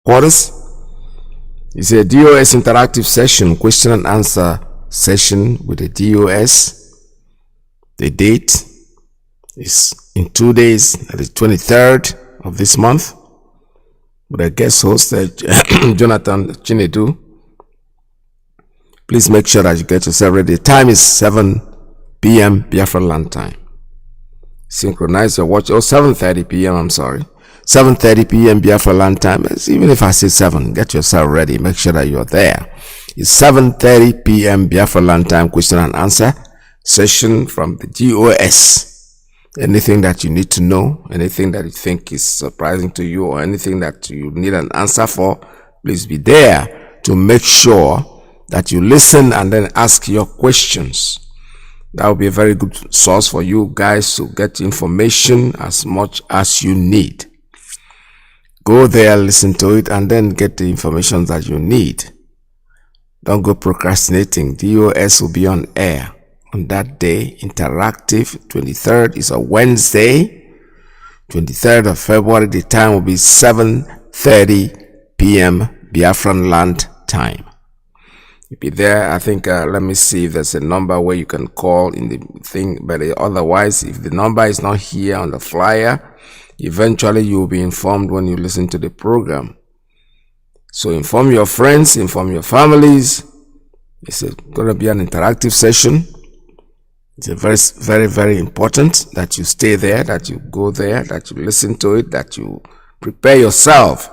quarters. It's a DOS interactive session, question and answer session with the DOS. The date is in 2 days, that is 23rd of this month, with a guest host, Jonathan Chinedu. Please make sure that you get yourself ready. The time is 7 p.m. Biafran land time. Synchronize your watch. 7:30 p.m. I'm sorry. 7:30 p.m. Biafra land time. Even if I say 7, get yourself ready. Make sure that you're there. It's 7:30 p.m. Biafra land time. Question and answer session from the DOS. Anything that you need to know, anything that you think is surprising to you, or anything that you need an answer for, please be there to make sure that you listen and then ask your questions. That will be a very good source for you guys to get information as much as you need. Go there, listen to it, and then get the information that you need. Don't go procrastinating. DOS will be on air on that day, interactive. 23rd is a Wednesday, 23rd of February. The time will be 7:30 p.m. Biafran land time. You'll be there. I think, let me see if there's a number where you can call in the thing, but otherwise, if the number is not here on the flyer, eventually you will be informed when you listen to the program. So inform your friends, inform your families. It's going to be an interactive session. It's a very, very, very important that you stay there, that you go there, that you listen to it, that you prepare yourself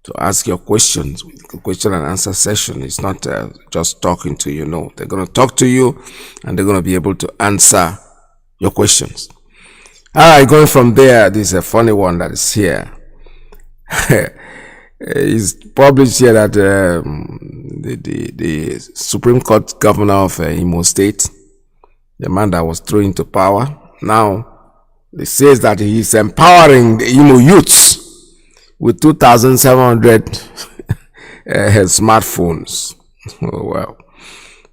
to ask your questions. The question and answer session is not just talking to you. No, they're going to talk to you and they're going to be able to answer your questions. All right, going from there, this is a funny one that is here. It's published here that the Supreme Court governor of Imo State, the man that was thrown into power, now it says that he is empowering the Imo youths with 2,700 smartphones. Oh, wow.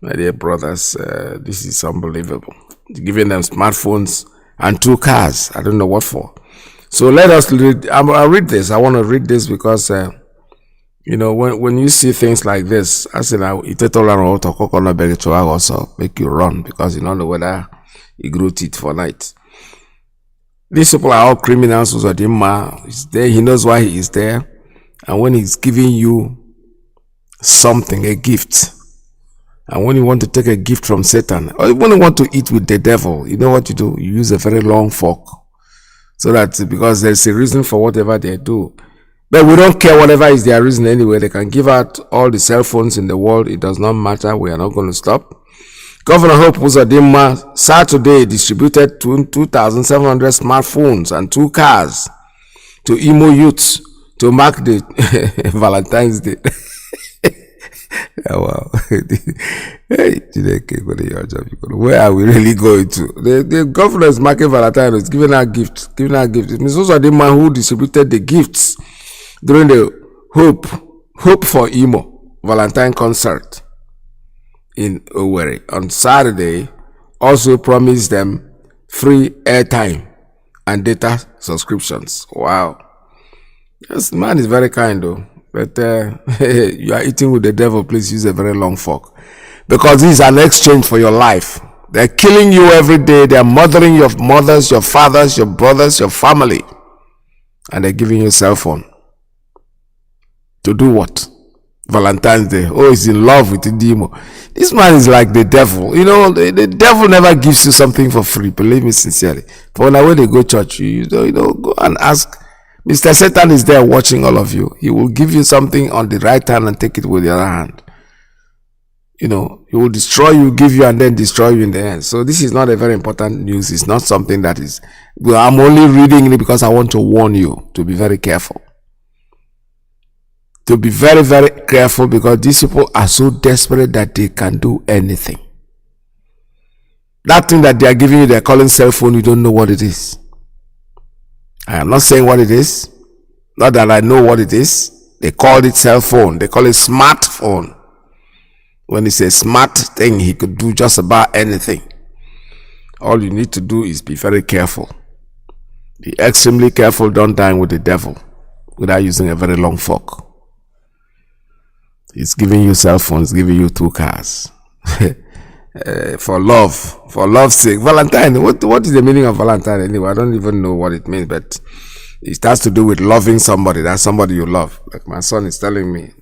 My dear brothers, this is unbelievable. Giving them smartphones and 2 cars. I don't know what for. So let us read. I'll read this. I want to read this because, you know, when you see things like this, I said, also make you run because you don't know whether he grew teeth for night. These people are all criminals. He's there. He knows why he is there. And when he's giving you something, a gift, and when you want to take a gift from Satan, or when you want to eat with the devil, you know what you do? You use a very long fork. So that because there's a reason for whatever they do. But we don't care whatever is their reason anyway. They can give out all the cell phones in the world. It does not matter. We are not going to stop. Governor Hope Uzodimma Saturday distributed 2,700 smartphones and 2 cars to Imo youths to mark the Valentine's Day. Oh, wow. Where are we really going to? The governor is marking Valentine's, is giving out gifts. It means also the man who distributed the gifts during the Hope for Imo Valentine concert in Owerri on Saturday. Also promised them free airtime and data subscriptions. Wow. This man is very kind though. But you are eating with the devil, please use a very long fork. Because this is an exchange for your life. They're killing you every day. They're murdering your mothers, your fathers, your brothers, your family. And they're giving you a cell phone. To do what? Valentine's Day. Oh, he's in love with the demo. This man is like the devil. You know, the devil never gives you something for free. Believe me sincerely. For when they go to church, you know, go and ask. Mr. Satan is there watching all of you. He will give you something on the right hand and take it with the other hand. You know, he will destroy you, give you, and then destroy you in the end. So this is not a very important news. It's not something that is, well, I'm only reading it because I want to warn you to be very careful. To be very, very careful because these people are so desperate that they can do anything. That thing that they are giving you, they're calling cell phone, you don't know what it is. I am not saying what it is. Not that I know what it is. They called it cell phone. They call it smartphone. When it's a smart thing, he could do just about anything. All you need to do is be very careful. Be extremely careful. Don't dine with the devil. without using a very long fork. He's giving you cell phones, giving you 2 cars. For love's sake. Valentine, what is the meaning of Valentine anyway? I don't even know what it means, but it has to do with loving somebody. That's somebody you love. Like my son is telling me,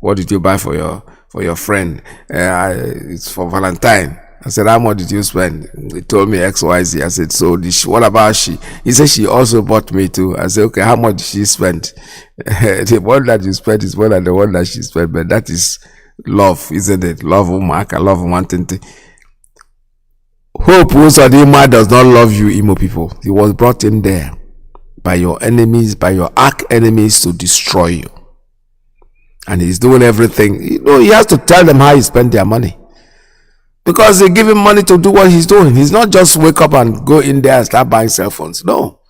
what did you buy for your friend? It's for Valentine. I said, how much did you spend? He told me XYZ. I said, so what about she? He said, she also bought me too. I said, okay, how much did she spend? The one that you spent is more than the one that she spent, but that is love, isn't it? Love, Mark, I love wanting to. Hope Uzodinma does not love you, Imo people. He was brought in there by your enemies, by your arch enemies to destroy you. And he's doing everything. You know, he has to tell them how he spent their money. Because they give him money to do what he's doing. He's not just wake up and go in there and start buying cell phones. No.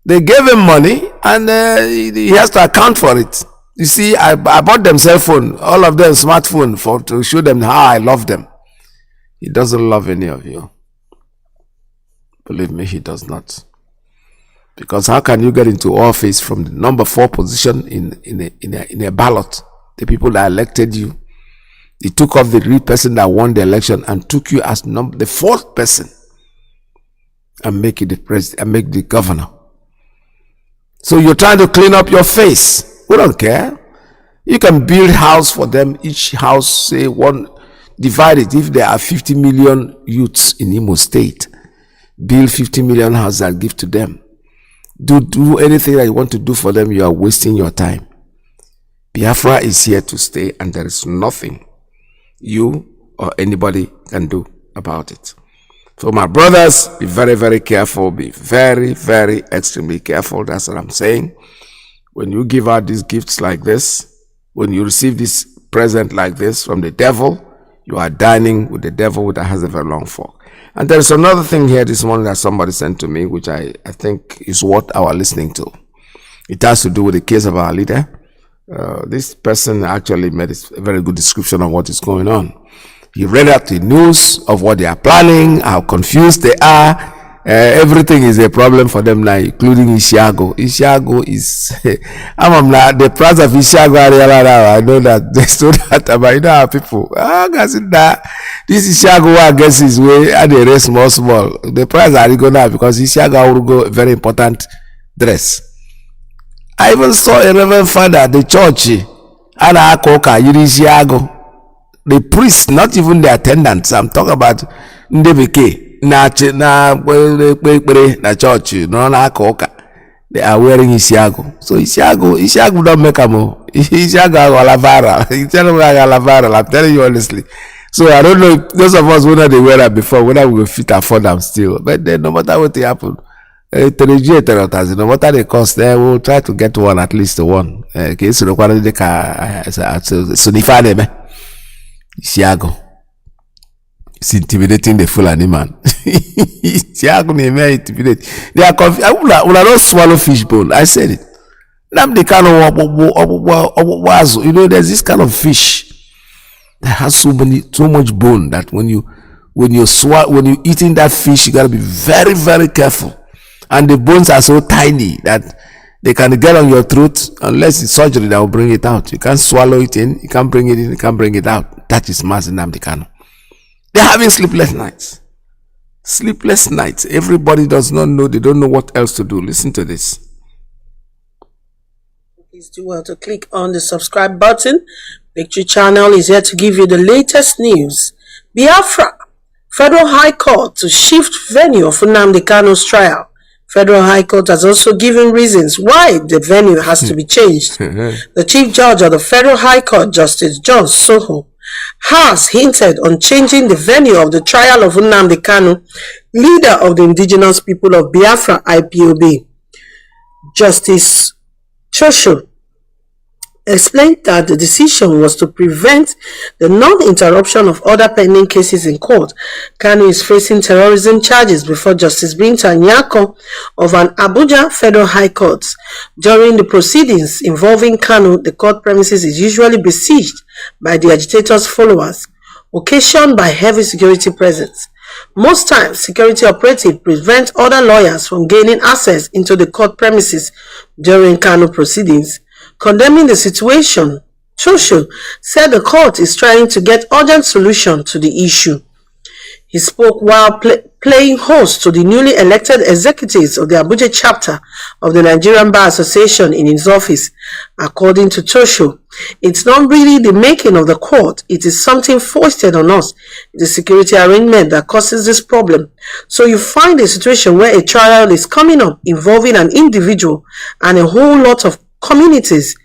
They gave him money and he has to account for it. You see, I bought them cell phone, all of them smartphone to show them how I love them. He doesn't love any of you. Believe me, he does not. Because how can you get into office from the number 4 position in a ballot? The people that elected you. They took off the real person that won the election and took you as the 4th person and make you the president and make the governor. So you're trying to clean up your face. We don't care. You can build house for them. Each house, say divide it. If there are 50 million youths in Imo State, build 50 million houses and give to them. Do anything that you want to do for them. You are wasting your time. Biafra is here to stay, and there is nothing you or anybody can do about it. So my brothers, be very, very careful. Be very, very extremely careful. That's what I'm saying. When you give out these gifts like this, when you receive this present like this from the devil, you are dining with the devil that has a very long fork. And there is another thing here this morning that somebody sent to me, which I think is worth our listening to. It has to do with the case of our leader. This person actually made a very good description of what is going on. He read out the news of what they are planning, how confused they are. Everything is a problem for them now, including Isiago. Isiago is, the price of Isiago, I know that they told that about, you know how people, this Isiago, I guess is way, and they raise small. The price are going now because Isiago will go very important dress. I even saw a reverend father at the church, the priest, not even the attendants. I'm talking about Ndebeke, na church, they are wearing Isiago. So Isiago don't make a move. Isiago I'm telling you honestly. So I don't know if those of us whether they wear that before, whether we will fit afford them still. But then no matter what happen, no matter the cost, they will try to get one, at least one. Okay, so the Isiago. It's intimidating the Fulani man. Isiago may intimidate. They are confused. I will not swallow fish bone. I said it. Nnamdi Kanu, you know, there's this kind of fish that has so much bone that when you eating that fish, you gotta be very, very careful. And the bones are so tiny that they can get on your throat unless it's surgery that will bring it out. You can't swallow it in, you can't bring it in, you can't bring it out. That is Mazi Nnamdi Kanu. They're having sleepless nights. Sleepless nights. Everybody does not know, they don't know what else to do. Listen to this. Please do well to click on the subscribe button. Victory Channel is here to give you the latest news. Biafra, Federal High Court to shift venue of Nnamdi Kanu's trial. Federal High Court has also given reasons why the venue has to be changed. The Chief Judge of the Federal High Court, Justice John Soho, has hinted on changing the venue of the trial of Nnamdi Kanu, leader of the indigenous people of Biafra, Ipob. Justice Chosho explained that the decision was to prevent the non-interruption of other pending cases in court. Kanu is facing terrorism charges before Justice Binta Nyako of an Abuja Federal High Court. During the proceedings involving Kanu, the court premises is usually besieged by the agitator's followers, occasioned by heavy security presence. Most times, security operatives prevent other lawyers from gaining access into the court premises during Kanu proceedings. Condemning the situation, Chosho said the court is trying to get urgent solution to the issue. He spoke while playing host to the newly elected executives of the Abuja chapter of the Nigerian Bar Association in his office. According to Chosho, it's not really the making of the court, it is something foisted on us, the security arrangement that causes this problem. So you find a situation where a trial is coming up involving an individual and a whole lot of communities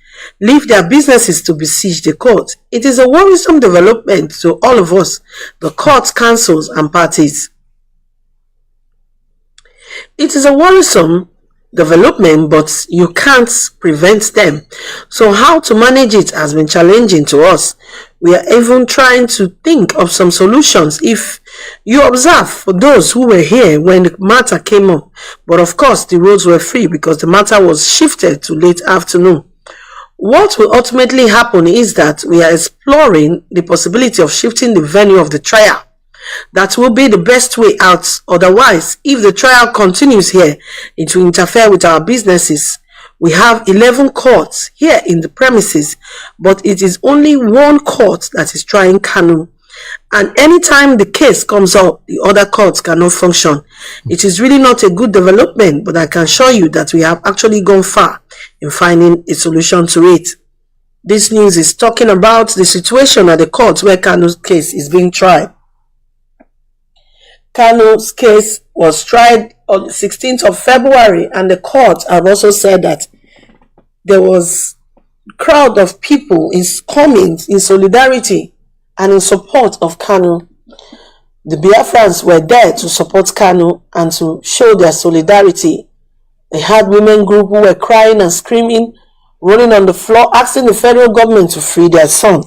leave their businesses to besiege the court. It is a worrisome development to all of us, the courts, councils, and parties. It is a worrisome development, but you can't prevent them. So how to manage it has been challenging to us. We are even trying to think of some solutions. If you observe, for those who were here when the matter came up, but of course the roads were free because the matter was shifted to late afternoon. What will ultimately happen is that we are exploring the possibility of shifting the venue of the trial. That will be the best way out. Otherwise, if the trial continues here, it will interfere with our businesses. We have 11 courts here in the premises, but it is only one court that is trying Kanu. And anytime the case comes up, the other courts cannot function. It is really not a good development, but I can assure you that we have actually gone far in finding a solution to it. This news is talking about the situation at the court where Kanu's case is being tried. Kanu's case was tried on the 16th of February, and the court have also said that there was a crowd of people is coming in solidarity and in support of Kanu. The Biafrans were there to support Kanu and to show their solidarity. They had women group who were crying and screaming, rolling on the floor, asking the federal government to free their son.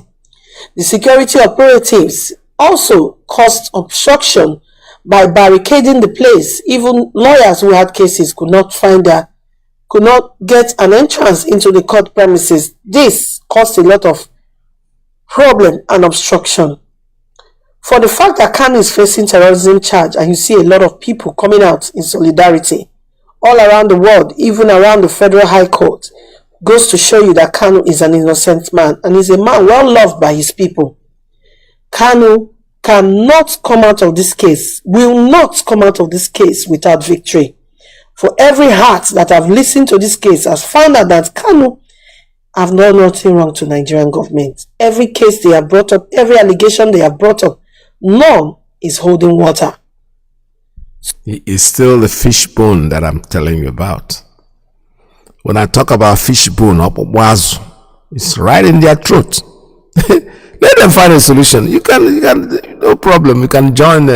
The security operatives also caused obstruction by barricading the place. Even lawyers who had cases could not get an entrance into the court premises. This caused a lot of problem and obstruction. For the fact that Kanu is facing terrorism charge, and you see a lot of people coming out in solidarity all around the world, even around the Federal High Court, goes to show you that Kanu is an innocent man and is a man well loved by his people. Kanu cannot come out of this case, will not come out of this case without victory. For every heart that have listened to this case has found out that Kanu have done nothing wrong to Nigerian government. Every case they have brought up, every allegation they have brought up, none is holding water. He is still the fishbone that I'm telling you about. When I talk about fishbone, it's right in their throat. Let them find a solution. You can, no problem. You can join.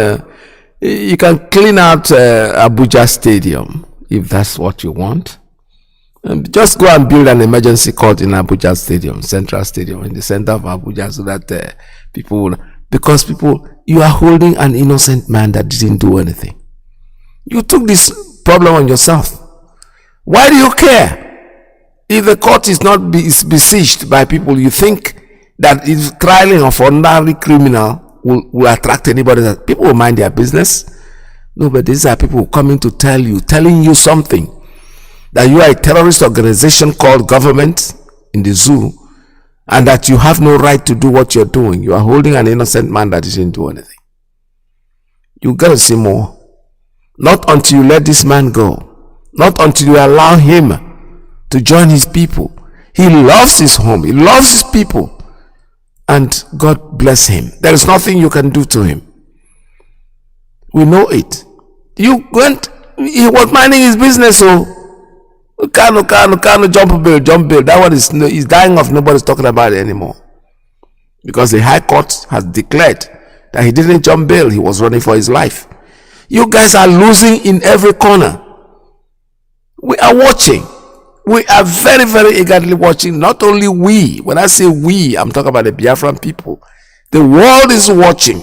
You can clean out Abuja Stadium if that's what you want. Just go and build an emergency court in Abuja Stadium, Central Stadium, in the center of Abuja, so that people will. Because you are holding an innocent man that didn't do anything. You took this problem on yourself. Why do you care? If the court is not besieged by people, you think that if trialing of ordinary criminal will attract anybody, that people will mind their business? No, but these are people coming to telling you something, that you are a terrorist organization called government in the zoo, and that you have no right to do what you're doing. You are holding an innocent man that didn't do anything. You gotta see more. Not until you let this man go. Not until you allow him to join his people. He loves his home. He loves his people. And God bless him. There is nothing you can do to him. We know it. He was minding his business, so Kanu, jump bill. That one is dying off. Nobody's talking about it anymore. Because the High Court has declared that he didn't jump bail. He was running for his life. You guys are losing in every corner. We are watching. We are very, very eagerly watching. Not only we. When I say we, I'm talking about the Biafran people. The world is watching.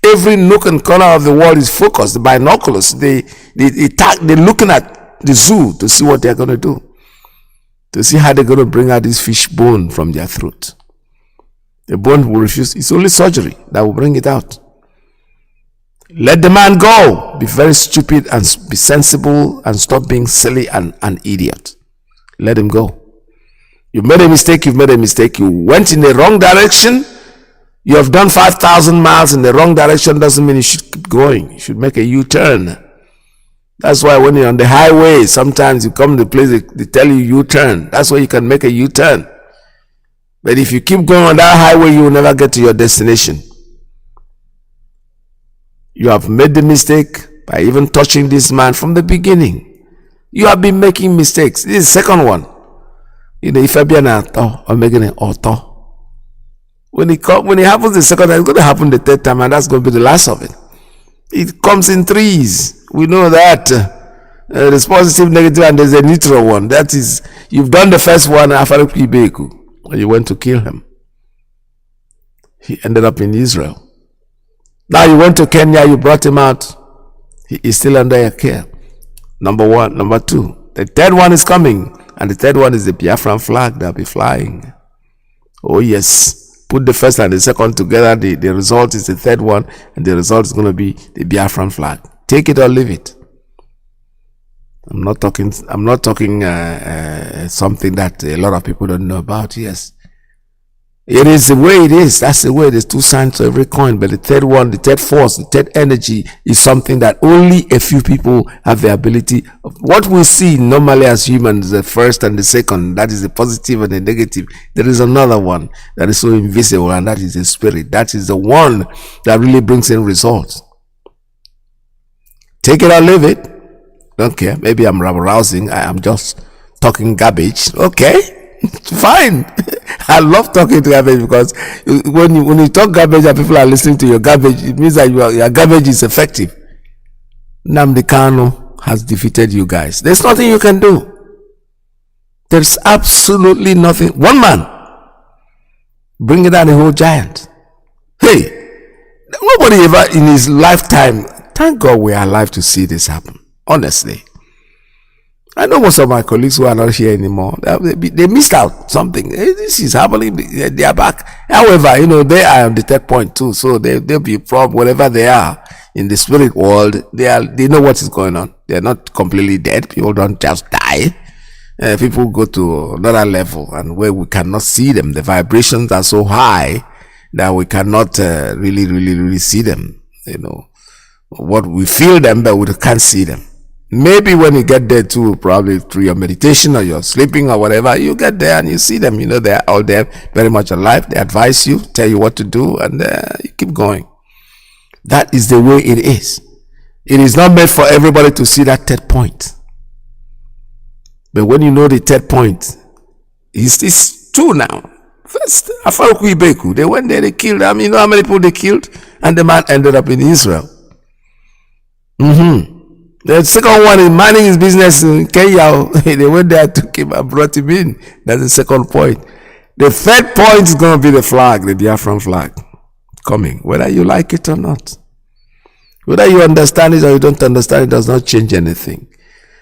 Every nook and corner of the world is focused. The binoculars, they're looking at the zoo to see what they're going to do. To see how they're going to bring out this fish bone from their throat. The bone will refuse. It's only surgery that will bring it out. Let the man go. Be very stupid and be sensible and stop being silly and an idiot. Let him go. You made a mistake, you've made a mistake. You went in the wrong direction. You have done 5,000 miles in the wrong direction. Doesn't mean you should keep going. You should make a U-turn. That's why when you're on the highway, sometimes you come to the place, they tell you U-turn. That's why you can make a U-turn. But if you keep going on that highway, you will never get to your destination. You have made the mistake by even touching this man from the beginning. You have been making mistakes. This is the second one. You know, if I be an author or making an author, when it happens the second time, it's going to happen the third time, and that's going to be the last of it. It comes in threes. We know that. There's positive, negative, and there's a neutral one. That is, you've done the first one, when you went to kill him. He ended up in Israel. Now you went to Kenya, you brought him out. He is still under your care. Number one. Number two. The third one is coming. And the third one is the Biafran flag that will be flying. Oh yes. Put the first and the second together. The result is the third one. And the result is going to be the Biafran flag. Take it or leave it. I'm not talking something that a lot of people don't know about. Yes. It is the way it is. That's the way. There's two sides to every coin. But the third one, the third force, the third energy is something that only a few people have the ability of. What we see normally as humans, the first and the second, that is the positive and the negative. There is another one that is so invisible, and that is the spirit. That is the one that really brings in results. Take it or leave it. Don't care. Maybe I'm rabble-rousing. I am just talking garbage. Okay. Fine. I love talking to garbage, because when you talk garbage and people are listening to your garbage, it means that your garbage is effective. Nnamdi Kanu has defeated you guys. There's nothing you can do. There's absolutely nothing. One man bringing down a whole giant. Hey, nobody ever in his lifetime. Thank God we are alive to see this happen. Honestly. I know most of my colleagues who are not here anymore. They missed out something. This is happening. They are back. However, you know, they are on the third point too. So they'll be from wherever they are in the spirit world. They know what is going on. They are not completely dead. People don't just die. People go to another level, and where we cannot see them. The vibrations are so high that we cannot really see them. You know, what we feel them, but we can't see them. Maybe when you get there too, probably through your meditation or your sleeping or whatever, you get there and you see them. You know, they're all there, very much alive. They advise you, tell you what to do, and you keep going. That is the way it is. It is not made for everybody to see that third point. But when you know the third point, it's two now. First, Afaruku Ibeku, they went there, they killed them. You know how many people they killed? And the man ended up in Israel. The second one is minding his business in Kenya. They went there, took him and brought him in. That's the second point. The third point is going to be the flag, the Biafran flag, coming, whether you like it or not. Whether you understand it or you don't understand it does not change anything.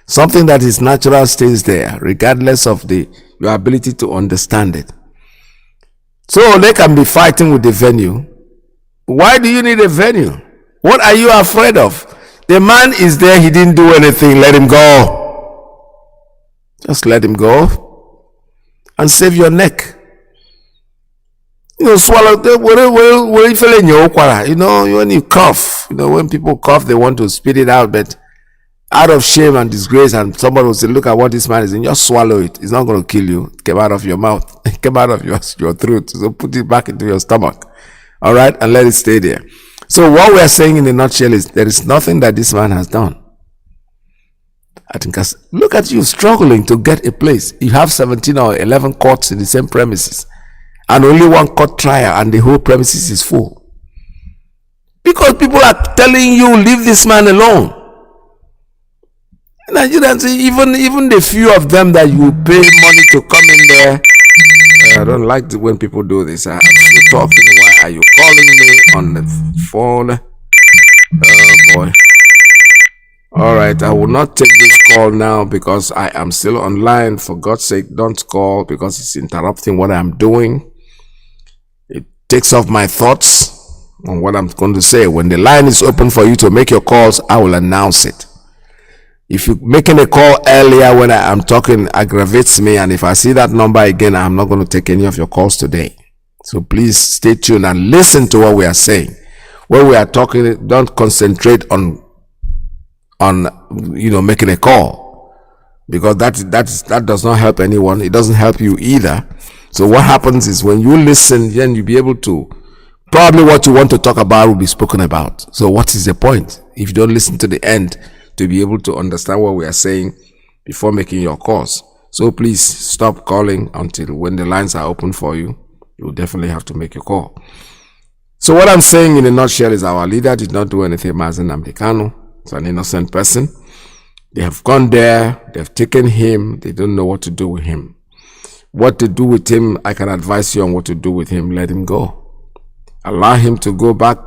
Something that is natural stays there, regardless of your ability to understand it. So they can be fighting with the venue. Why do you need a venue? What are you afraid of? The man is there, he didn't do anything, let him go. Just let him go and save your neck. You know, swallow, you know, when you cough, you know, when people cough, they want to spit it out, but out of shame and disgrace, and somebody will say, look at what this man is in, just swallow it. It's not going to kill you. It came out of your mouth. It came out of your throat. So put it back into your stomach. All right? And let it stay there. So what we are saying in a nutshell is there is nothing that this man has done. I think, look at you struggling to get a place. You have 17 or 11 courts in the same premises, and only one court trial, and the whole premises is full. Because people are telling you, leave this man alone. Nigerians, even the few of them that you pay money to come in there, I don't like when people do this. I'm still talking. Why are you calling me on the phone? Oh boy. All right, I will not take this call now because I am still online. For God's sake, don't call because it's interrupting what I'm doing. It takes off my thoughts. on what I'm going to say. When the line is open for you to make your calls, I will announce it. If you're making a call earlier when I'm talking aggravates me, and if I see that number again, I'm not going to take any of your calls today. So please stay tuned and listen to what we are saying. When we are talking, don't concentrate on making a call, because that does not help anyone. It doesn't help you either. So what happens is when you listen, then you'll be able to, probably what you want to talk about will be spoken about. So what is the point if you don't listen to the end to be able to understand what we are saying before making your calls? So please stop calling until when the lines are open for you. You will definitely have to make your call. So what I'm saying in a nutshell is our leader did not do anything. Mazi Nnamdi Kanu is an innocent person. They have gone there, they've taken him, they don't know what to do with him. What to do with him, I can advise you on what to do with him. Let him go. Allow him to go back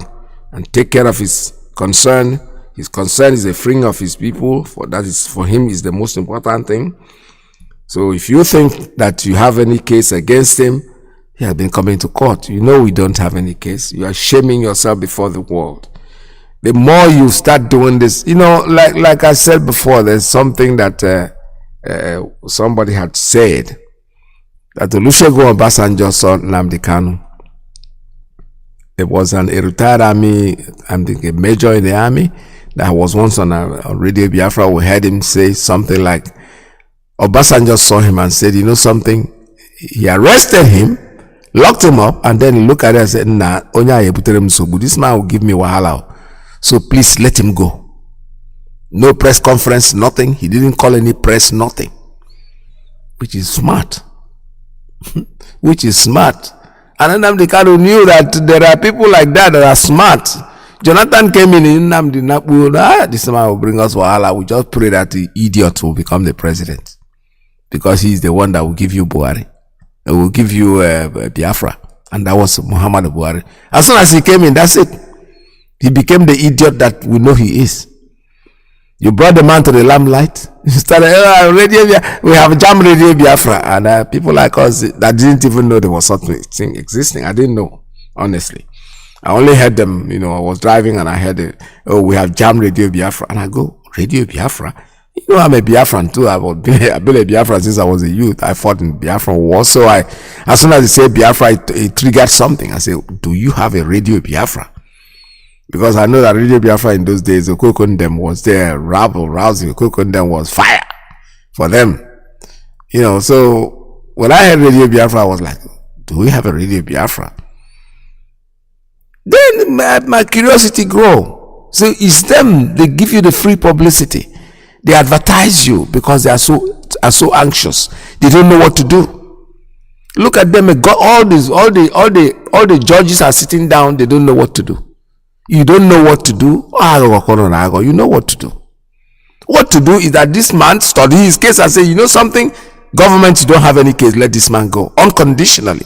and take care of his concern. His concern is the freeing of his people. For him is the most important thing. So if you think that you have any case against him, he has been coming to court. You know we don't have any case. You are shaming yourself before the world. The more you start doing this, like I said before, there's something that somebody had said, that Olusegun Obasanjo saw Nnamdi Kanu. It was a retired army, I think a major in the army, that was once on Radio Biafra. We heard him say something like, Obasanjo saw him and said, you know something? He arrested him, locked him up, and then he looked at it and said, nah, this man will give me wahala. So please let him go. No press conference, nothing. He didn't call any press, nothing. Which is smart. Which is smart. And Nnamdi Kanu knew that there are people like that are smart. Jonathan came in Nnamdi, this man will bring us wahala. We just pray that the idiot will become the president, because he's the one that will give you Buhari. It will give you Biafra. And that was Muhammad Buhari. As soon as he came in, that's it. He became the idiot that we know he is. You brought the man to the limelight. You started, we have Jam Radio Biafra. And people like us that didn't even know there was such a thing existing. I didn't know, honestly. I only heard them, I was driving and I heard it. Oh, we have Jam Radio Biafra. And I go, Radio Biafra? I'm a Biafran too. I've been a Biafran since I was a youth. I fought in Biafran war. So as soon as they say Biafra, it triggered something. I say, do you have a Radio Biafra? Because I know that Radio Biafra in those days, the Kokondem was there, rabble, rousing. The Kokondem was fire for them. So when I heard Radio Biafra, I was like, do we have a Radio Biafra? Then my curiosity grew. So it's them, they give you the free publicity. They advertise you because they are so anxious. They don't know what to do. Look at them, all the judges are sitting down, they don't know what to do. You don't know what to do. You know what to do. What to do is that this man study his case and say, you know something? Government, you don't have any case. Let this man go unconditionally.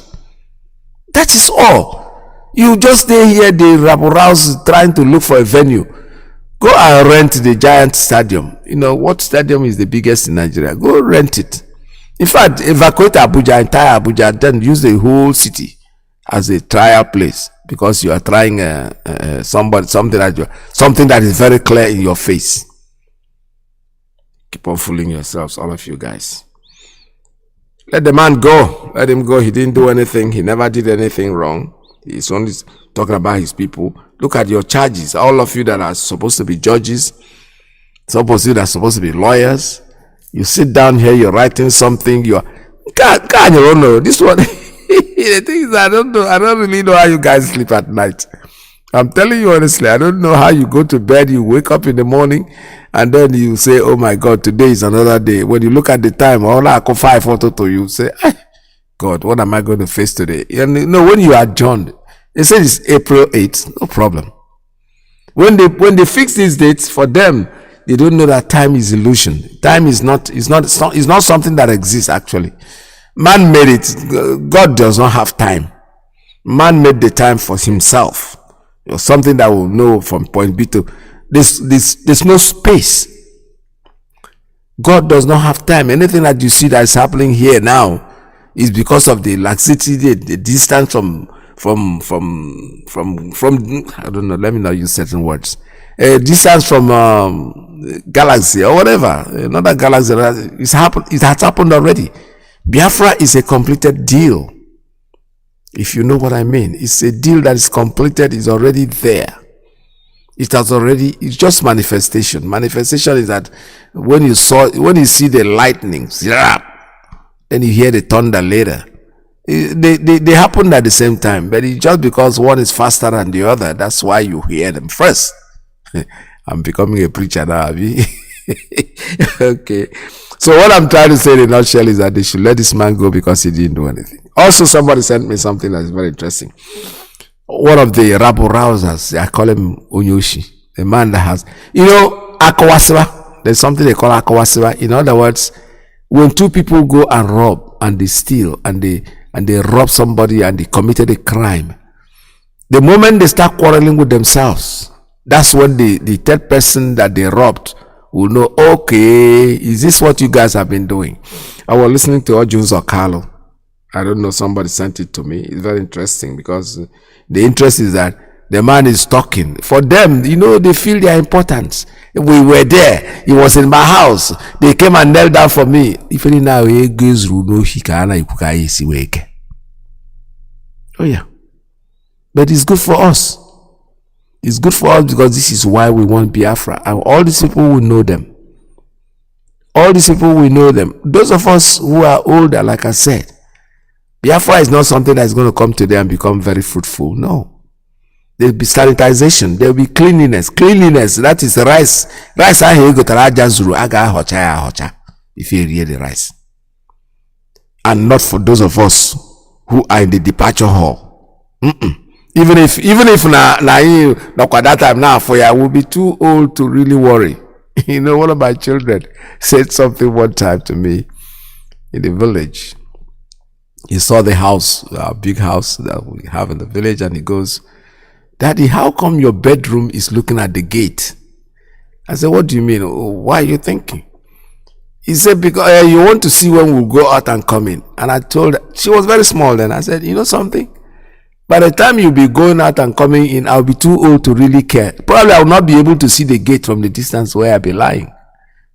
That is all. You just stay here, the rabble-rouse trying to look for a venue. Go and rent the giant stadium. What stadium is the biggest in Nigeria? Go rent it. In fact, evacuate Abuja, entire Abuja, then use the whole city as a trial place, because you are trying something that is very clear in your face. Keep on fooling yourselves, all of you guys. Let the man go. Let him go. He didn't do anything. He never did anything wrong. He's only talking about his people. Look at your charges. All of you that are supposed to be judges, supposed to be lawyers. You sit down here, you're writing something. You don't know. This one, the thing is, I don't know. I don't really know how you guys sleep at night. I'm telling you honestly, I don't know how you go to bed, you wake up in the morning, and then you say, oh my God, today is another day. When you look at the time, you say, God, what am I going to face today? And when you are adjourned, they say it's April 8th, no problem. When they fix these dates, for them, they don't know that time is illusion. Time is not something that exists actually. Man made it. God does not have time. Man made the time for himself. Something that will know from point B to there's no space. God does not have time. Anything that you see that is happening here now is because of the laxity, the distance from I don't know, let me not use certain words. A distance from galaxy or whatever, another galaxy. It has happened already. Biafra is a completed deal. If you know what I mean, it's a deal that is completed, is already there. It's just manifestation. Manifestation is that when you see the lightning, then you hear the thunder later. They happen at the same time, but it's just because one is faster than the other. That's why you hear them first. I'm becoming a preacher now, Abi. Okay. So what I'm trying to say in a nutshell is that they should let this man go because he didn't do anything. Also, somebody sent me something that's very interesting. One of the rabble rousers, I call him Onyoshi, the man that has, Akawasiba. There's something they call Akawasiba. In other words, when two people go and rob and they steal and they rob somebody and they committed a crime, the moment they start quarreling with themselves, that's when the third person that they robbed will know, okay, is this what you guys have been doing? I was listening to Ojun's Okalo. I don't know, somebody sent it to me. It's very interesting because the interest is that the man is talking. For them, they feel their importance. We were there. He was in my house. They came and knelt down for me. If any now he goes oh yeah. But it's good for us. It's good for us because this is why we want Biafra. And all these people will know them. All these people will know them. Those of us who are older, like I said, Biafra is not something that is going to come today and become very fruitful. No. There will be sanitization. There will be cleanliness. Cleanliness, that is rice. Rice, if you hear the rice. And not for those of us who are in the departure hall. Even if that time now for you, I will be too old to really worry. One of my children said something one time to me in the village. He saw the house, our big house that we have in the village, and he goes, "Daddy, how come your bedroom is looking at the gate?" I said, "What do you mean? Why are you thinking?" He said, "Because you want to see when we'll go out and come in." And I told her, she was very small then. I said, "You know something? By the time you'll be going out and coming in, I'll be too old to really care. Probably I will not be able to see the gate from the distance where I'll be lying.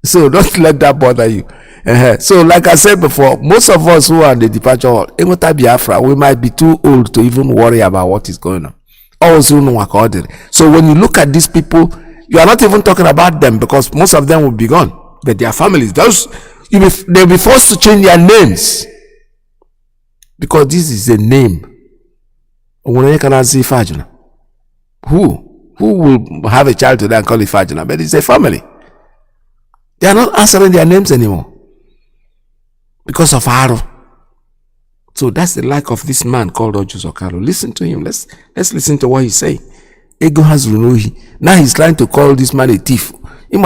So don't let that bother you." So like I said before, most of us who are in the departure hall, Biafra, we might be too old to even worry about what is going on. So when you look at these people, you are not even talking about them because most of them will be gone. But their families, they'll be forced to change their names. Because this is a name. Who will have a child today and call it Fajna? But it's a family. They are not answering their names anymore because of Aro. So that's the like of this man called Ojus Okaro. Listen to him. Let's listen to what he's saying. Ego has Runuhi. Now he's trying to call this man a thief. The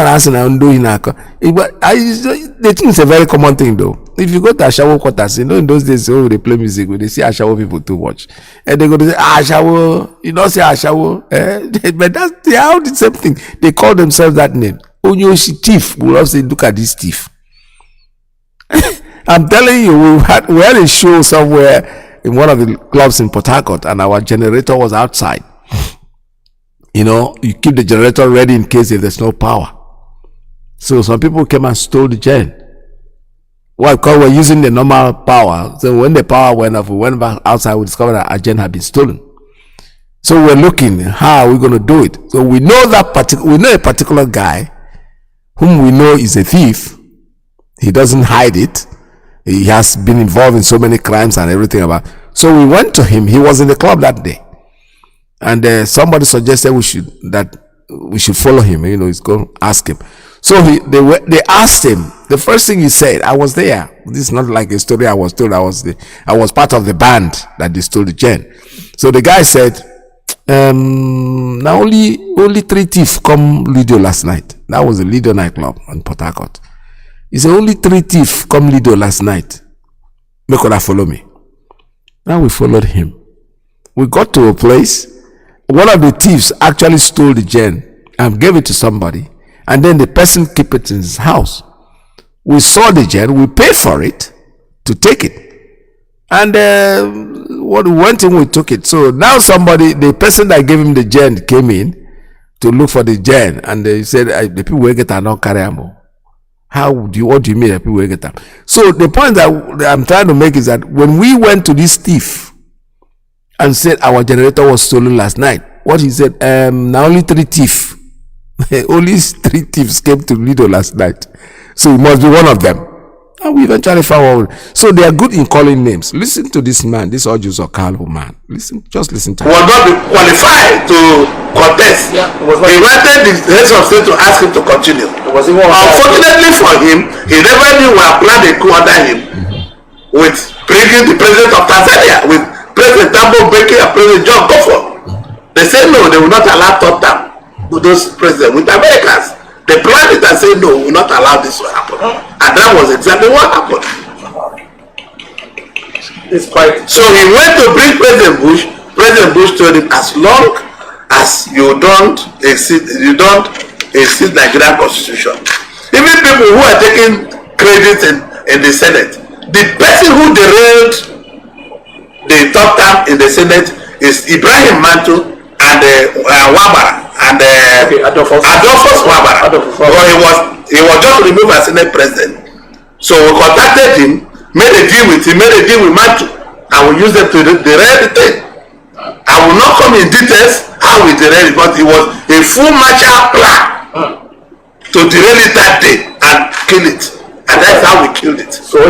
thing is a very common thing though. If you go to Ashawo quarters, in those days they play music, when they see Ashawo people too much. And they go to say, Ashawo, you don't say Ashawo. But that's how the same thing. They call themselves that name. Onyoshi thief. We'll also say, look at this thief. I'm telling you, we had a show somewhere in one of the clubs in Port Harcourt, and our generator was outside. You keep the generator ready in case if there's no power. So some people came and stole the gen. Why? Because we're using the normal power. So when the power went off, we went back outside, we discovered that our gen had been stolen. So we're looking, how are we going to do it? So we know a particular guy whom we know is a thief. He doesn't hide it. He has been involved in so many crimes and everything about. So we went to him. He was in the club that day. And somebody suggested we should follow him. He's going to ask him. So they asked him. The first thing he said, I was there. This is not like a story I was told. I was part of the band that they stole the gen. So the guy said, now only 3 thieves come Lido last night. That was the Lido nightclub in Port Harcourt. He said, only 3 thieves come Lido last night. Make could follow me. Now we followed him. We got to a place. One of the thieves actually stole the gen and gave it to somebody. And then the person kept it in his house. We saw the gen. We paid for it to take it. And what went in, we took it. So now somebody, the person that gave him the gen came in to look for the gen, and they said the people will get not carry ammo. What do you mean the people will get them? So the point that I'm trying to make is that when we went to this thief and said our generator was stolen last night, what he said, now only 3 thieves, only 3 thieves came to Lido last night. So it must be one of them. And we eventually found one. So they are good in calling names. Listen to this man, this Ojus or Carlo man. Just listen to him. Was not qualified to contest. Yeah, he wanted the heads of state to ask him to continue. Unfortunately for him, he never knew we had planned a coup under him with bringing the president of Tanzania, with President Thabo Mbeki and President John Kofo. They said no, they will not allow third term to those presidents with Americans. They planned it and said no, we will not allow this to happen. And that was exactly what happened. It's quite so he went to bring President Bush. President Bush told him, as long as you don't exceed Nigerian constitution. Even people who are taking credit in the Senate, the person who derailed the top term in the Senate is Ibrahim Mantu and Wabara and Adolphus Wabara. So he was just removed as Senate president. So we contacted him, made a deal with Mantu, and we used them to derail the thing. I will not come in details how we derailed it, but it was a full Marshall plan to derail it that day and kill it. And that's how we killed it. So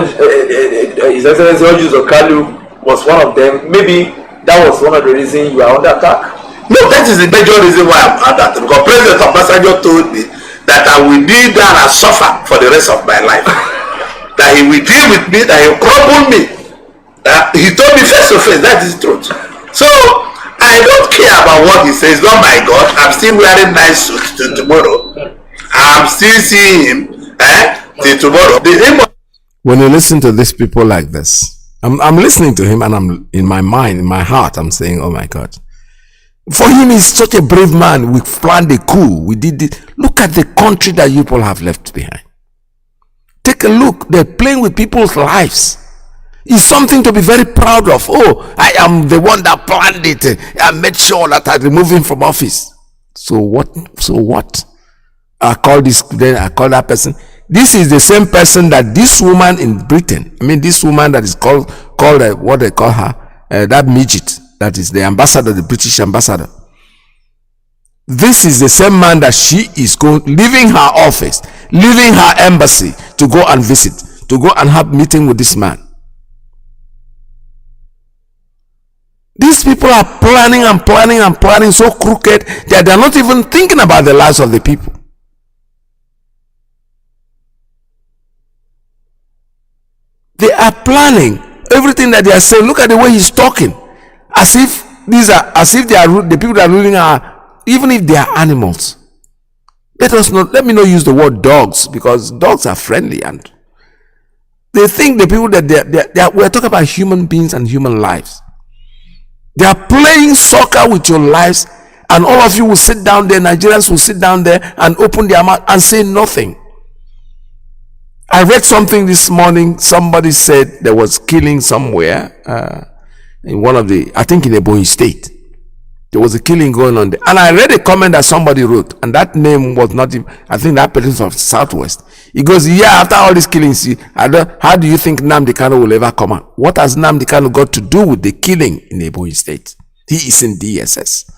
His Excellency Ojus Kanu was one of them. Maybe that was one of the reasons you are under attack. No, that is the major reason why I'm under attack. Because President Obasanjo told me that I will kneel down and suffer for the rest of my life. That he will deal with me, that he will crumble me. He told me face to face, that is the truth. So I don't care about what he says. Oh my God, I'm still wearing nice suits till tomorrow. I'm still seeing him till tomorrow. When you listen to these people like this, I'm listening to him, and I'm in my mind, in my heart, I'm saying, oh my God. For him, he's such a brave man. We planned a coup. We did it. Look at the country that you people have left behind. Take a look. They're playing with people's lives. It's something to be very proud of. Oh, I am the one that planned it. I made sure that I removed him from office. So what? So what? I call that person. This is the same person that this woman in Britain, this woman that is called what they call her, that midget, that is the ambassador, the British ambassador. This is the same man that she is leaving her office, leaving her embassy to go and visit, to go and have meeting with this man. These people are planning and planning and planning so crooked that they're not even thinking about the lives of the people. They are planning everything that they are saying. Look at the way he's talking, as if they are the people that are ruling are, even if they are animals. Let me not use the word dogs, because dogs are friendly, and they think the people that we're talking about human beings and human lives. They are playing soccer with your lives, and all of you will sit down there, Nigerians will sit down there and open their mouth and say nothing. I read something this morning. Somebody said there was killing somewhere in one of I think in Ebonyi State. There was a killing going on there. And I read a comment that somebody wrote, and that name was not even, I think that person from Southwest. He goes, yeah, after all these killings, how do you think Nnamdi Kanu will ever come out? What has Nnamdi Kanu got to do with the killing in Ebonyi State? He is in DSS.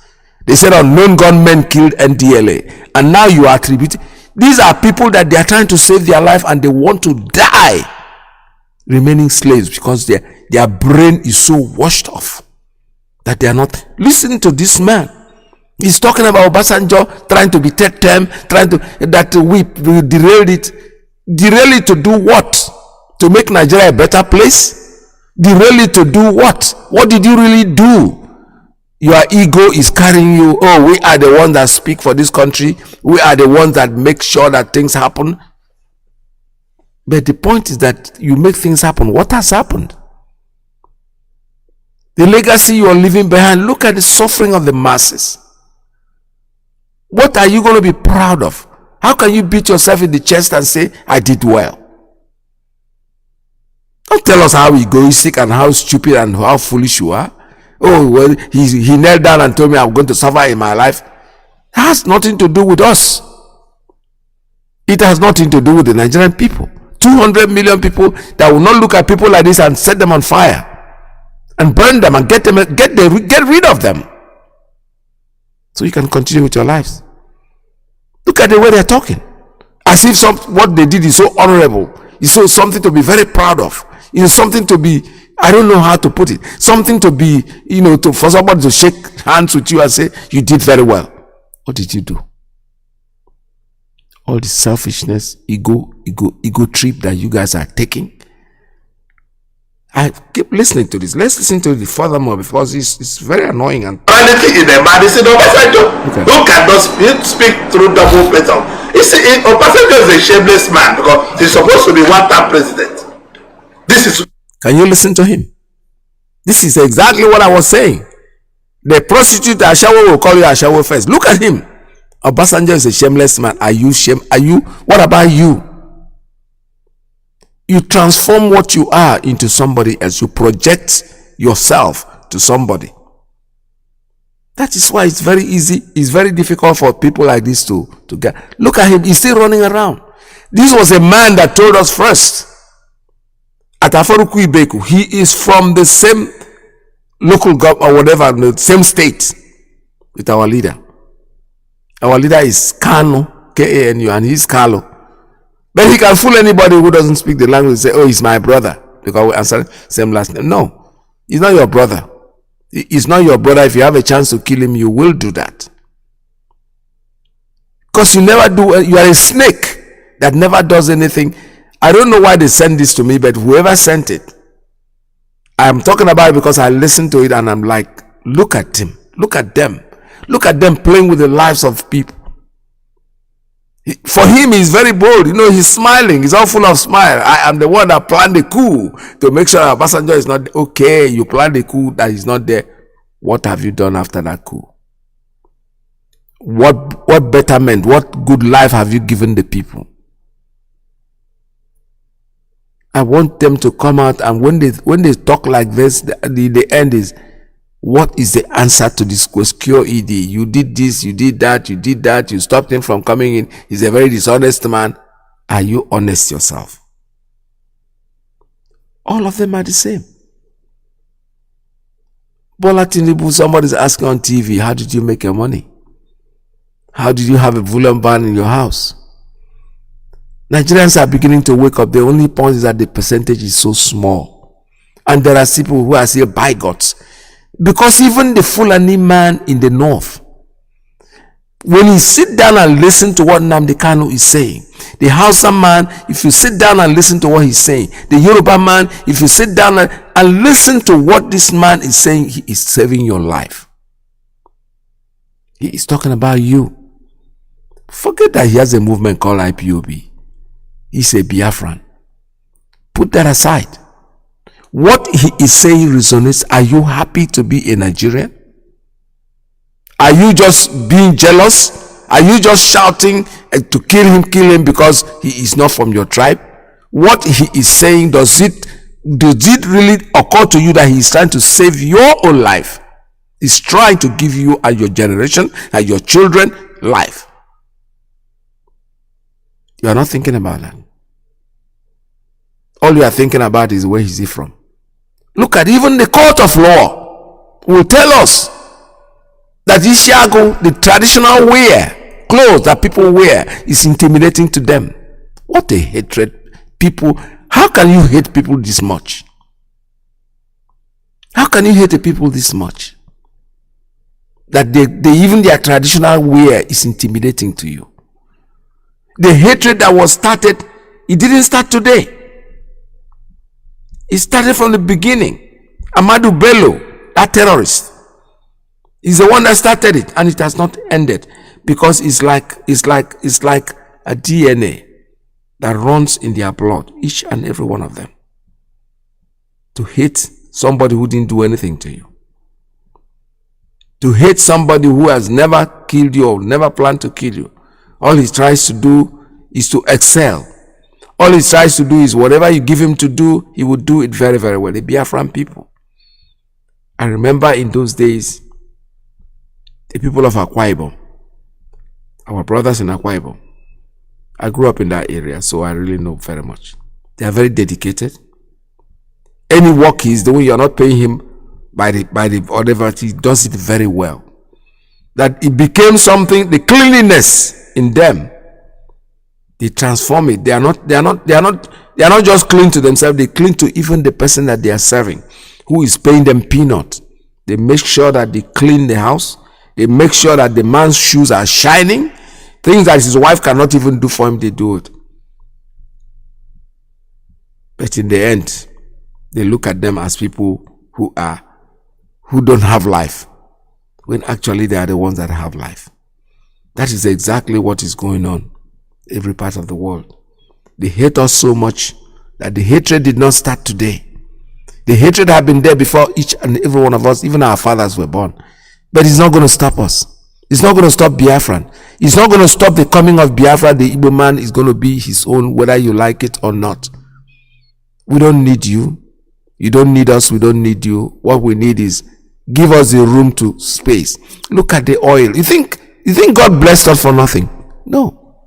They said unknown gunmen killed NDLA. And now you are attributing. These are people that they are trying to save their life, and they want to die remaining slaves because their brain is so washed off that they are not listening to this man. He's talking about Obasanjo trying to be third term, that we derailed it. Derail it to do what? To make Nigeria a better place? Derail it to do what? What did you really do? Your ego is carrying you. Oh, we are the ones that speak for this country. We are the ones that make sure that things happen. But the point is that you make things happen. What has happened? The legacy you are leaving behind. Look at the suffering of the masses. What are you going to be proud of? How can you beat yourself in the chest and say, I did well? Don't tell us how egoistic and how stupid and how foolish you are. Oh, well, he knelt down and told me I'm going to suffer in my life. That has nothing to do with us. It has nothing to do with the Nigerian people. 200 million people that will not look at people like this and set them on fire and burn them and get rid of them, so you can continue with your lives. Look at the way they're talking, as if what they did is so honorable. It's so something to be very proud of. Something to be, I don't know how to put it, something to be, for somebody to shake hands with you and say you did very well. What did you do? All the selfishness, ego trip that you guys are taking. I keep listening to this. Let's listen to it furthermore, because it's very annoying. And anything in the man, they say who cannot speak through double petal. Obasanjo is a shameless man, because he's supposed to be one-time president. Can you listen to him? This is exactly what I was saying. The prostitute Ashawo will call you Ashawo first. Look at him. Obasanjo is a shameless man. Are you what about you? You transform what you are into somebody else. You project yourself to somebody. That is why it's very easy. It's very difficult for people like this to get. Look at him. He's still running around. This was a man that told us first. At Afaruku Ibeku, he is from the same local government or whatever, the same state with our leader. Our leader is Kanu, K-A-N-U, and he's Carlo. But he can fool anybody who doesn't speak the language and say, oh, he's my brother, because we answer same last name. No, he's not your brother. He's not your brother. If you have a chance to kill him, you will do that. Because you never do, you are a snake that never does anything. I don't know why they sent this to me, but whoever sent it, I'm talking about it because I listened to it and I'm like, look at him, look at them playing with the lives of people. For him, he's very bold. He's smiling. He's all full of smile. I am the one that planned the coup to make sure that Obasanjo is not okay. You planned the coup that he's not there. What have you done after that coup? What betterment, what good life have you given the people? I want them to come out, and when they talk like this, the end is, what is the answer to this question? ED, you did this, you did that, you stopped him from coming in. He's a very dishonest man. Are you honest yourself? All of them are the same. Bola Tinubu, somebody's asking on TV, how did you make your money? How did you have a volume ban in your house? Nigerians are beginning to wake up. The only point is that the percentage is so small. And there are people who are still bigots. Because even the Fulani man in the north, when you sit down and listen to what Nnamdi Kanu is saying, the Hausa man, if you sit down and listen to what he's saying, the Yoruba man, if you sit down and listen to what this man is saying, he is saving your life. He is talking about you. Forget that he has a movement called Ipob. He's a Biafran. Put that aside. What he is saying resonates. Are you happy to be a Nigerian? Are you just being jealous? Are you just shouting to kill him because he is not from your tribe? What he is saying, does it really occur to you that he is trying to save your own life? He's trying to give you and your generation and your children life. You are not thinking about that. All you are thinking about is where is he from. Look at even the court of law will tell us that Ishiago, the traditional wear, clothes that people wear, is intimidating to them. What a hatred. People, how can you hate people this much? How can you hate the people this much? That they even their traditional wear is intimidating to you. The hatred that was started, it didn't start today. It started from the beginning. Ahmadu Bello, that terrorist, is the one that started it, and it has not ended, because it's like a DNA that runs in their blood, each and every one of them. To hate somebody who didn't do anything to you. To hate somebody who has never killed you or never planned to kill you. All he tries to do is to excel. All he tries to do is whatever you give him to do, he will do it very, very well. The Biafran people. I remember in those days, the people of Akwa Ibom, our brothers in Akwa Ibom. I grew up in that area, so I really know very much. They are very dedicated. Any work he's doing, you're not paying him by the whatever, he does it very well. That it became something, the cleanliness in them, they transform it. They are not just clean to themselves, they clean to even the person that they are serving, who is paying them peanut. They make sure that they clean the house. They make sure that the man's shoes are shining. Things that his wife cannot even do for him, they do it. But in the end, they look at them as people who don't have life, when actually they are the ones that have life. That is exactly what is going on in every part of the world. They hate us so much that the hatred did not start today. The hatred had been there before each and every one of us, even our fathers were born. But it's not going to stop us. It's not going to stop Biafran. It's not going to stop the coming of Biafra. The Igbo man is going to be his own, whether you like it or not. We don't need you. You don't need us. We don't need you. What we need is give us the room to space. Look at the oil. You think God blessed us for nothing? No.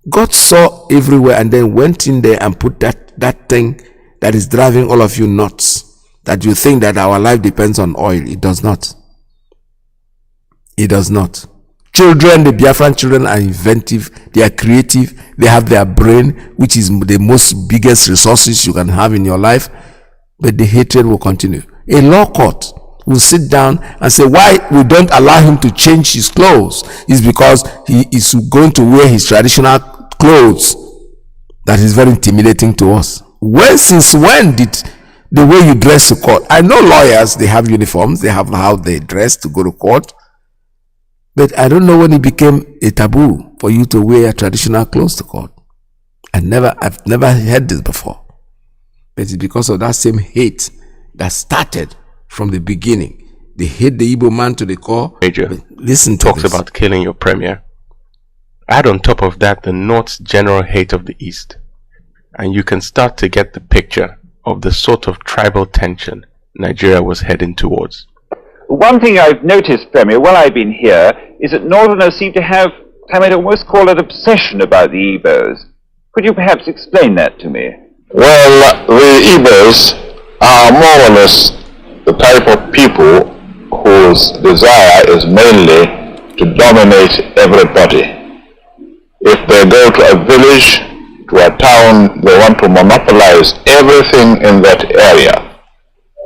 God saw everywhere and then went in there and put that thing that is driving all of you nuts, that you think that our life depends on oil. It does not. It does not. Children, the Biafran children are inventive, they are creative, they have their brain, which is the most biggest resources you can have in your life, but the hatred will continue. A law court will sit down and say, why we don't allow him to change his clothes is because he is going to wear his traditional clothes. That is very intimidating to us. Since when did the way you dress to court? I know lawyers, they have uniforms, they have how they dress to go to court. But I don't know when it became a taboo for you to wear traditional clothes to court. I've never heard this before. But it's because of that same hate that started from the beginning. They hate the Igbo man to the core. Major listen to talks this. About killing your premier. Add on top of that the North's general hate of the East, and you can start to get the picture of the sort of tribal tension Nigeria was heading towards. One thing I've noticed, Premier, while I've been here, is that Northerners seem to have, I might almost call it, obsession about the Igbos. Could you perhaps explain that to me? Well, the Igbos are more or less the type of people whose desire is mainly to dominate everybody. If they go to a village, to a town, they want to monopolize everything in that area.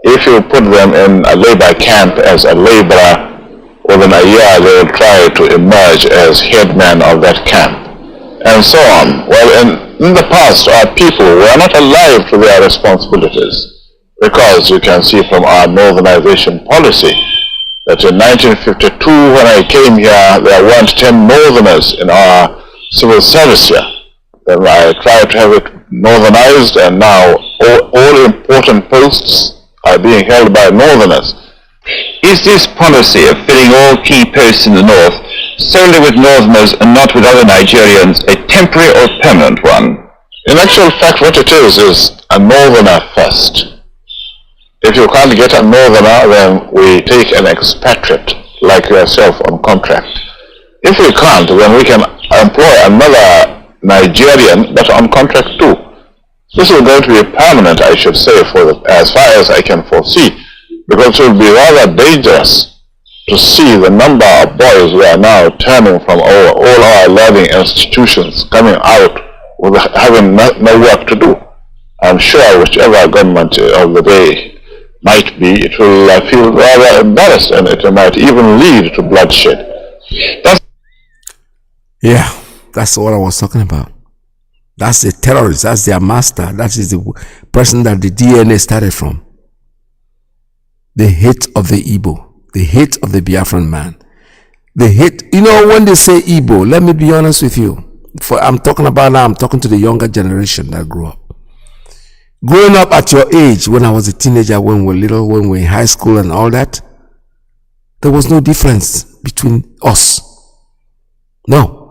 If you put them in a labor camp as a laborer, within a year they will try to emerge as headman of that camp, and so on. Well, in the past, our people were not alive to their responsibilities, because you can see from our northernization policy that in 1952, when I came here, there weren't 10 northerners in our civil service here. Then I tried to have it northernized, and now all important posts are being held by northerners. Is this policy of filling all key posts in the north solely with northerners and not with other Nigerians a temporary or permanent one? In actual fact, what it is a northerner first. If you can't get a northerner, then we take an expatriate like yourself on contract. If we can't, then we can employ another Nigerian but on contract too. This is going to be permanent, I should say, as far as I can foresee, because it will be rather dangerous to see the number of boys who are now turning from all our learning institutions, coming out with having no work to do. I'm sure whichever government of the day might be, it will feel rather embarrassed, and it might even lead to bloodshed. That's what I was talking about. That's the terrorist, that's their master, that is the person that the DNA started from. The hate of the Igbo, the hate of the Biafran man. The hate, when they say Igbo, let me be honest with you. I'm talking to the younger generation that grew up. Growing up at your age, when I was a teenager, when we were little, when we were in high school and all that, there was no difference between us. No.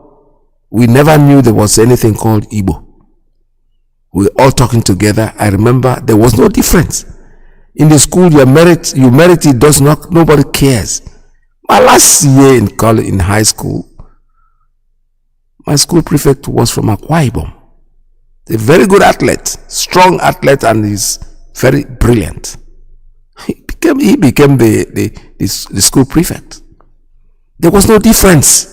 We never knew there was anything called Igbo. We were all talking together. I remember there was no difference. In the school, you merit it, does not, nobody cares. My last year in college, in high school, my school prefect was from Akwa Ibom. A very good athlete, strong athlete, and is very brilliant. He became the school prefect. There was no difference.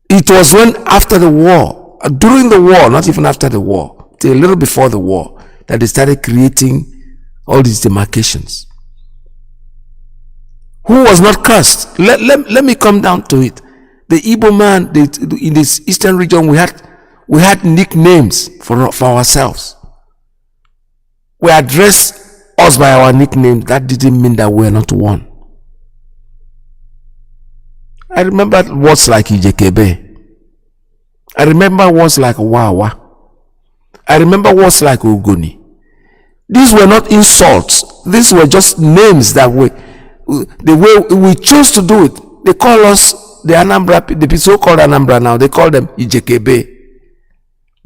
It was when after the war, during the war, not even after the war, till a little before the war, that they started creating all these demarcations. Who was not cursed? Let me come down to it. The Igbo man, in this eastern region, we had nicknames for ourselves. We addressed us by our nicknames. That didn't mean that we're not one. I remember words like Ijekebe. I remember words like Wawa. I remember words like Ogoni. These were not insults. These were just names that the way we chose to do it. They call us the Anambra, the so-called Anambra now, they call them Ijekebe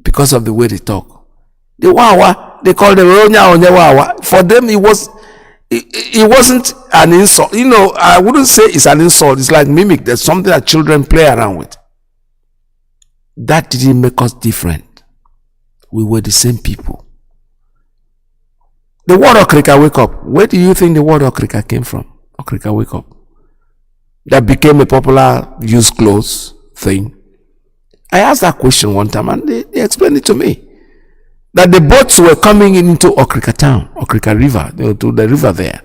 because of the way they talk. The Wawa, they call them Ronya Onyewawa. For them, it wasn't an insult. You know, I wouldn't say it's an insult. It's like mimic. There's something that children play around with. That didn't make us different. We were the same people. The word Okrika wake up. Where do you think the word Okrika came from? Okrika wake up. That became a popular used clothes thing. I asked that question one time and they explained it to me. That the boats were coming into Okrika town, Okrika river, to the river there.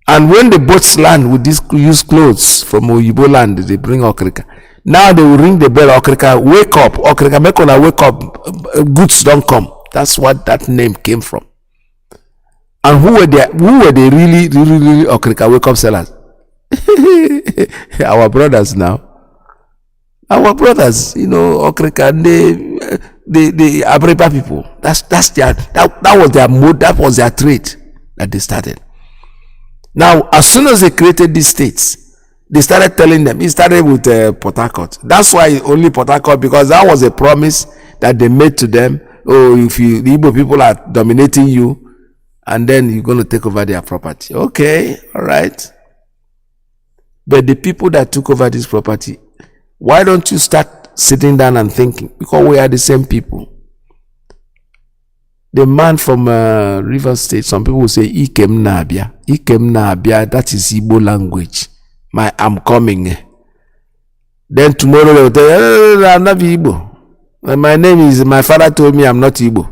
And when the boats land with these used clothes from Oyibo land, they bring Okrika. Now they will ring the bell, Okrika, wake up, Okrika, Mekona, wake up, goods don't come. That's what that name came from. And who were the really Okrika wake up sellers? Our brothers now. Our brothers, you know, Okrika, the Abripa people. That was their mode, that was their trade that they started. Now, as soon as they created these states, they started telling them, it started with Port Harcourt. That's why only Port Harcourt, because that was a promise that they made to them. Oh, if the Igbo people are dominating you, and then you're going to take over their property. Okay, all right. But the people that took over this property, why don't you start sitting down and thinking? Because we are the same people. The man from River State, some people will say, Ikem Nabia. Ikem Nabia, that is Igbo language. I'm coming. Then tomorrow they will tell you, I'm not Igbo. My name is, my father told me I'm not Igbo.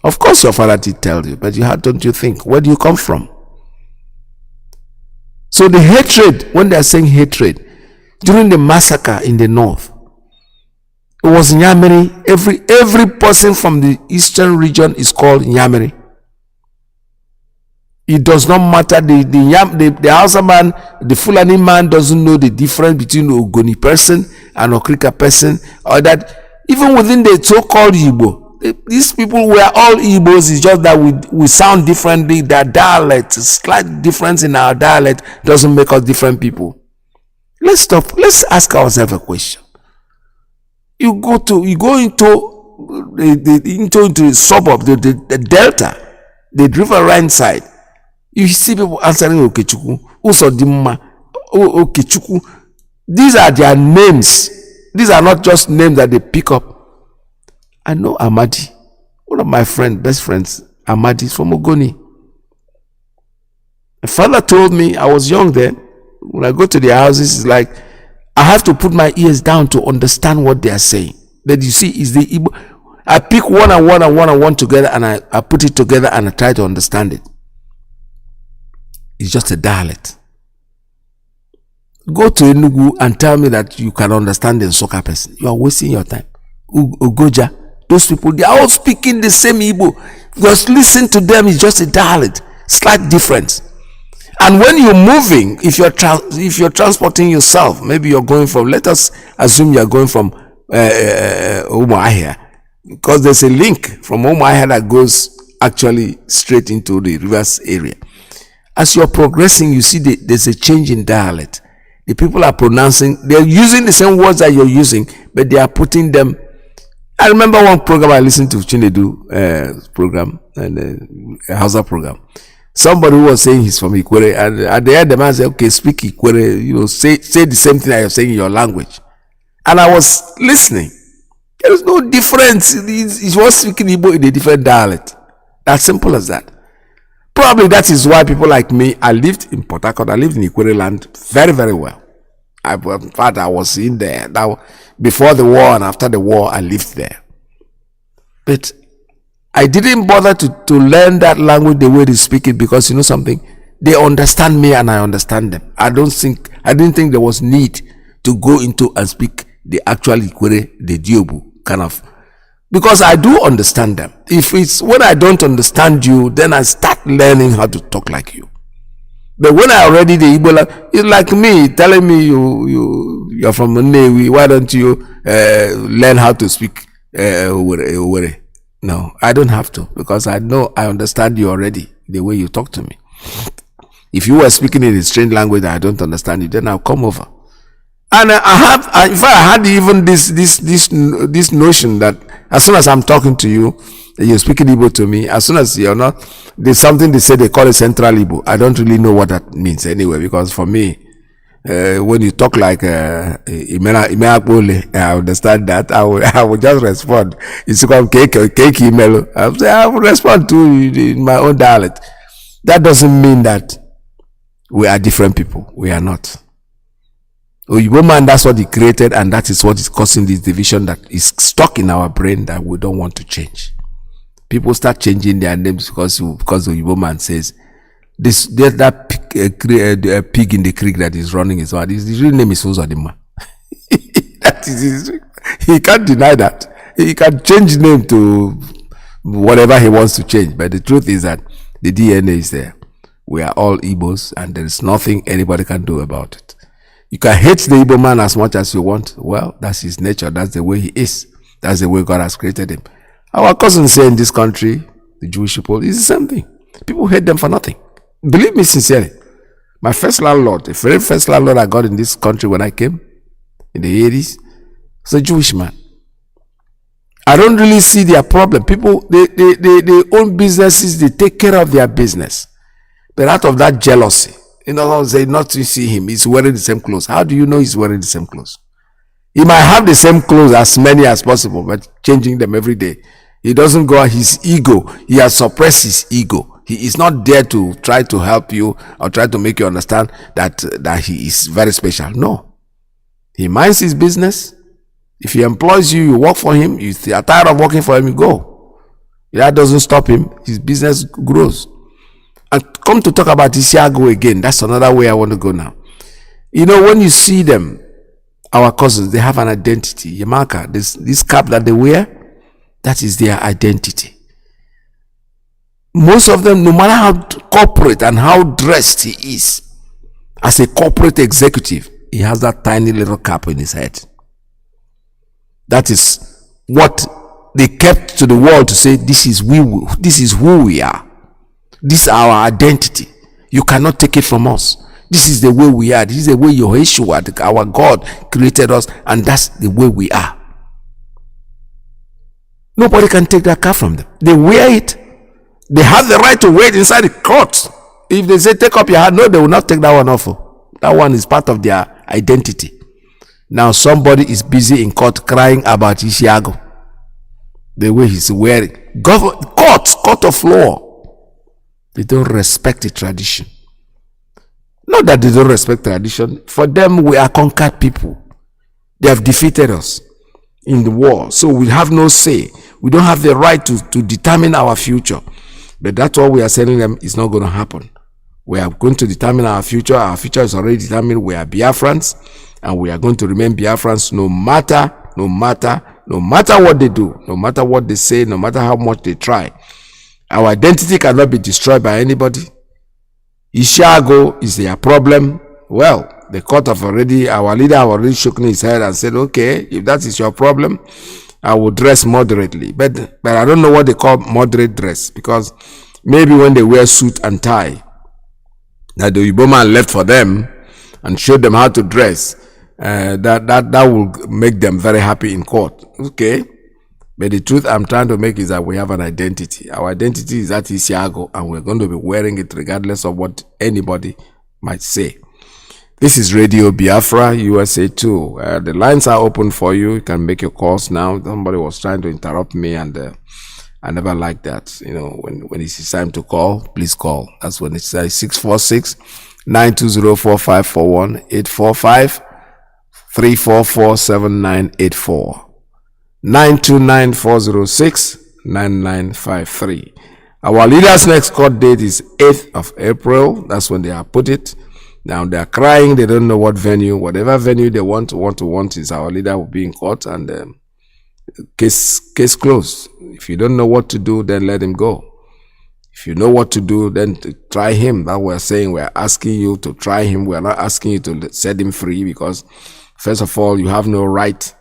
Of course your father did tell you, but don't you think? Where do you come from? So the hatred, when they are saying hatred, during the massacre in the north, it was Nyamiri. Every person from the eastern region is called Nyamiri. It does not matter. The Hausa man, the Fulani man doesn't know the difference between Ogoni person and Okrika person, or that even within the so-called Igbo, these people were all Igbos. It's just that we sound differently. Their dialect, slight difference in our dialect doesn't make us different people. Let's stop. Let's ask ourselves a question. You go into the suburb, the delta, the riverine side. You see people answering Okechukwu, Usodimma, Okechukwu. These are their names. These are not just names that they pick up. I know Amadi, one of my best friends, Amadi is from Ogoni. My father told me, I was young then, when I go to their houses, it's like, I have to put my ears down to understand what they are saying. But you see, is the Igbo. I pick one and one together, and I put it together and I try to understand it. It's just a dialect. Go to Enugu and tell me that you can understand the Nsukka person. You are wasting your time. Ugoja, those people, they are all speaking the same Igbo. Just listen to them, it's just a dialect, slight difference. And when you're moving, if you're transporting yourself, maybe you're going from, let us assume you're going from Umuahia, because there's a link from Umuahia that goes actually straight into the rivers area. As you're progressing, you see there's a change in dialect. The people are pronouncing, they're using the same words that you're using, but they are putting them. I remember one program I listened to, Chinedu program, and a Hausa program. Somebody who was saying he's from Ikwere, and at the end the man said, okay, speak Ikwere, say the same thing that you're saying in your language. And I was listening. There is no difference. He was speaking Igbo in a different dialect. As simple as that. Probably that is why people like me, I lived in Port Harcourt, I lived in Ikwere land very, very well. In fact, I was in there. Before the war and after the war, I lived there. But I didn't bother to learn that language the way they speak it, because you know something? They understand me and I understand them. I didn't think there was need to go into and speak the actual Ikwere, the Diobu kind of, because I do understand them. If it's when I don't understand you, then I start learning how to talk like you. But when I already the Igbo, it's like me telling me you're from Nnewi, why don't you learn how to speak Owerri? No, I don't have to, because I know I understand you already the way you talk to me. If you were speaking in a strange language that I don't understand you, then I'll come over. And in fact, I had even this notion that as soon as I'm talking to you, you're speaking Igbo to me, as soon as you're not, there's something they say they call it Central Igbo. I don't really know what that means anyway, because for me, when you talk like Imeakbole, I understand that. I will just respond. It's called cake email. I will respond to you in my own dialect. That doesn't mean that we are different people. We are not. Oyibo man, that's what he created, and that is what is causing this division that is stuck in our brain that we don't want to change. People start changing their names because Oyibo man says that pig in the creek that is running his mouth. His real name is Uzodima. That is he can't deny that. He can change name to whatever he wants to change, but the truth is that the DNA is there. We are all Igbos, and there is nothing anybody can do about it. You can hate the Igbo man as much as you want. Well, that's his nature. That's the way he is. That's the way God has created him. Our cousins here in this country, the Jewish people, is the same thing. People hate them for nothing. Believe me sincerely. My first landlord, the very first landlord I got in this country when I came in the 80s, was a Jewish man. I don't really see their problem. People, they own businesses, they take care of their business. But out of that jealousy, say not to see him, he's wearing the same clothes. How do you know he's wearing the same clothes? He might have the same clothes as many as possible, but changing them every day. He doesn't go his ego. He has suppressed his ego. He is not there to try to help you or try to make you understand that he is very special. No. He minds his business. If he employs you, you work for him. If you are tired of working for him, you go. That doesn't stop him. His business grows. And come to talk about Isiago again. That's another way I want to go now. You know, when you see them, our cousins, they have an identity. Yamaka, this cap that they wear, that is their identity. Most of them, no matter how corporate and how dressed he is, as a corporate executive, he has that tiny little cap in his head. That is what they kept to the world to say, this is who we are. This is our identity. You cannot take it from us. This is the way we are. This is the way Yeshua, our God, created us, and that's the way we are. Nobody can take that cap from them. They wear it. They have the right to wear it inside the court. If they say take up your hand, no, they will not take that one off. That one is part of their identity. Now somebody is busy in court crying about Isiago. The way he's wearing. Court of law. They don't respect the tradition. Not that they don't respect tradition. For them, we are conquered people. They have defeated us in the war. So we have no say. We don't have the right to determine our future. But that's what we are telling them is not going to happen. We are going to determine our future. Our future is already determined. We are Biafrans. And we are going to remain Biafrans no matter what they do. No matter what they say. No matter how much they try. Our identity cannot be destroyed by anybody. Isiago is their problem. Well, the court of already, our leader have already shaken his head and said, okay, if that is your problem, I will dress moderately. But I don't know what they call moderate dress, because maybe when they wear suit and tie, that the Igbo man left for them and showed them how to dress, that will make them very happy in court. Okay. But the truth I'm trying to make is that we have an identity. Our identity is that Isiago, and we're going to be wearing it regardless of what anybody might say. This is Radio Biafra, USA 2. The lines are open for you. You can make your calls now. Somebody was trying to interrupt me, and I never like that. You know, when it's time to call, please call. That's when it's 646-920-4541, 845-344-7984. 929-406-9953. Our leader's next court date is 8th of April. That's when they have put it. Now they are crying. They don't know what venue. Whatever venue they want is our leader will be in court, and case closed. If you don't know what to do, then let him go. If you know what to do, then to try him. That we're saying, we're asking you to try him. We're not asking you to set him free, because first of all, you have no right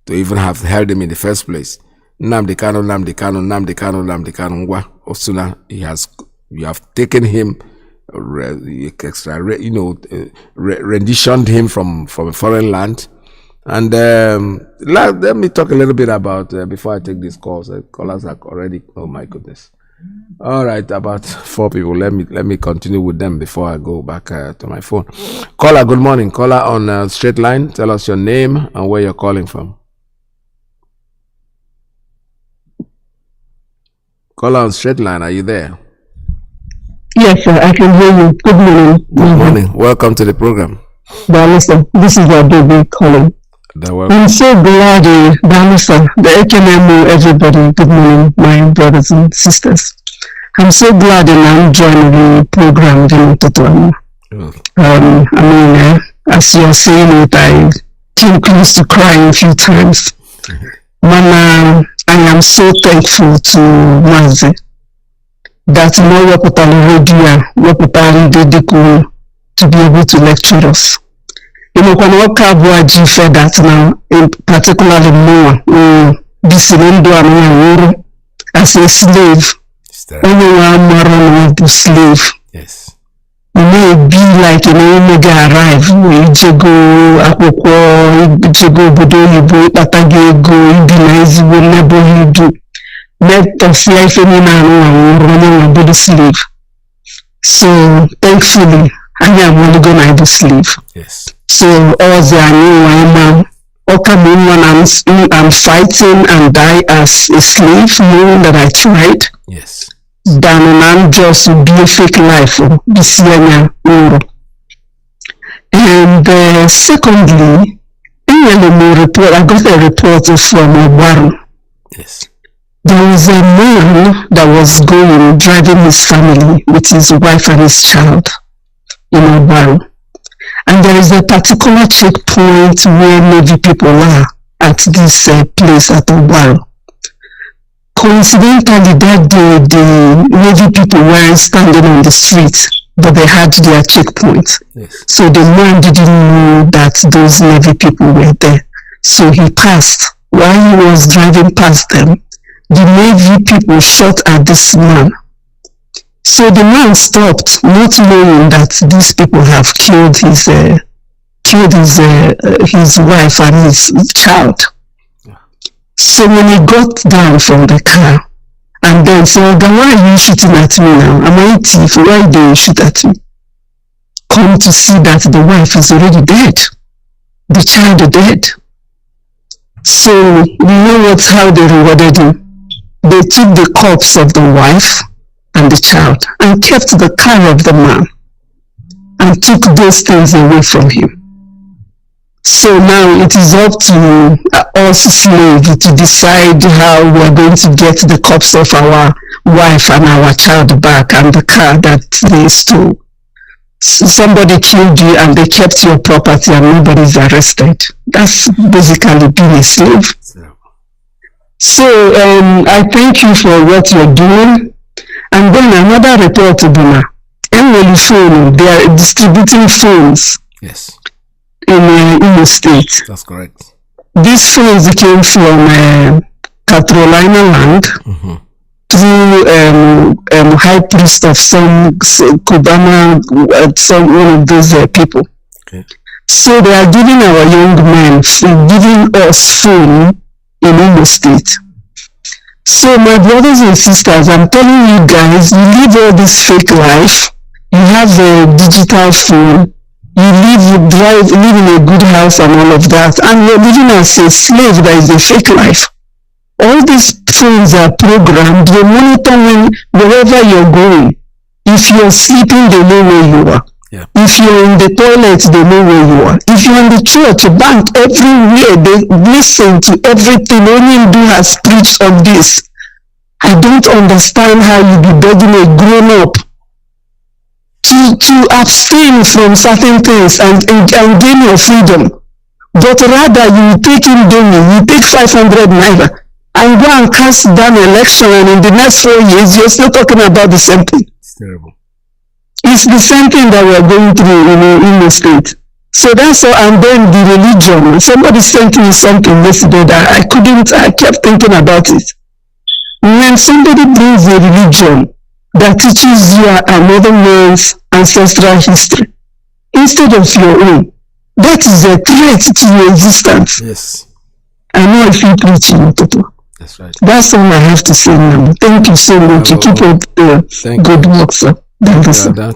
to even have held him in the first place. Nnamdi Kanu, Osuna, you have taken him, renditioned him from a foreign land. And let me talk a little bit about, before I take these calls. Callers are already, oh my goodness. All right, about 4 people. Let me continue with them before I go back to my phone. Caller, good morning. Caller on straight line. Tell us your name and where you're calling from. Caller on straight line, are you there? Yes, sir, I can hear you. Good morning. Good morning. Welcome to the program. Balasa, this is our baby calling. I'm so glad, Balasa, the HMMO, everybody. Good morning, my brothers and sisters. I'm so glad I'm joining the program. As you're saying it, I came close to crying a few times. Mama, I am so thankful to Mazi that no radio to be able to lecture us. You know, when we have fed that now, in particularly more, this as a slave, only one more of the slave. Yes. You may be like an omega arrive, let us life running the slave. So thankfully, I am only going to slave. Yes. So all the I'm fighting and die as a slave, knowing that I tried. Yes. Than I'm just be a fake life. And secondly, I got a report from Obaru. Yes. There was a man that was driving his family with his wife and his child in Obaru. And there is a particular checkpoint where Navy people are at this place at Obaru. Coincidentally, that day, the Navy people weren't standing on the street, but they had their checkpoint. Yes. So the man didn't know that those Navy people were there. So he passed. While he was driving past them, the Navy people shot at this man. So the man stopped, not knowing that these people have killed his wife and his child. So when he got down from the car and then said, why are you shooting at me now? Am I a thief? Why do you shoot at me? Come to see that the wife is already dead. The child is dead. So you know how they rewarded him. They took the corpse of the wife and the child and kept the car of the man and took those things away from him. So now it is up to us slaves to decide how we are going to get the corpse of our wife and our child back and the car that they stole. So somebody killed you and they kept your property and nobody is arrested. That's basically being a slave. So I thank you for what you're doing. And then another report, Buna. Phone, they are distributing phones. Yes. In the state. That's correct. These phones came from Carolina land through high priest of some Kubana, one of those people. Okay. So they are giving our young men, giving us phone in Imo State. So my brothers and sisters, I'm telling you guys, you live all this fake life. You have a digital phone. You live in a good house and all of that. And you're living as a slave that is a fake life. All these phones are programmed. They monitor wherever you're going. If you're sleeping, they know where you are. Yeah. If you're in the toilet, they know where you are. If you're in the church, bank, everywhere, they listen to everything. Only do has preached on this. I don't understand how you be begging a grown-up to abstain from certain things and gain your freedom. But rather, you take him down, you take 500 naira and go and cast down election, and in the next 4 years, you're still talking about the same thing. It's terrible. It's the same thing that we're going through in the state. So that's all. And then the religion. Somebody sent me something yesterday that I kept thinking about it. When somebody brings a religion that teaches you another man's ancestral history instead of your own, that is a threat to your existence. Yes. I know if you preach in Toto. That's right. That's all I have to say now. Thank you so much. You keep up the good work, sir.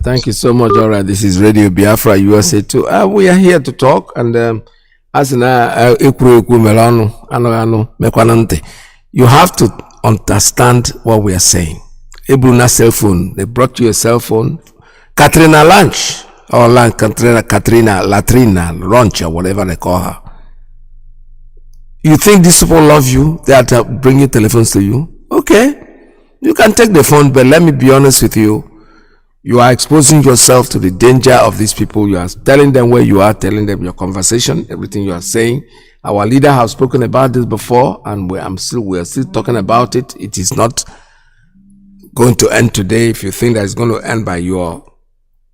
Thank you so much. All right, this is Radio Biafra USA 2. We are here to talk, and you have to understand what we are saying. Ebruna cell phone. They brought you a cell phone. Katrina Lunch or Katrina Latrina Lunch or whatever they call her. You think these people love you? They are bringing telephones to you. Okay, you can take the phone, but let me be honest with you. You are exposing yourself to the danger of these people. You are telling them where you are, telling them your conversation, everything you are saying. Our leader has spoken about this before, and we are still talking about it. It is not going to end today. If you think that it's going to end by your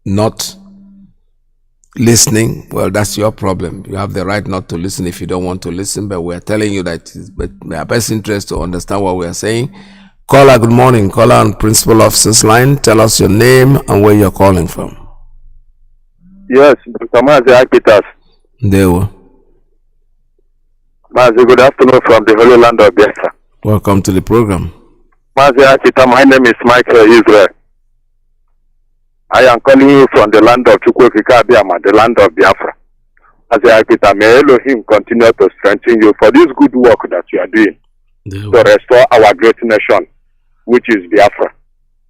not listening, well, that's your problem. You have the right not to listen if you don't want to listen, but we are telling you that it's in our best interest to understand what we are saying. Caller, good morning. Caller on Principal Officer's line. Tell us your name and where you're calling from. Yes, Dr. Mazi IYKE. There we are. Mazi, good afternoon from the Holy Land of Biafra. Welcome to the program. Mazi IYKE, my name is Michael Israel. I am calling you from the land of Chukwuokike, the land of Biafra. Mazi IYKE, may Elohim continue to strengthen you for this good work that you are doing to restore our great nation, which is Biafra.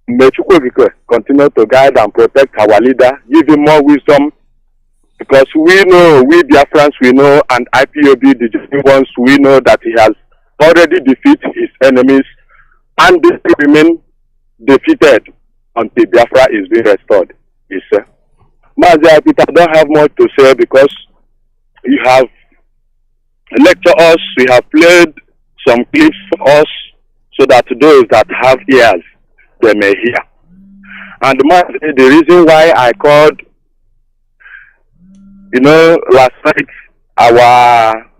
May Chukwuokike continue to guide and protect our leader, give him more wisdom, because we know, we Biafrans, we know, and Ipob, the genuine ones, we know that he has already defeated his enemies, and they will remain defeated until Biafra is being restored. Yes, sir. Mazi IYKE, I don't have much to say because you have lectured us, you have played some clips for us, so that those that have ears, they may hear. And the reason why I called, last night, our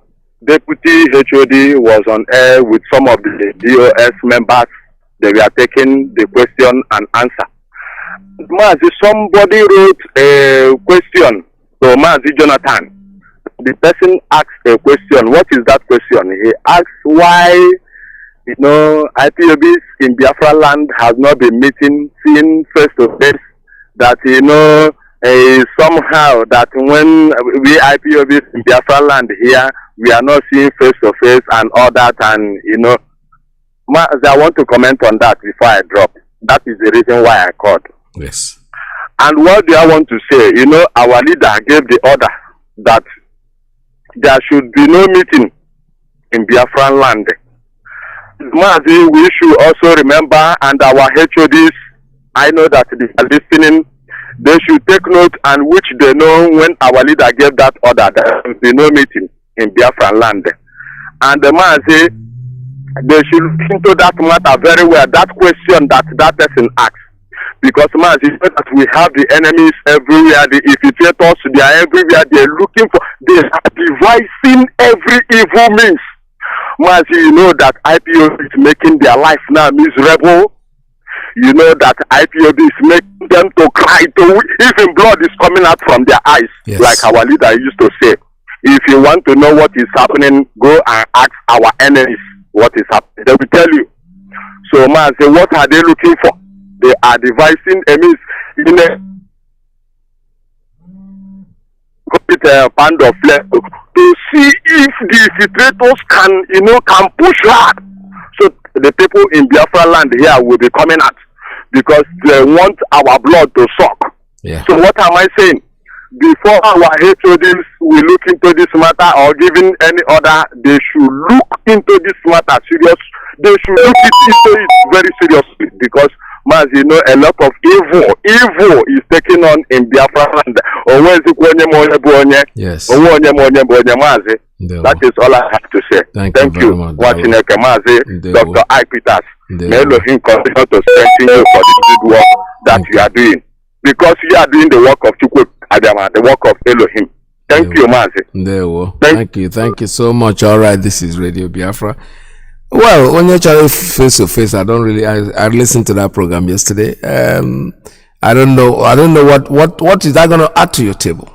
deputy HOD was on air with some of the DOS members. They were taking the question and answer. Mazi, somebody wrote a question to Mazi Jonathan. The person asked a question. What is that question? He asked why, Ipob in Biafra land has not been meeting, seeing face to face. That, somehow that when we Ipob in Biafra land here, we are not seeing face to face and all that. And, I want to comment on that before I drop. That is the reason why I called. Yes. And what do I want to say? Our leader gave the order that there should be no meeting in Biafran land. Mazi, we should also remember, and our HODs, I know that they are listening, they should take note, and which they know when our leader gave that order, there should be no meeting in Biafran land. And Mazi, they should look into that matter very well, that question that person asked. Because Mazi, that we have the enemies everywhere, the infiltrators, they are everywhere, they are looking for, they are devising every evil means. Mazi, you know that Ipob is making their life now miserable. You know that Ipob is making them to cry, even blood is coming out from their eyes, yes. Like our leader used to say. If you want to know what is happening, go and ask our enemies what is happening. They will tell you. So, man, say, what are they looking for? They are devising a means in a band of flesh to see if the infiltrators can push hard. So the people in Biafra land here will be coming out because they want our blood to suck. Yeah. So what am I saying? Before our HODs will look into this matter or giving any order, they should look into this matter serious. They should look into it very seriously because, Mazi, you know, a lot of evil is taken on in Biafra land. Yes. Mazi. That is all I have to say. Thank you very much. Watching Mazi, Dr. Ike Peters. May Elohim continue to strengthen you for the good work that you are doing. Because you are doing the work of Chukwu Adama, the work of Elohim. Thank you, Mazi. Thank you so much. All right, this is Radio Biafra. Well, when you're trying face to face, I listened to that program yesterday. I don't know what is that going to add to your table?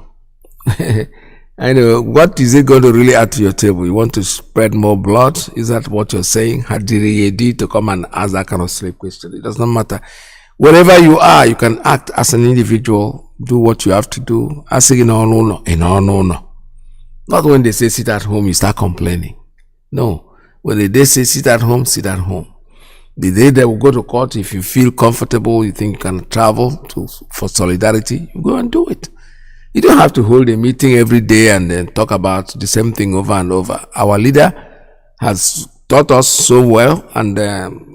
I know, what is it going to really add to your table? You want to spread more blood? Is that what you're saying? Had to come and ask that kind of slave question? It does not matter. Wherever you are, you can act as an individual, do what you have to do. No. Not when they say sit at home, you start complaining. No. When they say sit at home, sit at home. The day they will go to court, if you feel comfortable, you think you can travel for solidarity, you go and do it. You don't have to hold a meeting every day and then talk about the same thing over and over. Our leader has taught us so well, and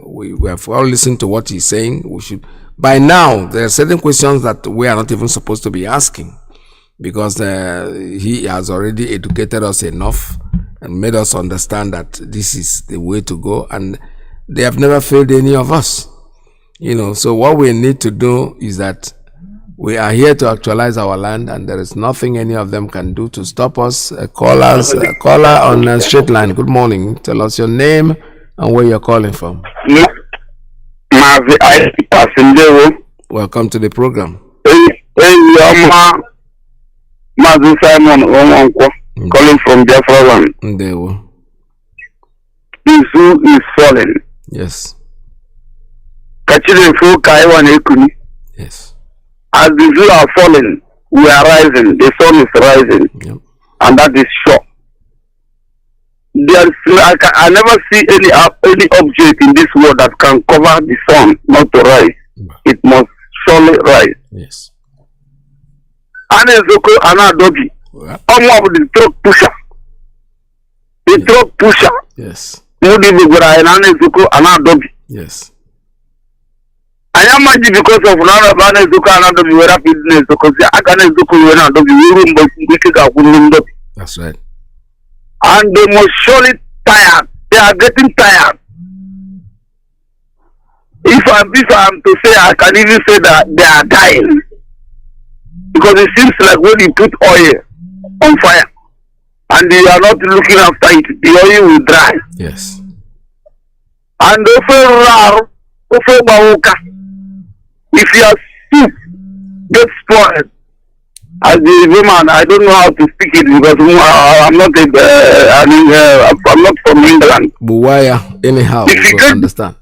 we have all listened to what he's saying. We should. By now, there are certain questions that we are not even supposed to be asking because he has already educated us enough and made us understand that this is the way to go, and they have never failed any of us. You know, so what we need to do is that we are here to actualize our land, and there is nothing any of them can do to stop us. Caller on a straight line. Good morning. Tell us your name and where you're calling from. Mazi IYKE. Welcome to the program. Mazi Simon calling from Biafra land. The zoo is falling. Yes. Yes. As the zoo are falling, we are rising. The sun is rising. Yep. And that is sure. I never see any object in this world that can cover the sun not to rise. It must surely rise. Yes. Anezoko Anadobi. The truck pusher. The truck pusher. Yes. Yes. I am mad because of That's right. And they must surely tired. They are getting tired. If I'm to say, I can even say that they are dying. Because it seems like when you put oil on fire and you are not looking after it, the oil will dry. Yes. And if your soup gets spoiled, as the woman, I don't know how to speak it because I'm not from England. But why, anyhow, if you understand.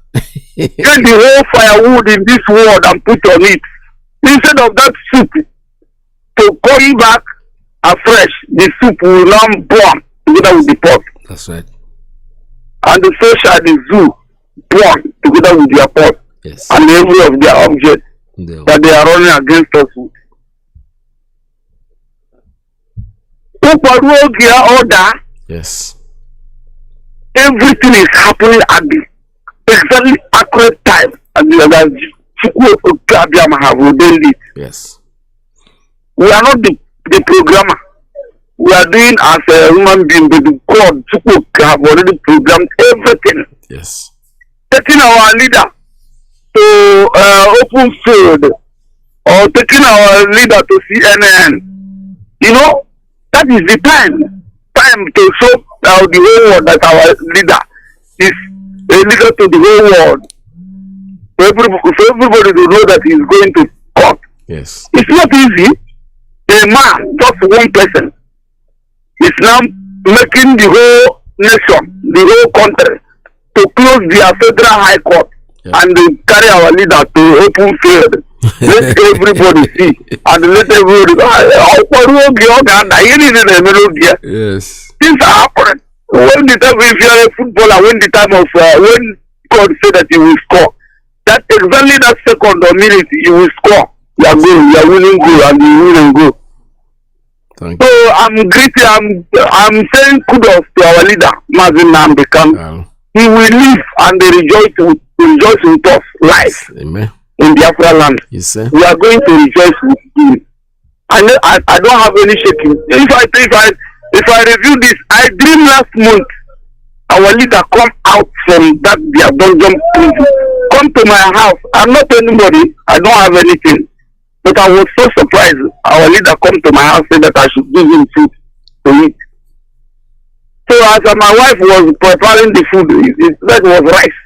Get the whole firewood in this world and put on it. Instead of that soup to come back afresh, the soup will now burn together with the pot. That's right. And the so shall the zoo burn together with their pot. Yes. And every of their objects that they are running against us with. Order. Yes. Everything is happening at the exactly accurate time, and have ordained it. Yes. We are not the programmer. We are doing as a human being, but God have already programmed everything. Yes. Taking our leader to open field or taking our leader to CNN. You know, that is the time to show the whole world that our leader is a leader to the whole world. For everybody to know that he is going to court. Yes. It's not easy. A man, just one person, is now making the whole nation, the whole country, to close their federal high court and carry our leader to open field. Let everybody see and let everybody yes. Things are happening. When the time if you are a footballer, when the time of when God said that you will score, that exactly that second or minute you will score. You are going, you are winning goal and you will go. Thank So you. I'm greeting, I'm saying kudos to our leader, Mazi Nnamdi Kanu. He will live and they rejoice with us live. Amen. In Biafra land. Yes, sir. We are going to rejoice with him. I don't have any shaking. If I review this, I dreamed last month our leader come out from that their dungeon prison, come to my house. I'm not anybody, I don't have anything. But I was so surprised. Our leader come to my house and said that I should give him food to eat. So as my wife was preparing the food, that was rice.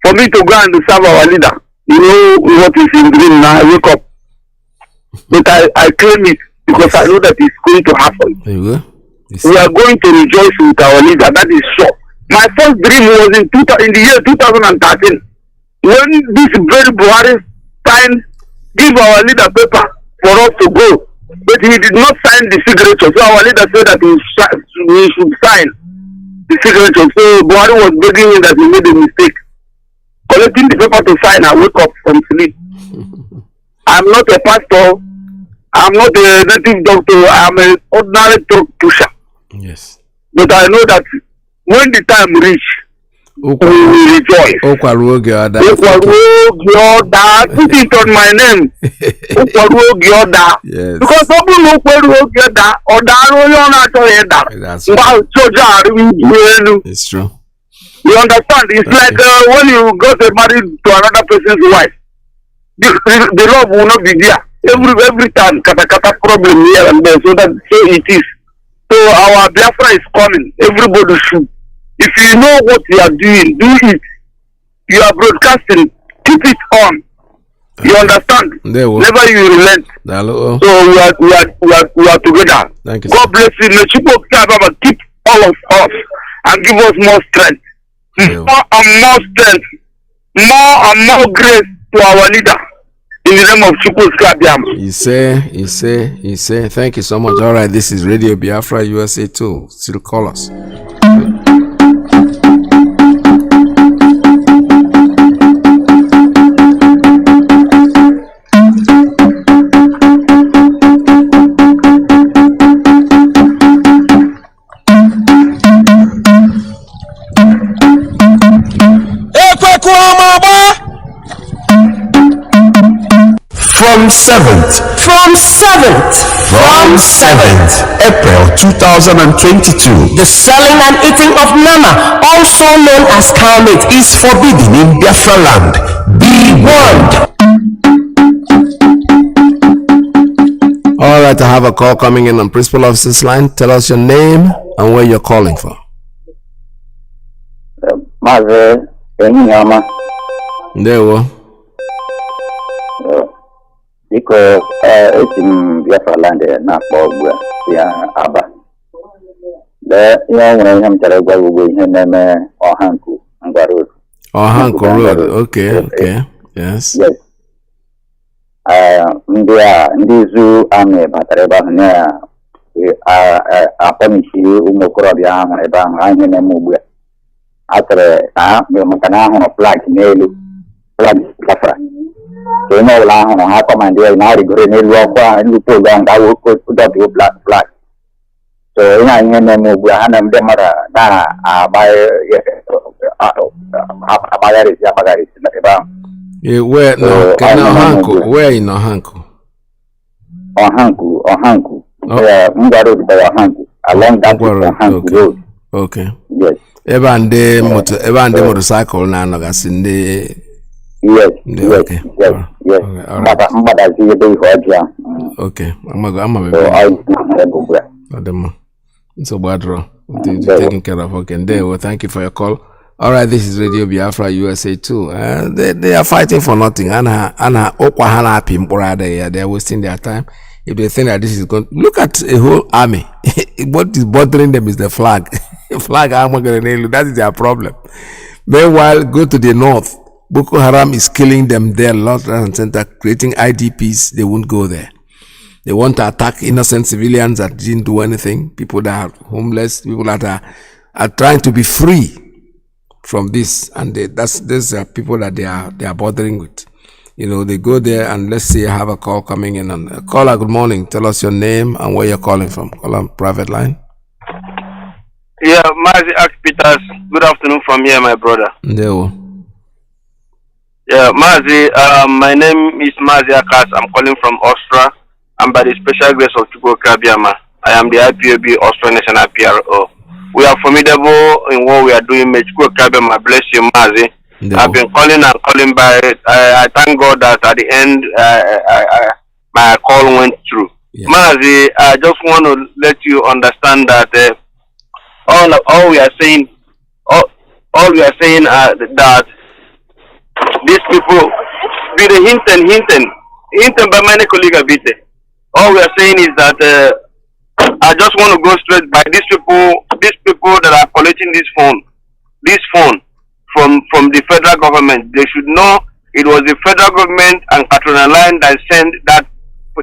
For me to go and serve our leader. You know what is in dream now, I wake up. But I claim it because I know that it's going to happen. There you go. We are going to rejoice with our leader, that is sure. My first dream was in the year 2013. When this very Buhari signed, give our leader paper for us to go. But he did not sign the signature. So our leader said that we should sign the signature. So Buhari was begging him that he made a mistake. Collecting the paper to sign, I wake up from sleep. I'm not a pastor. I'm not a native doctor. I'm an ordinary truck pusher. Yes. But I know that when the time reach, we will rejoice. Put it on my name. Yes. Because people know It's true. You understand? It's like when you got married to another person's wife. The love will not be there. Every time, kata problem here and there. So it is. So our Biafra is coming. Everybody should. If you know what you are doing, do it. You are broadcasting. Keep it on. You understand? Never you relent. Hello. So we are together. Thank you. God bless you. May you keep all of us and give us more strength. More and more strength. More and more grace to our leader. In the name of Chukwu Skabiam. He say. Thank you so much. All right, this is Radio Biafra USA 2. Still call us. From 7th April 2022, the selling and eating of nama, also known as cow meat, is forbidden in Biafra land. Be warned. All right, I have a call coming in on Principal Officer's line. Tell us your name and where you're calling from. Mazi IYKE. There we go. Because it's in Biafra land na Ipob ya Aba. The young I'm telling you, name Ohanku Road. Ohanku Road. Okay. Yes. Ndi zoo ame batareba ne apamishi umukorobia ahụ ebe ahụ anyị na-eme ugbu a. Atare maka na ahụrụ flag n'elu flag Biafra. Kenya ụlọ ahụrụ ha kọmandị ya na rigoro n'elu ọkwa ndị program ga-awụ flag. So ihe anyị na-eme ugbu a ha na ndị mmadụ na-agbagharịsị ebe ahụ. Where no? Ohanku. Where in Ohanku? Ohanku. Ohanku. Along that Ohanku road. Okay. Yes. Ebande motorcycle na nogasinde. Yes. Okay. Yes. Okay. So badro. Taking care of. Okay. Well, thank you for your call. All right, this is Radio Biafra USA 2. They are fighting for nothing. They are wasting their time. If they think that this is going, look at a whole army. What is bothering them is the flag. Flag, that is their problem. Meanwhile, go to the north. Boko Haram is killing them there left, right, and center, creating IDPs. They won't go there. They want to attack innocent civilians that didn't do anything, people that are homeless, people that are trying to be free from this, and these are people that they are bothering with. You know, they go there, and let's say I have a call coming in. And caller, good morning. Tell us your name and where you're calling from. Call on private line. Yeah, Mazi IYKE PETERS. Good afternoon from here, my brother. There. Yeah, Mazi. My name is Mazi IYKE. I'm calling from Austria. And by the special grace of Chukwuka, I am the IPOB Austrian National PRO. We are formidable in what we are doing. May Chukwuka bless you, Mazi. No. I've been calling and calling by. I thank God that at the end, my call went through. Yeah. Mazi, I just want to let you understand that all we are saying, all we are saying that these people, be the hinten by many colleagues a bit. All we are saying is that I just want to go straight by these people that are collecting this phone from the federal government. They should know it was the federal government and Katrina Line that sent that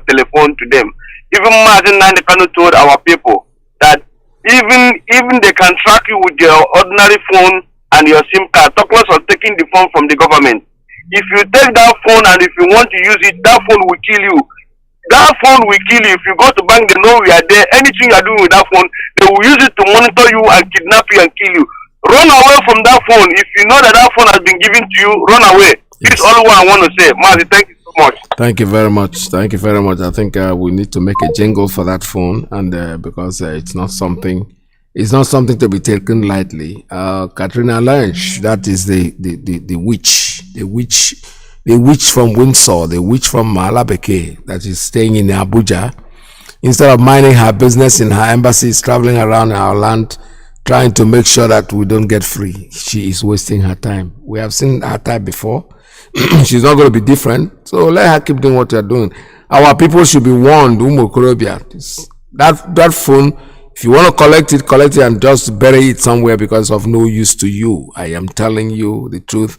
telephone to them. Even Mazi Kanu told our people that even they can track you with your ordinary phone and your SIM card, talk less of taking the phone from the government. If you take that phone and if you want to use it, that phone will kill you. That phone will kill you. If you go to bank, they know we are there. Anything you are doing with that phone, they will use it to monitor you and kidnap you and kill you. Run away from that phone. If you know that phone has been given to you, run away. Yes. This is all what I want to say. Mazi, thank you so much. Thank you very much. Thank you very much. I think we need to make a jingle for that phone, and because it's not something to be taken lightly. Katrina Lange, that is the witch from Windsor, the witch from Malabeke that is staying in Abuja. Instead of minding her business in her embassies, traveling around our land, trying to make sure that we don't get free, she is wasting her time. We have seen her type before. She's not going to be different. So let her keep doing what they're doing. Our people should be warned. That phone, if you want to collect it and just bury it somewhere because of no use to you. I am telling you the truth.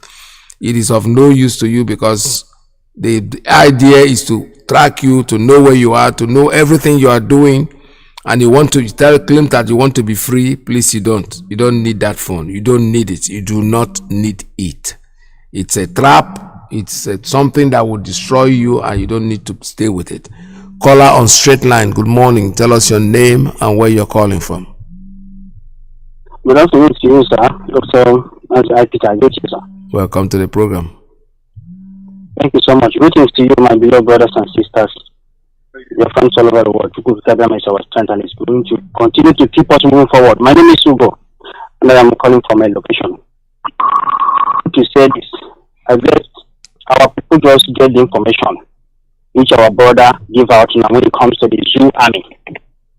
It is of no use to you because the idea is to track you, to know where you are, to know everything you are doing, and you want to claim that you want to be free. Please, you don't. You don't need that phone. You don't need it. You do not need it. It's a trap. It's something that will destroy you, and you don't need to stay with it. Caller on straight line. Good morning. Tell us your name and where you're calling from. Good afternoon to you, sir. Dr. Mazi IYKE, sir. Welcome to the program. Thank you so much. Greetings to you, my beloved brothers and sisters. Your friends all over the world. Chukwuka is our strength and is going to continue to keep us moving forward. My name is Ugo, and I am calling from my location. To say this, I guess our people just get the information which our brother give out now when it comes to the Zoo army.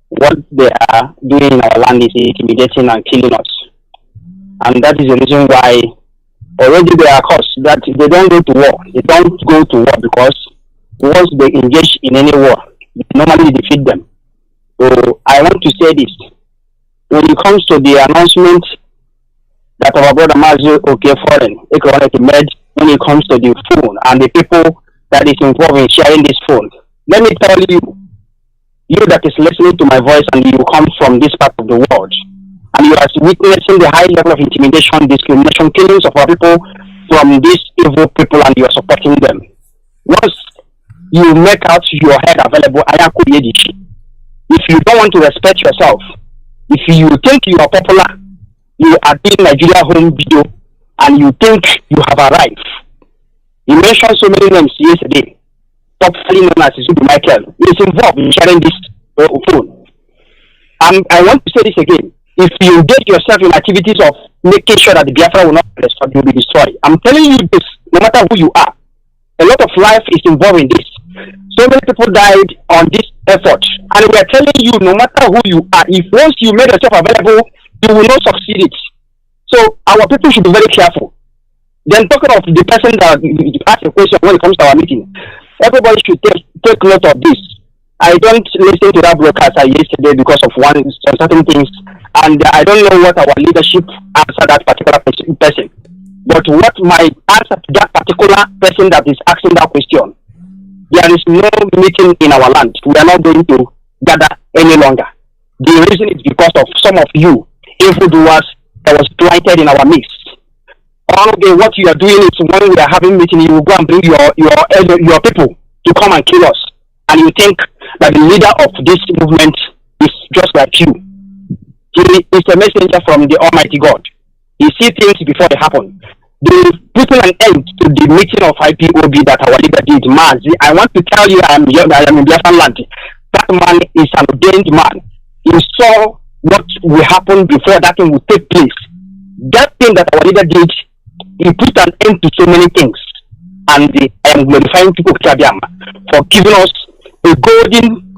What they are doing in our land is intimidating and killing us. And that is the reason why already they are caused that they don't go to war. They don't go to war because once they engage in any war, they normally defeat them. So I want to say this. When it comes to the announcement that our brother Mazi IYKE made when it comes to the phone and the people that is involved in sharing this phone, let me tell you, you that is listening to my voice and you come from this part of the world, and you are witnessing the high level of intimidation, discrimination, killings of our people from these evil people, and you are supporting them. Once you make out your head available, if you don't want to respect yourself, if you think you are popular, you are doing Nigeria home video, and you think you have arrived. You mentioned so many names yesterday. Popularly known as Zubi Michael is involved in sharing this phone. And I want to say this again. If you get yourself in activities of making sure that the Biafra will not be destroyed, you will be destroyed. I'm telling you this, no matter who you are. A lot of life is involved in this. So many people died on this effort. And we are telling you, no matter who you are, if once you make yourself available, you will not succeed it. So our people should be very careful. Then talking of the person that asked a question when it comes to our meeting, everybody should take note of this. I don't listen to that broadcast yesterday because of certain things, and I don't know what our leadership answered that particular person. But what my answer to that particular person that is asking that question, there is no meeting in our land. We are not going to gather any longer. The reason is because of some of you evildoers that was planted in our midst. All of what you are doing is when we are having meeting, you will go and bring your people to come and kill us. And you think that the leader of this movement is just like you. He is a messenger from the Almighty God. He sees things before they happen. They putting an end to the meeting of IPOB that our leader did. Mazi, I want to tell you I am in Biafran land. That man is an ordained man. He saw what will happen before that thing will take place. That thing that our leader did, he put an end to so many things. And I am glorifying people for giving us a golden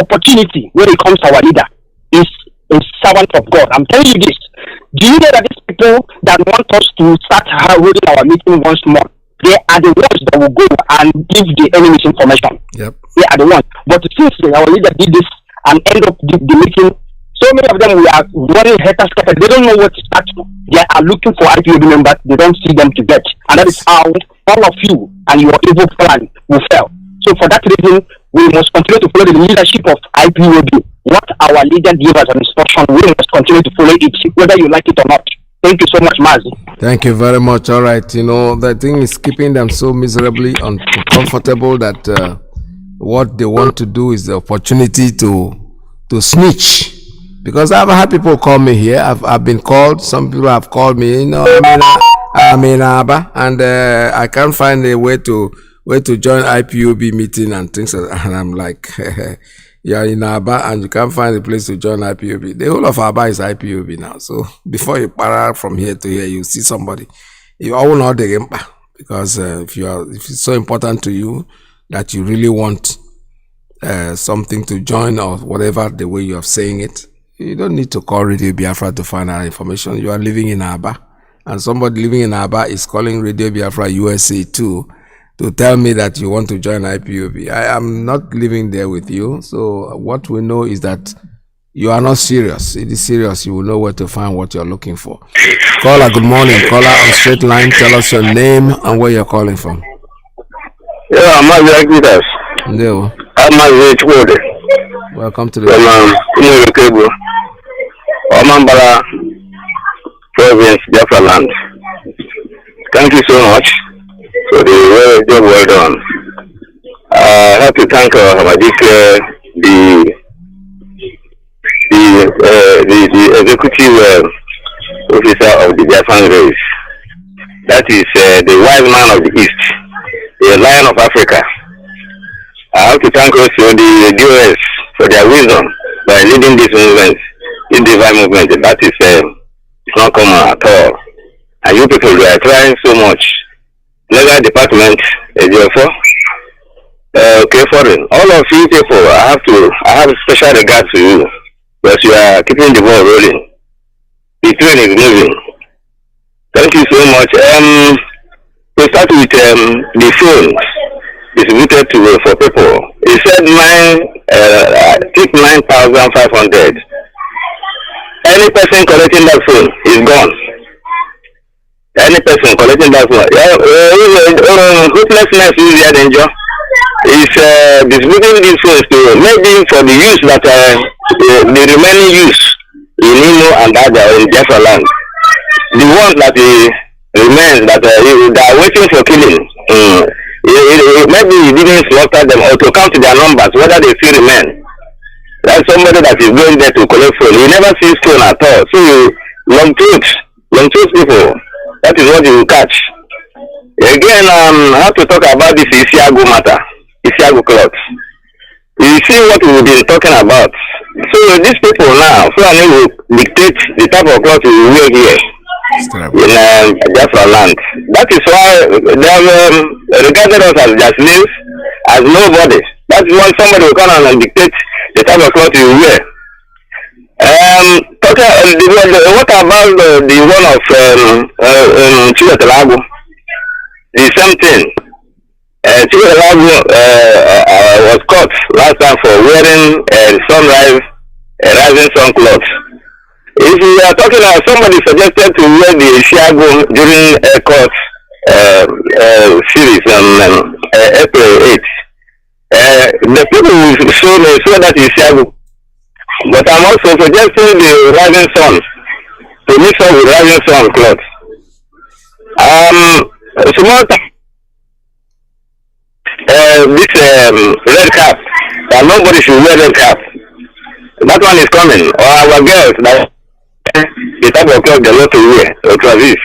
opportunity when it comes to our leader. Is a servant of God. I'm telling you this. Do you know that these people that want us to start holding our meeting once more, they are the ones that will go and give the enemy information. Yep. They are the ones. But since our leader did this and end up the meeting, so many of them we are running haters scattered. They don't know what to start. They are looking for IPOB members. They don't see them to get. And that is how all of you and your evil plan will fail. So for that reason, we must continue to follow the leadership of IPOB. What our leader gave us an instruction, we must continue to follow it, whether you like it or not. Thank you so much, Mazi. Thank you very much. All right, you know, the thing is keeping them so miserably uncomfortable that what they want to do is the opportunity to snitch. Because I've had people call me here. I've been called. Some people have called me. You know, I'm in Aba, and I can't find a way to join IPOB meeting and things like that. And I'm like, you're in Aba and you can't find a place to join IPOB. The whole of Aba is IPOB now. So before you para from here to here, you see somebody. You all know the game, because if it's so important to you that you really want something to join or whatever the way you are saying it, you don't need to call Radio Biafra to find out information. You are living in Aba, and somebody living in Aba is calling Radio Biafra USA too to tell me that you want to join IPOB. I am not living there with you. So what we know is that you are not serious. It is serious. You will know where to find what you're looking for. Caller, good morning. Caller on straight line. Tell us your name and where you're calling from. Yeah, Mazi IYKE. No. I'm Mazi IYKE. Welcome to the From Omambala province, Biafra land. Thank you so much for the job well done. I have to thank Mazi the executive officer of the Biafran race. That is the wise man of the East, the Lion of Africa. I have to thank also the DOS for their wisdom by leading this movement, this divine movement. That is it's not common at all. And you people are trying so much. Legal department, okay, foreign. All of you people, I have special regard to you because you are keeping the ball rolling. The train is moving. Thank you so much. We start with the phones distributed for people. He said take 9,500. Any person collecting that phone is gone. Any person collecting that phone, hopelessness is the danger. Is distributing these phones to maybe for the use that the remaining use in Imo and Ada in Biafra land. The ones that remain that are waiting for killing. Maybe he didn't slaughter them or to count their numbers, whether they still remain. That's somebody that is going there to collect phone. He never sees phone at all. So long truth people. That is what you will catch. Again, I have to talk about this Isiago matter, Isiago cloth. You see what we've been talking about. So these people now, Fulani will dictate the type of cloth we will wear here in Biafra land. That is why they have regarded us as just slaves, as nobody. That's why somebody will come and dictate the type of cloth you will wear. What about the one of Chiwetalago? The same thing. Chiwetalago was caught last time for wearing rising sun cloth. if you are talking about somebody suggested to wear the Shiago during a court series on April 8th, the people will show that is Shiago. But I'm also suggesting the Rising Sun to mix up with Rising Sun clothes. Small this red cap, that nobody should wear red cap. That one is coming. Or our girls, that the type of clothes they love to wear, or trousers.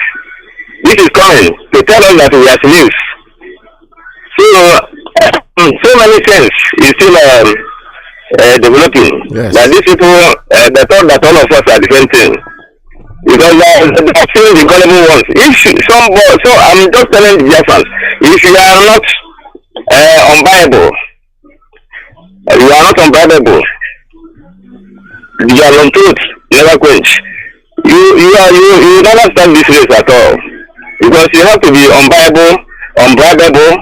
This is coming to tell us that we are slaves. So many things is still developing. Yes. That these people, they thought that all of us are the same thing. Because they are still the gullible ones. So I'm just telling the Biafrans, if you are not unbuyable, you are not unbuyable, you are on truth, never quench. You never start this race at all. Because you have to be unbuyable, unbribable,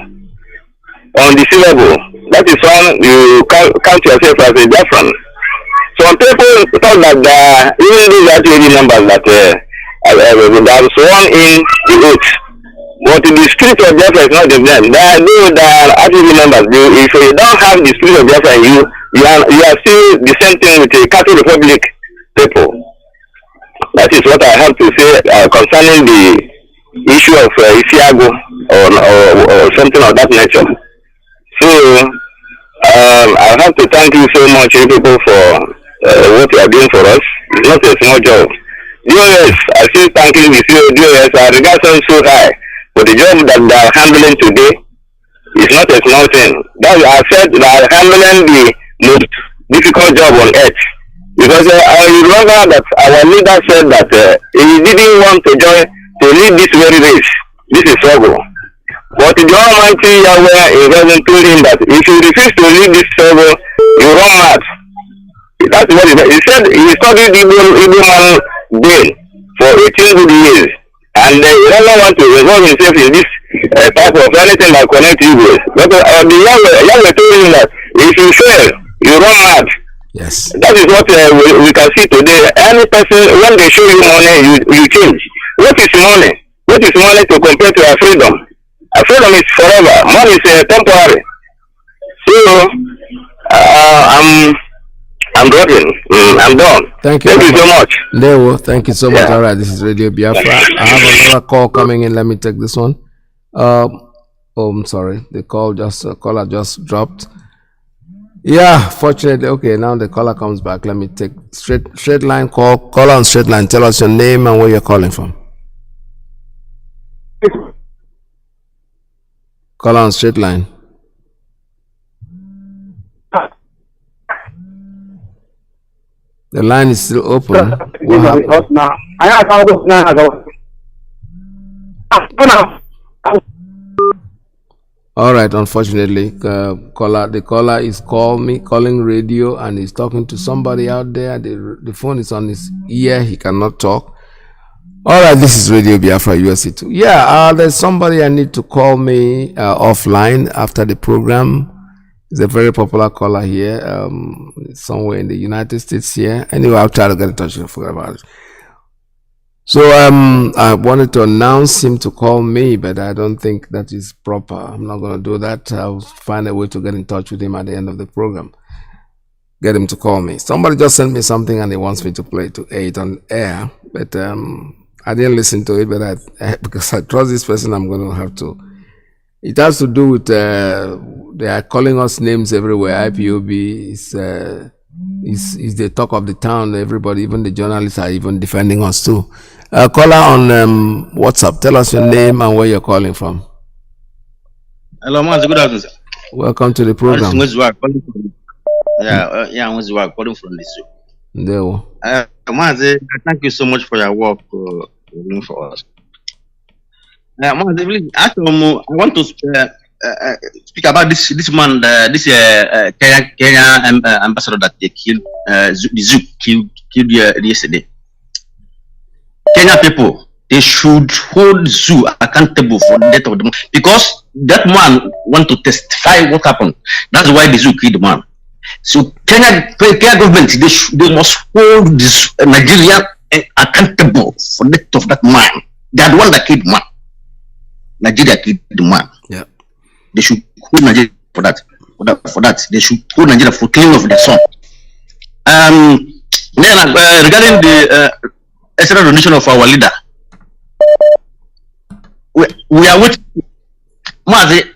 undeceivable. That is when you count yourself as a Biafran. Some people thought that even these RTD numbers that are sworn in the oath. But the spirit of Biafra is not in them. They are RTD members. If you don't have the spirit of Biafra in you, you are still the same thing with the Catholic Republic people. That is what I have to say concerning the issue of Isiago or something of that nature. So I have to thank you so much, you people, for what you are doing for us. It's not a small job. DOS, I still thanking the DOS. I regard them so high for the job that they are handling today. It's not a small thing. That I said they are handling the most difficult job on earth. Because I remember that our leader said that he didn't want to lead this very race. This is struggle. But the Almighty Yahweh told him that if you refuse to lead this struggle, you run mad. That's what he said. He said he studied Igbo man brain for 18 good years. And he doesn't want to involve himself in this type of anything that connects Igbos. But the Yahweh told him that if you fail, you run mad. Yes. That is what we can see today. Any person, when they show you money, you change. What is money? What is money to compare to our freedom? Our freedom is forever. Money is temporary. So, I'm dropping. I'm done. Thank you. Thank you so much. Lewo, thank you so much. Yeah. All right, this is Radio Biafra. I have another call coming in. Let me take this one. I'm sorry. The caller just dropped. Yeah, fortunately. Okay, now the caller comes back. Let me take straight line call. Call on straight line. Tell us your name and where you're calling from. Call on straight line. The line is still open. What happened? All right, unfortunately, the caller is calling radio, and he's talking to somebody out there. The phone is on his ear. He cannot talk. All right, this is Radio Biafra USA2. Yeah, there's somebody I need to call me offline after the program. He's a very popular caller here, somewhere in the United States here. Anyway, I'll try to get in touch with him. Forget about it. So I wanted to announce him to call me, but I don't think that is proper. I'm not going to do that. I'll find a way to get in touch with him at the end of the program. Get him to call me. Somebody just sent me something and he wants me to play it on air, but I didn't listen to it. But because I trust this person, I'm going to have to. It has to do with they are calling us names everywhere. IPOB is the talk of the town. Everybody, even the journalists, are even defending us too. Caller on WhatsApp. Tell us your name and where you're calling from. Hello, Mazi. Good afternoon, sir. Welcome to the program. I'm calling from this zoo. Mazi, thank you so much for your work doing for us. Mazi, I want to speak about this man, this Kenya ambassador that they killed, the zoo killed yesterday. Kenya people, they should hold zoo accountable for the death of the man, because that man want to testify what happened. That's why the zoo killed the man. So Kenya government, they must hold this Nigerian accountable for the death of that man. They are the one that killed the man. Nigeria killed the man. Yeah. They should hold Nigeria for that. For that. They should hold Nigeria for killing of their son. Then regarding the extra donation of our leader, we are waiting. Mazi,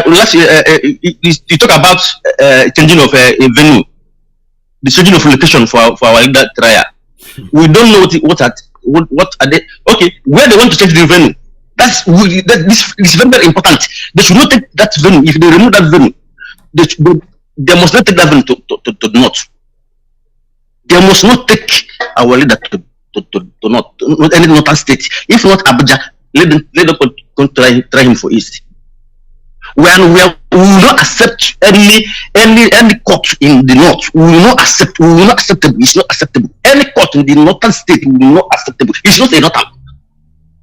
last year, you talk about changing of a venue, the changing of location for our leader trial. We don't know what are they? Okay, where they want to change the venue. This is very important. They should not take that venue. If they remove that venue, they must not take that venue to the north. They must not take our leader to any northern state. If not Abuja, let them try him for east. We will not accept any court in the north. We will not accept. We will not acceptable. It's not acceptable. Any court in the northern state will not acceptable. It's not a northern.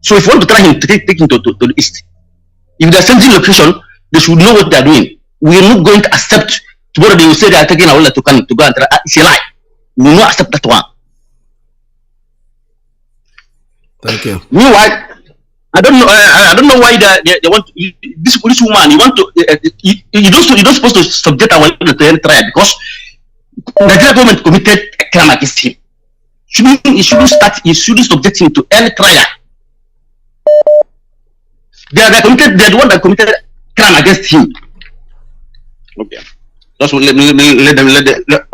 So if you want to try him, take him to the east. If they are changing location, they should know what they are doing. We are not going to accept. Tomorrow they will say they are taking our letter to Kanu to go and try. It's a lie. We will not accept that one. Thank you. Meanwhile, I don't know why they want this woman. You want to you don't supposed to subject our leader to any trial because the Nigerian government committed a crime against him. He shouldn't subject him to any trial. They're the one that committed crime against him. Okay. Just let them.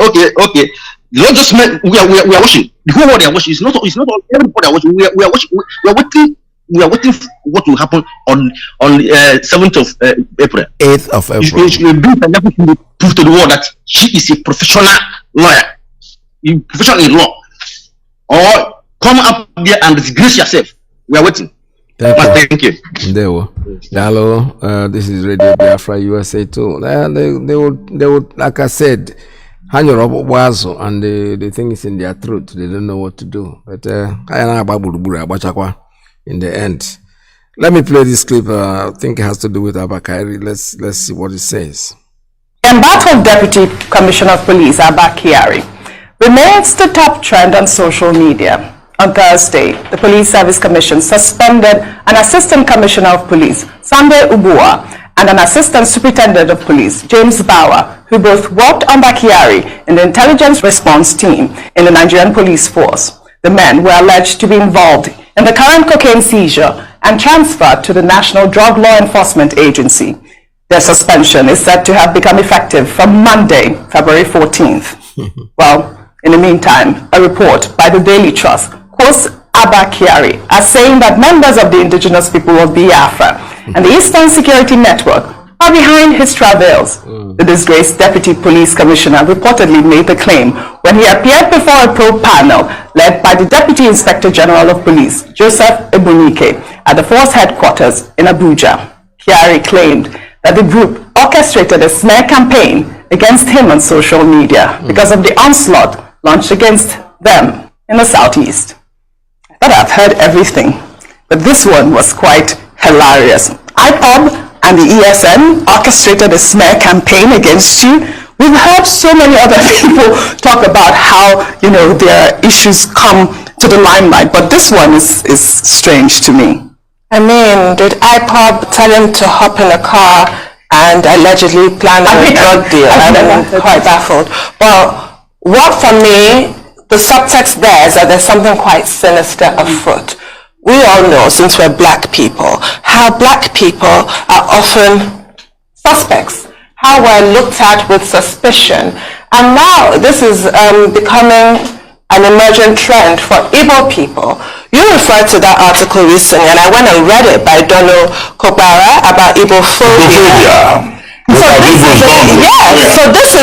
Okay. Not just men. We are watching. The whole world they are watching. It's not all everybody are watching. We are watching. We are waiting for what will happen on 7th of April. 8th of April. You should prove to the world that she is a professional lawyer, professional in law, or come up there and disgrace yourself. We are waiting. Thank you. Hello, this is Radio Biafra USA too. They would, like I said, hang your rubber wazo, and the thing is in their throat. They don't know what to do. But in the end, let me play this clip. I think it has to do with Abakari. Let's see what it says. Embattled Deputy Commissioner of Police Abakari remains the top trend on social media. On Thursday, the Police Service Commission suspended an Assistant Commissioner of Police, Sunday Ubua, and an Assistant Superintendent of Police, James Bauer, who both worked on Bakiari in the intelligence response team in the Nigerian police force. The men were alleged to be involved in the current cocaine seizure and transferred to the National Drug Law Enforcement Agency. Their suspension is said to have become effective from Monday, February 14th. Well, in the meantime, a report by the Daily Trust quotes Abakiari as saying that members of the indigenous people of Biafra and the Eastern Security Network are behind his travails. The disgraced Deputy Police Commissioner reportedly made the claim when he appeared before a probe panel led by the Deputy Inspector General of Police, Joseph Ebunike, at the force headquarters in Abuja. Kiari claimed that the group orchestrated a smear campaign against him on social media because of the onslaught launched against them in the southeast. But I've heard everything, but this one was quite hilarious. Ipob and the ESN orchestrated a smear campaign against you. We've heard so many other people talk about how, their issues come to the limelight, but this one is strange to me. I mean, did Ipob tell him to hop in a car and allegedly plan a drug deal? I'm quite baffled. Well, what for me, the subtext there is that there's something quite sinister afoot. We all know, since we're black people, how black people are often suspects, how we're looked at with suspicion. And now this is becoming an emergent trend for Igbo people. You referred to that article recently, and I went and read it by Dono Kobara about Igbo phobia. So this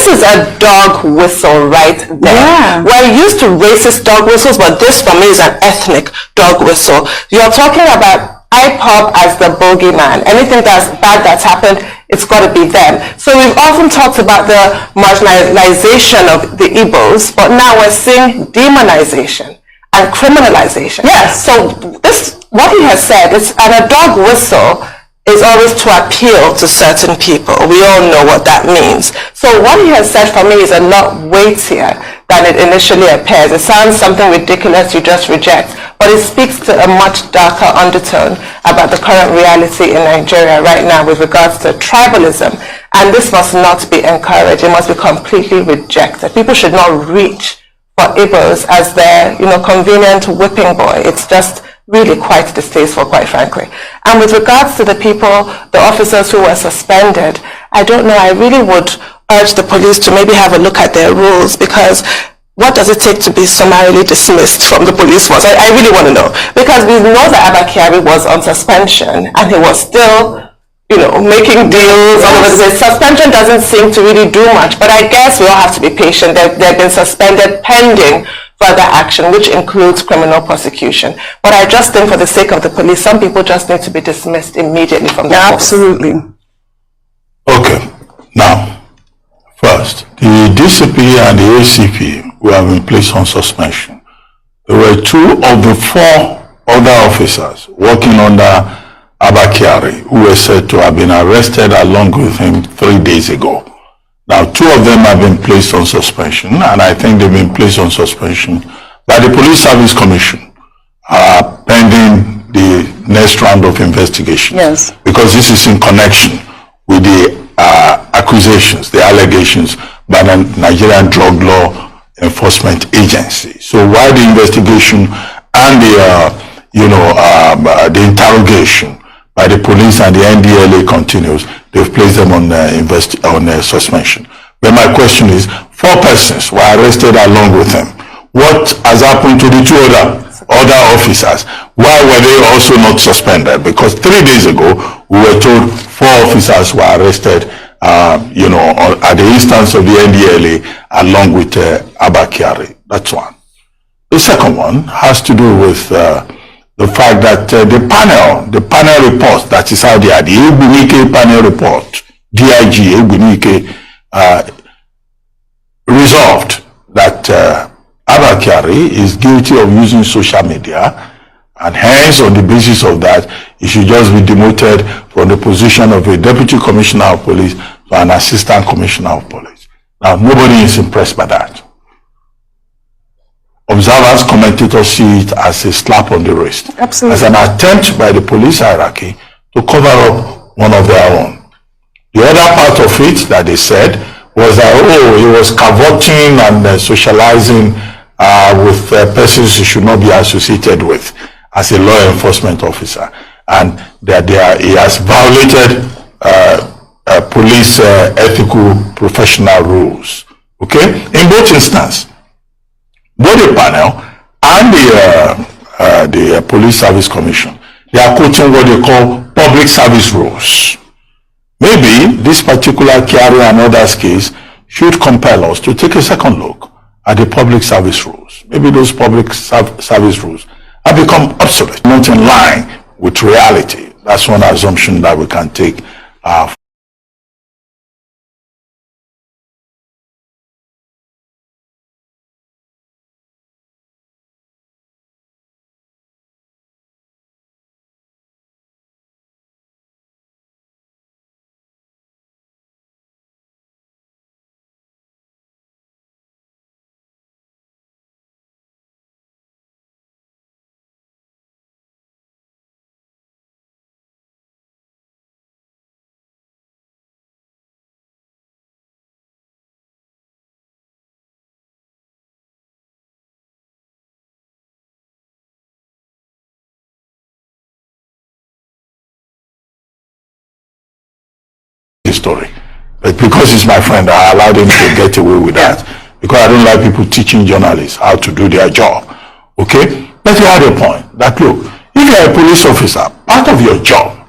is a dog whistle right there. Yeah. We're used to racist dog whistles, but this for me is an ethnic dog whistle. You're talking about Ipob as the bogeyman. Anything that's bad that's happened, it's got to be them. So we've often talked about the marginalization of the Igbos, but now we're seeing demonization and criminalization. Yes. So this, what he has said, is at a dog whistle. is always to appeal to certain people. We all know what that means. So what he has said for me is a lot weightier than it initially appears. It sounds something ridiculous you just reject, but it speaks to a much darker undertone about the current reality in Nigeria right now with regards to tribalism. And this must not be encouraged. It must be completely rejected. People should not reach for Igbos as their, convenient whipping boy. It's just really quite distasteful, quite frankly. And with regards to the people, the officers who were suspended, I don't know, I really would urge the police to maybe have a look at their rules, because what does it take to be summarily dismissed from the police force? I really want to know. Because we know that Abba Kyari was on suspension and he was still, making deals. All of it. Suspension doesn't seem to really do much, but I guess we all have to be patient. They've been suspended pending further action, which includes criminal prosecution. But I just think for the sake of the police, some people just need to be dismissed immediately from the force. Absolutely. Okay. Now, first, the DCP and the ACP who have been placed on suspension. There were 2 of the 4 other officers working under Abba Kyari who were said to have been arrested along with him 3 days ago. Now, 2 of them have been placed on suspension, and I think they've been placed on suspension by the Police Service Commission, pending the next round of investigation. Yes. Because this is in connection with the accusations, the allegations by the Nigerian Drug Law Enforcement Agency. So while the investigation and the interrogation by the police and the NDLA continues, they've placed them on suspension. But my question is, 4 persons were arrested along with them. What has happened to the 2 other officers? Why were they also not suspended? Because 3 days ago, we were told 4 officers were arrested, at the instance of the NDLA, along with Abba Kyari. That's one. The second one has to do with the fact that the panel report that is out there, the IYKE panel report, DIG IYKE, resolved that Abba Kyari is guilty of using social media, and hence on the basis of that, he should just be demoted from the position of a deputy commissioner of police to an assistant commissioner of police. Now, nobody is impressed by that. Observers, commentators see it as a slap on the wrist. Absolutely. As an attempt by the police hierarchy to cover up one of their own. The other part of it that they said was that, he was cavorting and socializing with persons he should not be associated with as a law enforcement officer. And that he has violated police ethical professional rules. Okay? In both instances, both the panel and the Police Service Commission, they are quoting what they call public service rules. Maybe this particular Kyari and others case should compel us to take a second look at the public service rules. Maybe those public service rules have become obsolete, not in line with reality. That's one assumption that we can take. Story, but because he's my friend, I allowed him to get away with that, because I don't like people teaching journalists how to do their job. Okay, but he had a point that, look, if you're a police officer, part of your job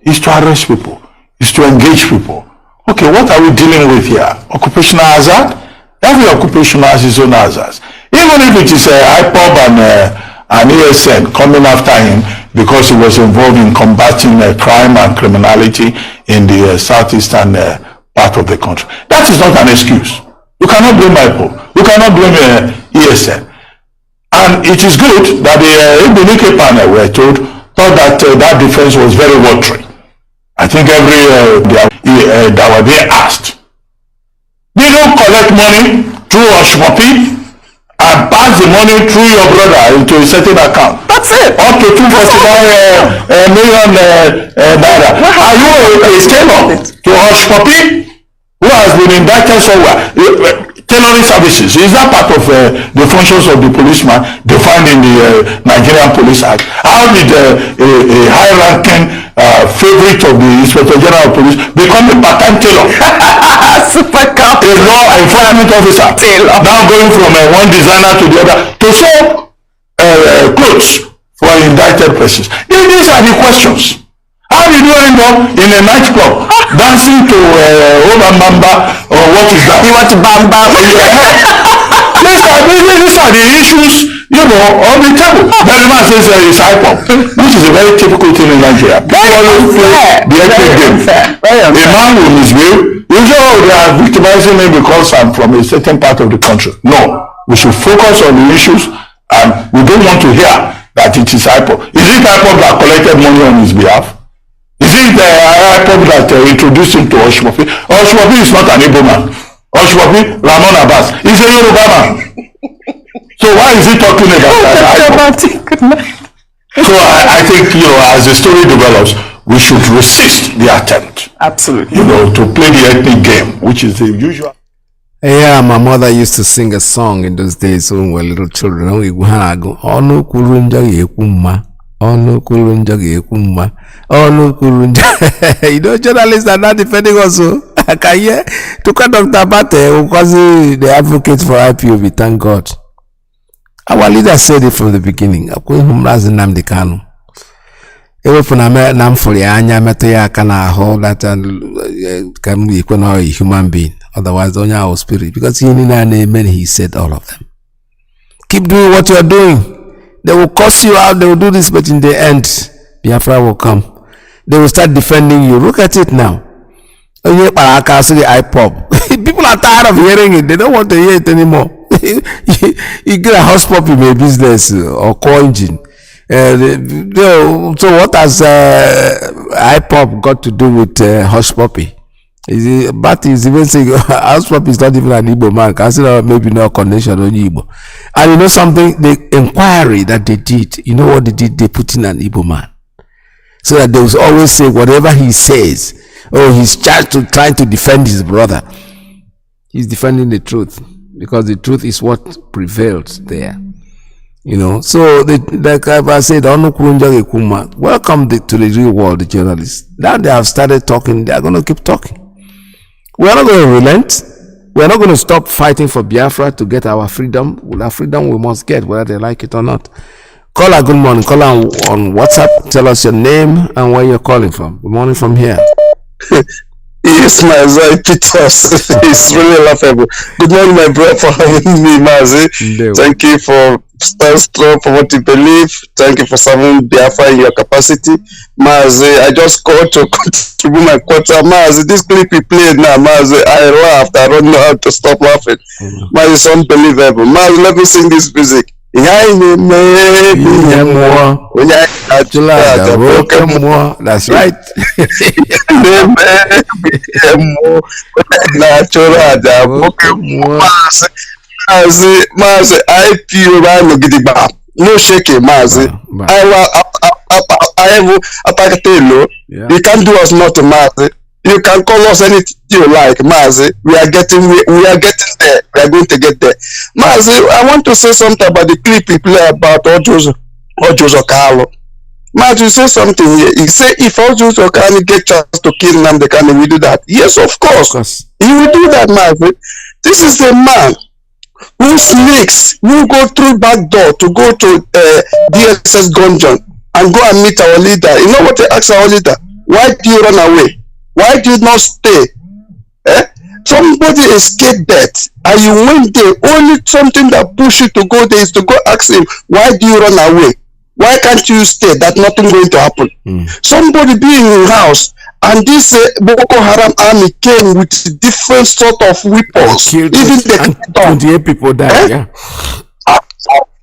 is to arrest people, is to engage people. Okay, what are we dealing with here? Occupational hazard? Every occupation has its own hazards. Even if it is Ipob and ESN coming after him because he was involved in combating crime and criminality in the southeastern part of the country. That is not an excuse. You cannot blame Ipob. You cannot blame ESN. And it is good that the IYKE panel, we're told, thought that that defense was very watery. I think every that were there asked. They don't collect money through Oshmopi and pass the money through your brother into a certain account. That's it. Up to 249 million naira. Are you a tailor to Oshmopi who has been indicted somewhere? Tailoring services, is that part of the functions of the policeman defined in the Nigerian Police Act? How did a high-ranking favorite of the Inspector General of Police become a part-time tailor? Super cop. A law enforcement officer. Tailor. Now going from one designer to the other to sew clothes for indicted persons. These are the questions. How did you end up in a nightclub dancing to Oba Mamba or what is that? You want to bamba? These are the issues, on the table. Very man says it's Ipob, which is a very typical thing in Nigeria. People always play the ethnic game. A man will misbehave. You know they are victimizing me because I'm from a certain part of the country. No, we should focus on the issues, and we don't want to hear that it is Ipob. Is it Ipob that collected money on his behalf? Is it Ipob that introduced him to Oshmopi? Oshmopi is not an Igbo man. Oshmopi, Ramon Abbas, is a Yoruba man. So why is he talking about that? So I think, as the story develops, we should resist the attempt. Absolutely. To play the ethnic game, which is the usual. Yeah, my mother used to sing a song in those days when we were little children. Journalists are not defending us. I can hear to cut Dr. Bate because the advocate for IPOB, thank God. Our leader said it from the beginning. Nnamdi Kanu. Nam for anya metaya kana hold that can be a human being. Otherwise, only our spirit. Because he said all of them. Keep doing what you are doing. They will curse you out, they will do this, but in the end, Biafra will come. They will start defending you. Look at it now. Ipob. People are tired of hearing it. They don't want to hear it anymore. You get a house puppy in a business or core engine. So what has Ipob got to do with hush puppy? But is even saying house puppy is not even an Igbo man. Consider maybe no connection on Igbo. And something, the inquiry that they did, what they did? They put in an Igbo man. So that they will always say whatever he says, he's charged to trying to defend his brother. He's defending the truth. Because the truth is what prevailed there. So like I said, welcome to the real world, the journalists. Now they have started talking, they are going to keep talking. We are not going to relent. We are not going to stop fighting for Biafra to get our freedom. Our freedom we must get, whether they like it or not. Call her good morning. Call her on WhatsApp. Tell us your name and where you're calling from. Good morning from here. Yes, Mazi, PETERS. It's really laughable. Good morning, my brother, for having me, Mazi. Thank you for standing for what you believe. Thank you for serving Biafra in your capacity. Mazi, I just called to contribute my quota. Mazi, this clip you played now, Mazi, I laughed. I don't know how to stop laughing. Mazi, it's unbelievable. Mazi, let me sing this music. That's right. Mazi, I feel right. No shaking, Mazi. You can't do us nothing, Mazi. You can call us anything you like, Mazi. We are getting there. We are going to get there. Mazi, I want to say something about the clip you play about Ojozo Okalo. Mazi, you say something here. You say if Ojozo Okalo get chance to kill Nnamdi Kanu, we do that. Yes, of course. He will do that, Mazi. This is the man who sneaks, who go through back door to go to DSS Gunjan and go and meet our leader. You know what they ask our leader? Why do you run away? Why did you not stay? Somebody escaped death and you went there. Only something that pushed you to go there is to go ask him, why do you run away? Why can't you stay? That nothing going to happen. Somebody being in your house and this Boko Haram army came with different sort of weapons. Even the people died. Yeah.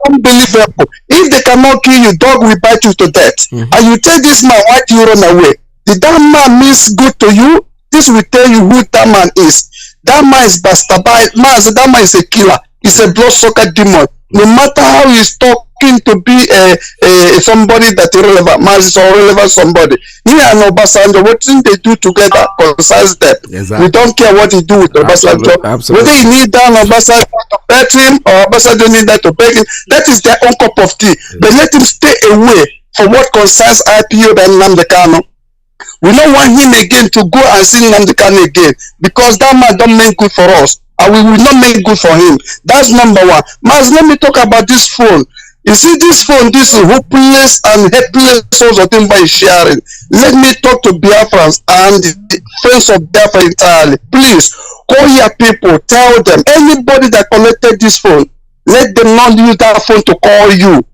Unbelievable. If they cannot kill you, dog will bite you to death. And you tell this man, why do you run away? Did that man means good to you? This will tell you who that man is. That man is Bastabai. That man is a killer. He's a bloodsucker demon. No matter how he's talking to be somebody that is relevant, Mazi is relevant somebody. Me and Obasanjo, what thing they do together concerns them. Exactly. We don't care what he do with Obasanjo. Whether he need that Obasanjo to beg him or Obasanjo need that to beg him, that is their own cup of tea. But let him stay away from what concerns IPO and Nnamdi Kanu. We don't want him again to go and see Nnamdi Kanu again because that man don't make good for us. And we will not make good for him. That's number one. Mas, let me talk about this phone. You see this phone, this is hopeless and helpless souls of thing by sharing. Let me talk to Biafrans and the friends of Biafra entirely. Please, call your people, tell them, anybody that collected this phone, let them not use that phone to call you.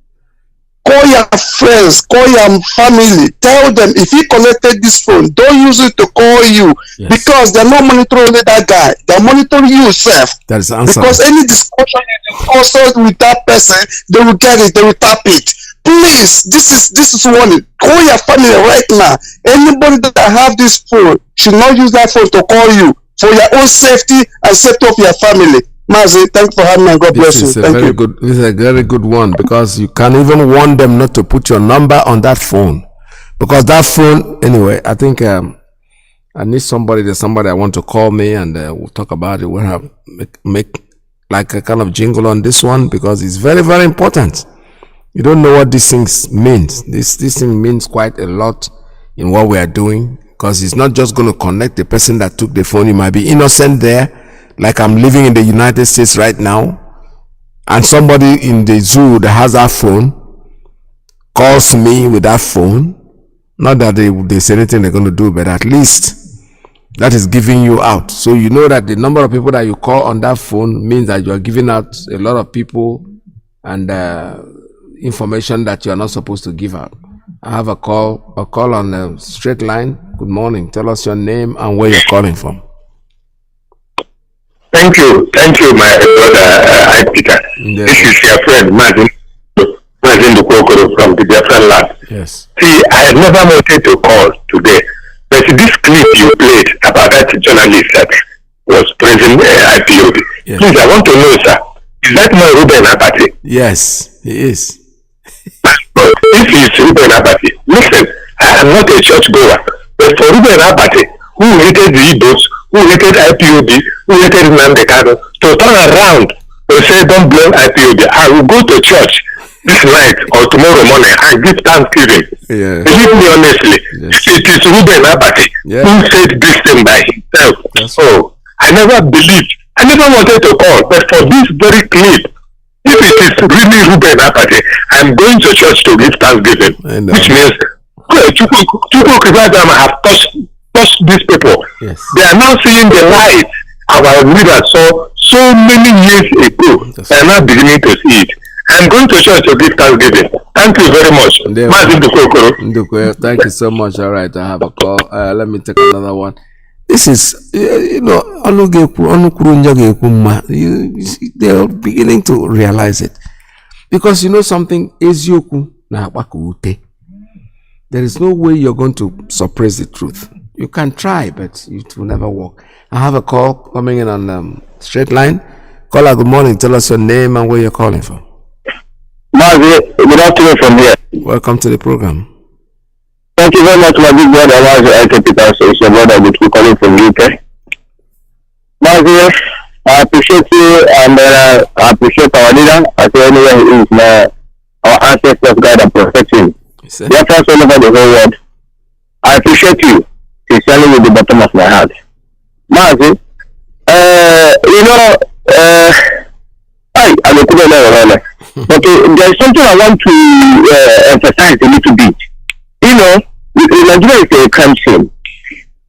Call your friends, call your family, tell them if he collected this phone, don't use it to call you because they're not monitoring that guy, they're monitoring you yourself. That is the answer. Because any discussion you discuss with that person, they will get it, they will tap it. Please, this is warning. Call your family right now. Anybody that have this phone should not use that phone to call you for your own safety and safety of your family. Mazi, thanks for having me. God bless you. Thank you. This is a very good one because you can even warn them not to put your number on that phone because that phone. Anyway, I think I need somebody. There's somebody I want to call me and we'll talk about it. We'll have make like a kind of jingle on this one because it's very, very important. You don't know what these things means. This thing means quite a lot in what we are doing because it's not just going to connect the person that took the phone. You might be innocent there. Like I'm living in the United States right now, and somebody in the zoo that has that phone calls me with that phone. Not that they say anything they're going to do, but at least that is giving you out. So you know that the number of people that you call on that phone means that you are giving out a lot of people and information that you are not supposed to give out. I have a call on a straight line. Good morning. Tell us your name and where you're calling from. Thank you, my brother, Peter. Yeah. This is your friend, Mazi IYKE from the Biafran land. Yes. See, I had never wanted to call today, but this clip you played about that journalist that was praising IPOB. Yes. Please, I want to know, sir, is that man Ruben Abati? Yes, he is. But if he is Ruben Abati, listen, I am not a church goer, but for Ruben Abati, who hated the Igbos, who hated IPOB, who hated Nnamdi Kanu, to turn around and say, don't blame IPOB. I will go to church this night or tomorrow morning and give thanksgiving. Yeah. Believe me honestly, it is Ruben Abati who said this thing by himself. So, I never believed, I never wanted to call, but for this very clip, if it is really Ruben Abati, I'm going to church to give thanksgiving, which means Chukwu have touched these people. Yes. They are now seeing the light our leaders saw so many years ago. They are now beginning to see it. I'm going to church to give thanksgiving. Thank you very much. Thank you so much. All right, I have a call. Let me take another one. This is, they are beginning to realize it. Because you know something, there is no way you're going to suppress the truth. You can try, but it will never work. I have a call coming in on straight line. Caller, good morning. Tell us your name and where you're calling from. Mazi, good afternoon from here. Welcome to the program. Thank you very much, my big brother, Mazi IYKE PETERS. It's your brother, which calling from UK. Mazi, I appreciate you and I appreciate our leader. I say anywhere he is, our ancestors guide and protect him. Biafrans all over the whole world. I appreciate you, sincerely, with the bottom of my heart. Mazi, but there's something I want to emphasize a little bit. You know, Nigeria is a crime scene.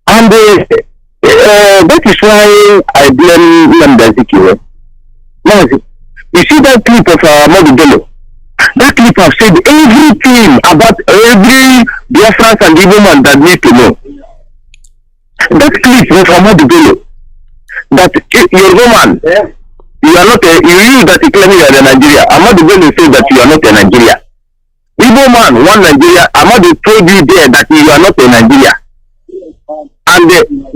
And that is why I blame Nnamdi. Mazi, you see that clip of Modi Bello? That clip have said everything about every Biafrans and the woman that need to know. That clip was from Modi Bello. That your woman, you are not you use that claim you are in Nigeria. Modi Bello say that you are not in Nigeria. Igbo man, one Nigeria, Modi told you there that you are not in Nigeria. and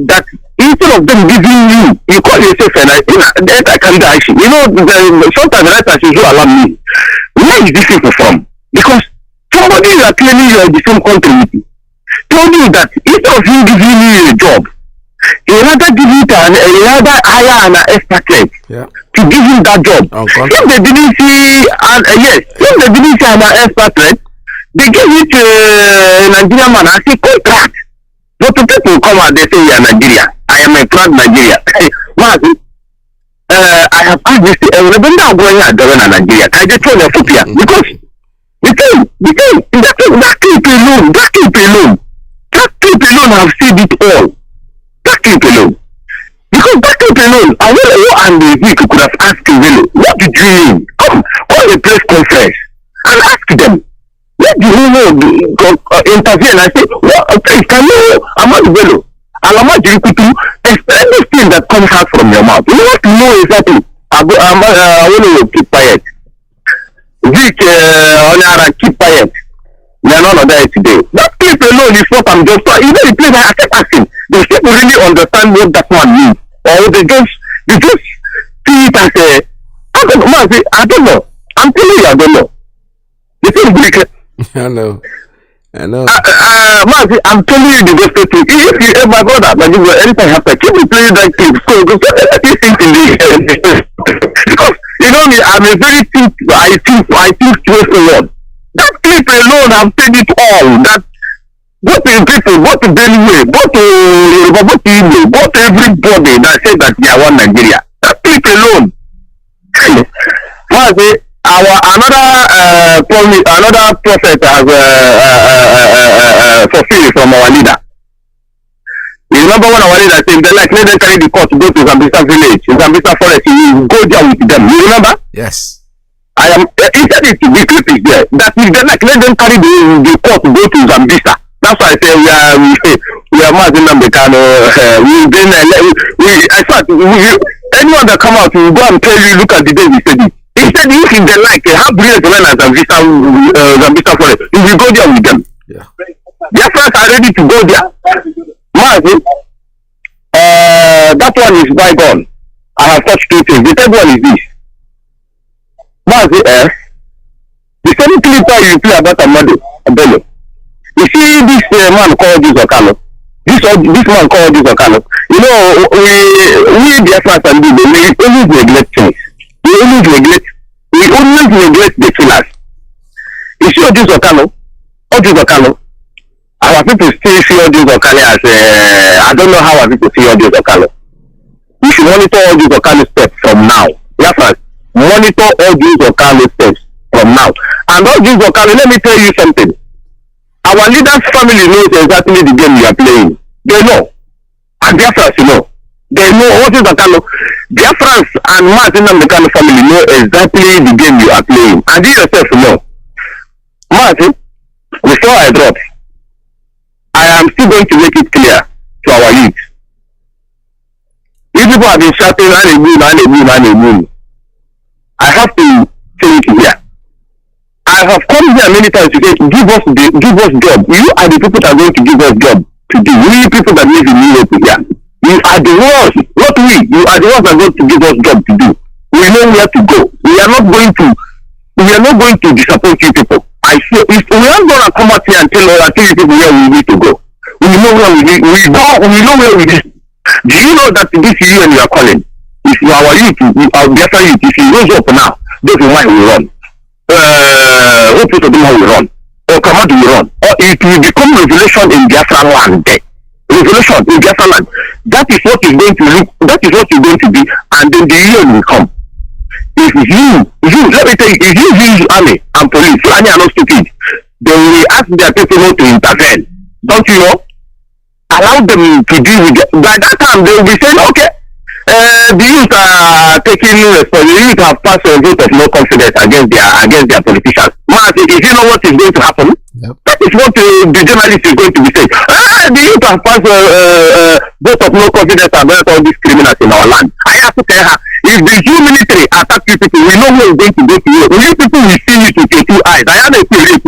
that instead of them giving you call yourself I can die. You know, sometimes writers should allow me. Where is this people from? Because somebody you are claiming you are the same country with you told you that instead of you giving you a job, he rather give it rather hire an expert to give him that job. If they didn't see if they didn't see an expert, they gave it to a Nigerian man as a contract. But the people come and they say you are Nigeria. I am a proud Nigeria. I have asked this remember going at Nigeria. I just told Ethiopia because that clip alone have said it all. That clip alone. Because that clip alone, and the week could have asked him, what did you mean? Come, call a press conference and ask them. Let the whole intervene and say, please, can you, Amadu Bello, Alamadu Kutu, explain this thing that comes out from your mouth. You want to know exactly. I want to keep quiet. Vic, Onara, keep quiet. We are not on that today. That clip alone is what I'm just talking. You know, the place I kept asking, they people really understand what that one means. Or they just see it as a, I don't know. I'm telling you, I don't know. The thing is, I know. Mazi, I'm telling you the gospel truth. If you ever go that, like anything happens, keep me playing that clip. So because you know me, I'm a very I think straightforward. That clip alone have said it all. That both the people, both the Benue, both the Igbo, both everybody that said that they are one Nigeria. That clip alone. Mazi, another prophet has fulfilled from our leader. You remember when our leader said, let them carry the court to go to Zambisa village, Zambisa forest, you go there with them. You remember? Yes. He said it, the clip is there. That if they let them carry the court to go to Zambisa. That's why I say we are Mazi Nnamdi. Anyone that come out will go and tell you, look at the day we said it. He said if they like, how brilliant when as Zambisa forest, you will go there with them. Yeah. Biafrans are ready to go there. Mazi, that one is bygone. I have touched two things. The third one is this. Mazi, the same clip you play about Amadu Bello. You see this man called this Okano. This man called this Okano. You know, we Biafrans and we always neglect things. We always neglect the killers. You see this Okano? Our people still see all this Okano as I don't know how our people see all this Okano. We should monitor all these Okano steps from now. Biafrans, monitor all these Okano steps from now. And all these Okano, let me tell you something. Our leaders' family knows exactly the game we are playing. They know. And Biafrans, you know. They know what is Okano. Biafrans and Mazi Nnamdi family know exactly the game you are playing. And you yourself know. Mazi, before I drop, I am still going to make it clear to our youth. If people have been shouting, I have to say it here. I have come here many times to say, give us job. You are the people that are going to give us job to do. We people that live in Europe here. You are the ones, not we. You are the ones that are going to give us job to do. We know where to go. We are not going to disappoint you people. I say, if we are going to come out here and tell you people where we need to go. We know where we need. We know where we need. Do you know that this you and you are calling? If you are our youth, our Biafra youth, if you raise up now, those who might will run. What people do will run. Or Kamadu will run. Or it will become revelation in Biafra land. Revelation in Biafra land. That is what is going to look. That is what is going to be, and then the union will come. If you let me tell you, if you use army and police, army are not stupid. They will ask their people not to intervene. Don't you know? Allow them to deal with it. By that time, they will be saying, okay, the youth are taking responsibility. The youth have passed a vote of no confidence against their politicians. Mazi, if you know what is going to happen, that is what the journalist is going to be saying. The youth have passed a vote of no confidence against all these criminals in our land. I have to tell her, if the Jew military attack you people, we know where we're going to go to. You people will see it with your two eyes. I am a play.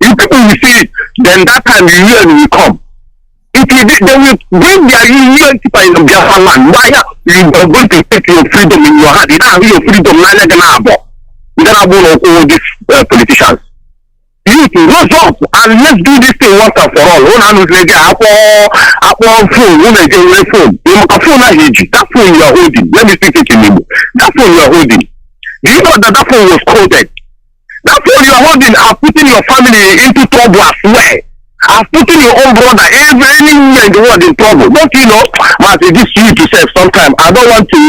You people will see it. Then that time the UN will come. It they will bring their UN people in the Biafra land. Why you are going to take your freedom in your hand? You don't have your freedom. You don't have all these politicians. You to rise up and let's do this thing once and for all. One hand is ready. Phone. Phone. That phone you are holding. Let me speak it in Igbo. That phone you are holding. Do you know that phone was coded? That phone you are holding are putting your family into trouble as well. Are putting your own brother anywhere in the world in trouble. Don't you know? Mazi, this you to say sometimes. I don't want to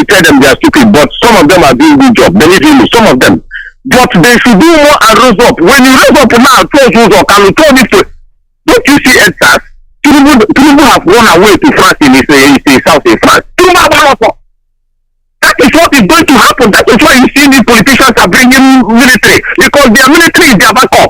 tell them they are stupid, but some of them are doing good job. Believe me, some of them. But they should do more and raise up. When you raise up now, Kanu told it to. Don't you see ETSAS? Tinubu have run away to France in his south in France. That is what is going to happen. That is why you see these politicians are bringing military. Because their military is their backup.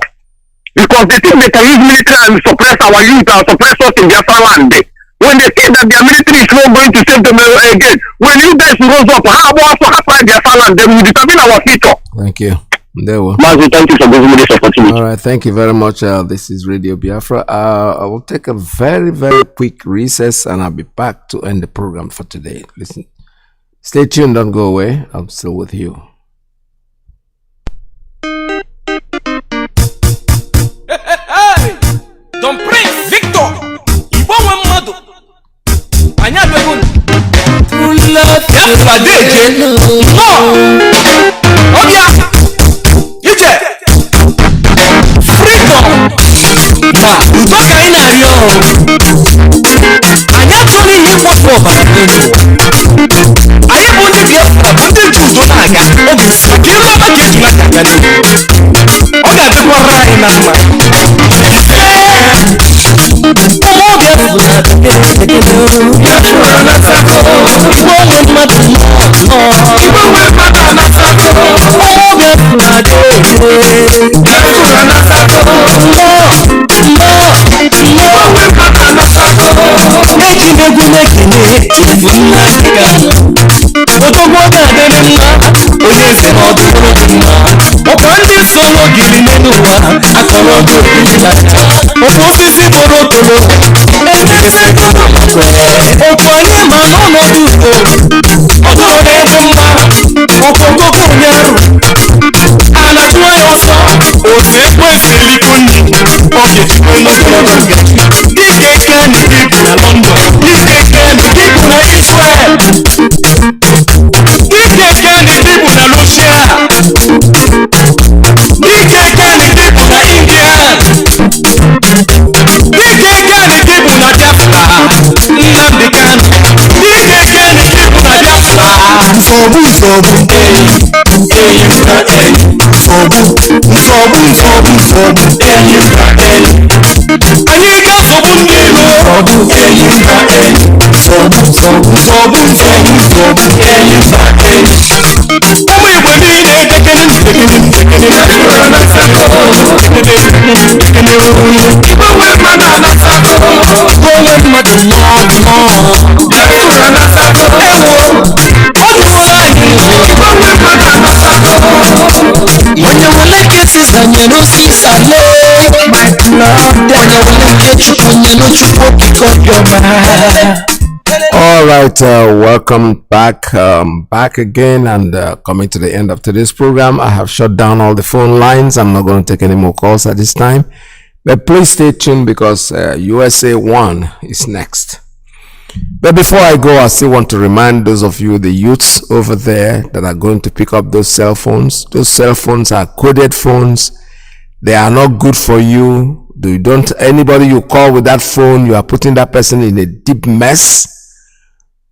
Because they think they can use military and suppress our youth and suppress us in Biafra land. When they think that their military is not going to save them again, when you guys rose up, how about Biafra land? They will determine our future. Thank you. There we Mazi, thank you for giving me this opportunity. All right, thank you very much. This is Radio Biafra. I will take a very, very quick recess and I'll be back to end the program for today. Listen, stay tuned, don't go away. I'm still with you. Don Prince Victor Ipob Mado Anya Begun Biafra Deje Obia Ije Freedom Na Utoka ina rio Anya tuli hipo kwa Aye bundi Biafra bundi judo na aga Ogi Kiro akeji na kagani Oga tukwa rai na ma Nnamdi Kanu All right, welcome back again, and coming to the end of today's program. I have shut down all the phone lines. I'm not going to take any more calls at this time, but please stay tuned because USA 1 is next. But before I go, I still want to remind those of you, the youths over there, that are going to pick up those cell phones. Those cell phones are coded phones. They are not good for you. Anybody you call with that phone, you are putting that person in a deep mess.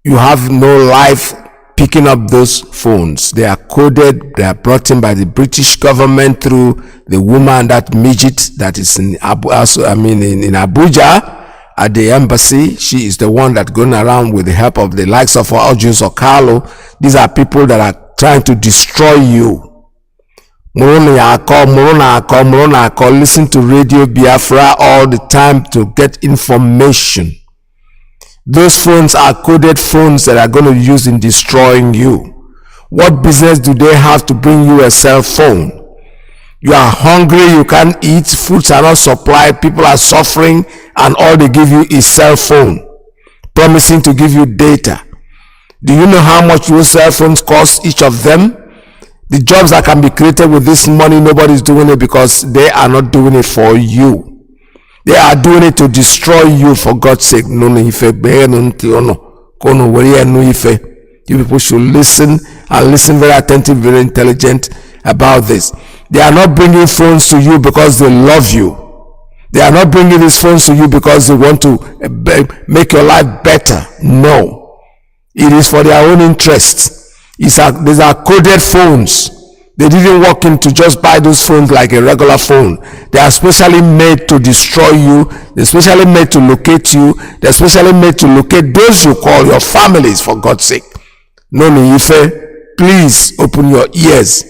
You have no life picking up those phones. They are coded. They are brought in by the British government through the woman, that midget that is in Abuja at the embassy. She is the one that going around with the help of the likes of Ojus or Carlo. These are people that are trying to destroy you. Listen to Radio Biafra all the time to get information. Those phones are coded phones that are going to use in destroying you. What business do they have to bring you a cell phone? You are hungry, you can't eat, foods are not supplied, people are suffering, and all they give you is cell phone, promising to give you data. Do you know how much those cell phones cost, each of them? The jobs that can be created with this money, nobody's doing it because they are not doing it for you. They are doing it to destroy you, for God's sake. You people should listen, and listen very attentive, very intelligent about this. They are not bringing phones to you because they love you. They are not bringing these phones to you because they want to make your life better. No. It is for their own interests. These are coded phones. They didn't walk in to just buy those phones like a regular phone. They are specially made to destroy you. They're specially made to locate you. They're specially made to locate those you call your families, for God's sake. No, please open your ears.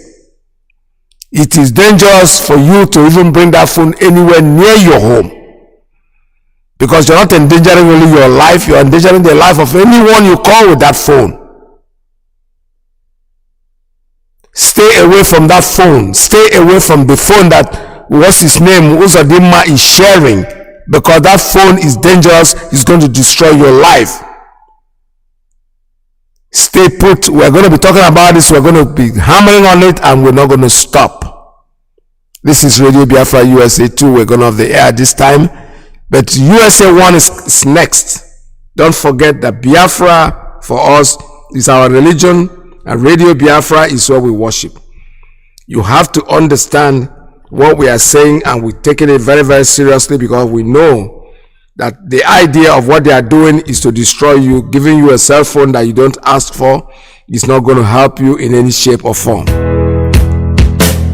It is dangerous for you to even bring that phone anywhere near your home, because you're not endangering only your life, you're endangering the life of anyone you call with that phone. Stay away from that phone. Stay away from the phone that, what's his name, Uzodinma is sharing, because that phone is dangerous. It's going to destroy your life. Stay put. We're going to be talking about this. We're going to be hammering on it, and we're not going to stop. This is Radio Biafra USA 2. We're going to have the air this time, but USA 1 is next. Don't forget that Biafra for us is our religion, and Radio Biafra is what we worship. You have to understand what we are saying, and we're taking it very, very seriously, because we know that the idea of what they are doing is to destroy you. Giving you a cell phone that you don't ask for is not going to help you in any shape or form.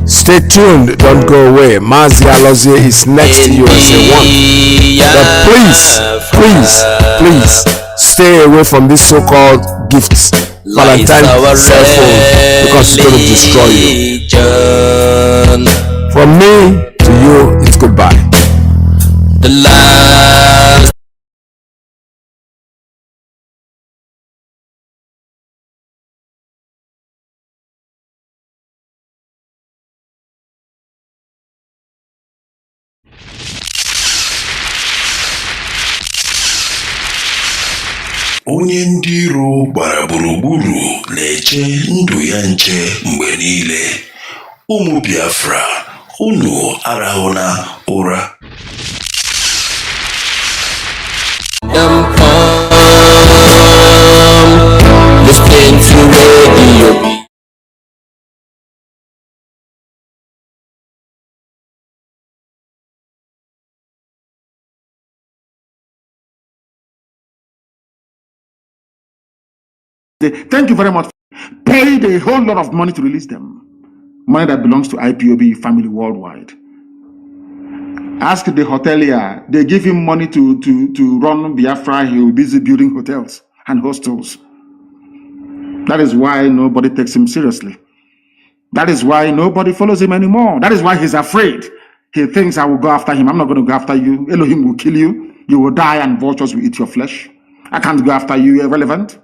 Stay tuned, don't go away. Mazi IYKE is next to USA 1. But please stay away from these so-called gifts, Valentine's cell phone, because it's going to destroy you. From me to you, it's goodbye. The last onye ndị iro gbara gburugburu na-eche ndụ ya nche mgbe niile. Ụmụ Biafra, unu arahụna ụra. Listen to radio. Thank you very much. Paid a whole lot of money to release them. Money that belongs to Ipob family worldwide. Ask the hotelier. They give him money to run Biafra. He will be busy building hotels and hostels. That is why nobody takes him seriously. That is why nobody follows him anymore. That is why he's afraid. He thinks, I will go after him. I'm not going to go after you. Elohim will kill you. You will die and vultures will eat your flesh. I can't go after you. Irrelevant.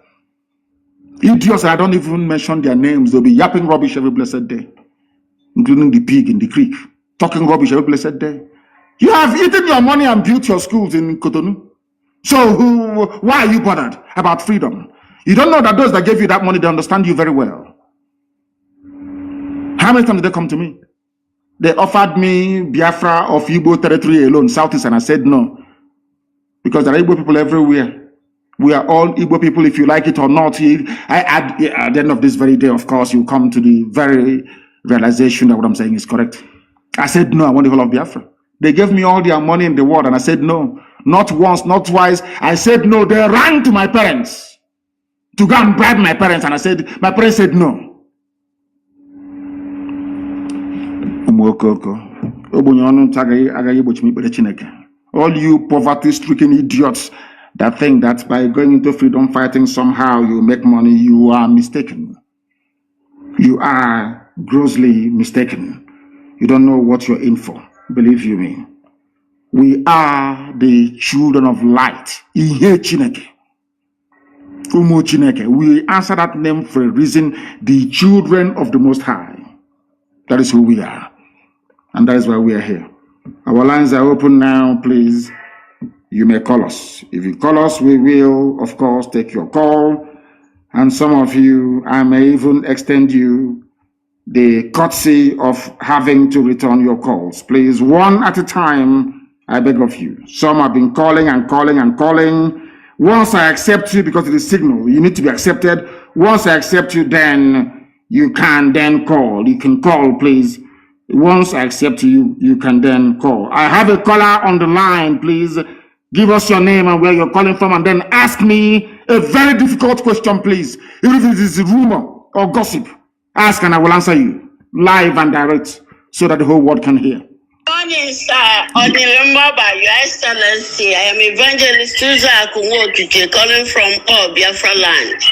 Idiots, I don't even mention their names. They'll be yapping rubbish every blessed day, including the pig in the creek, talking rubbish every blessed day. You have eaten your money and built your schools in Cotonou. So why are you bothered about freedom? You don't know that those that gave you that money, they understand you very well. How many times did they come to me? They offered me Biafra of Igbo territory alone, Southeast, and I said no. Because there are Igbo people everywhere. We are all Igbo people, if you like it or not. At the end of this very day, of course, you come to the very realization that what I'm saying is correct. I said no, I want the whole of Biafra. They gave me all their money in the world, and I said no. Not once, not twice. I said no. They ran to my parents to go and bribe my parents, and my parents said no. All you poverty-stricken idiots that think that by going into freedom fighting somehow you make money, you are mistaken. You are grossly mistaken. You don't know what you're in for. Believe you me. We are the children of light. Ihe Chineke. Umu Chineke. We answer that name for a reason. The children of the Most High. That is who we are. And that is why we are here. Our lines are open now, please. You may call us. If you call us, we will, of course, take your call. And some of you, I may even extend you the courtesy of having to return your calls. Please, one at a time, I beg of you. Some have been calling and calling and calling. Once I accept you, because it is signal, you need to be accepted. Once I accept you, then you can then call. You can call, please. Once I accept you, you can then call. I have a caller on the line, please. Give us your name and where you're calling from, and then ask me a very difficult question, please. Even if it is rumor or gossip, ask and I will answer you live and direct so that the whole world can hear. Morning, sir. On the by Your Excellency, I am Evangelist Susan Akunwotuke calling from Biafra land.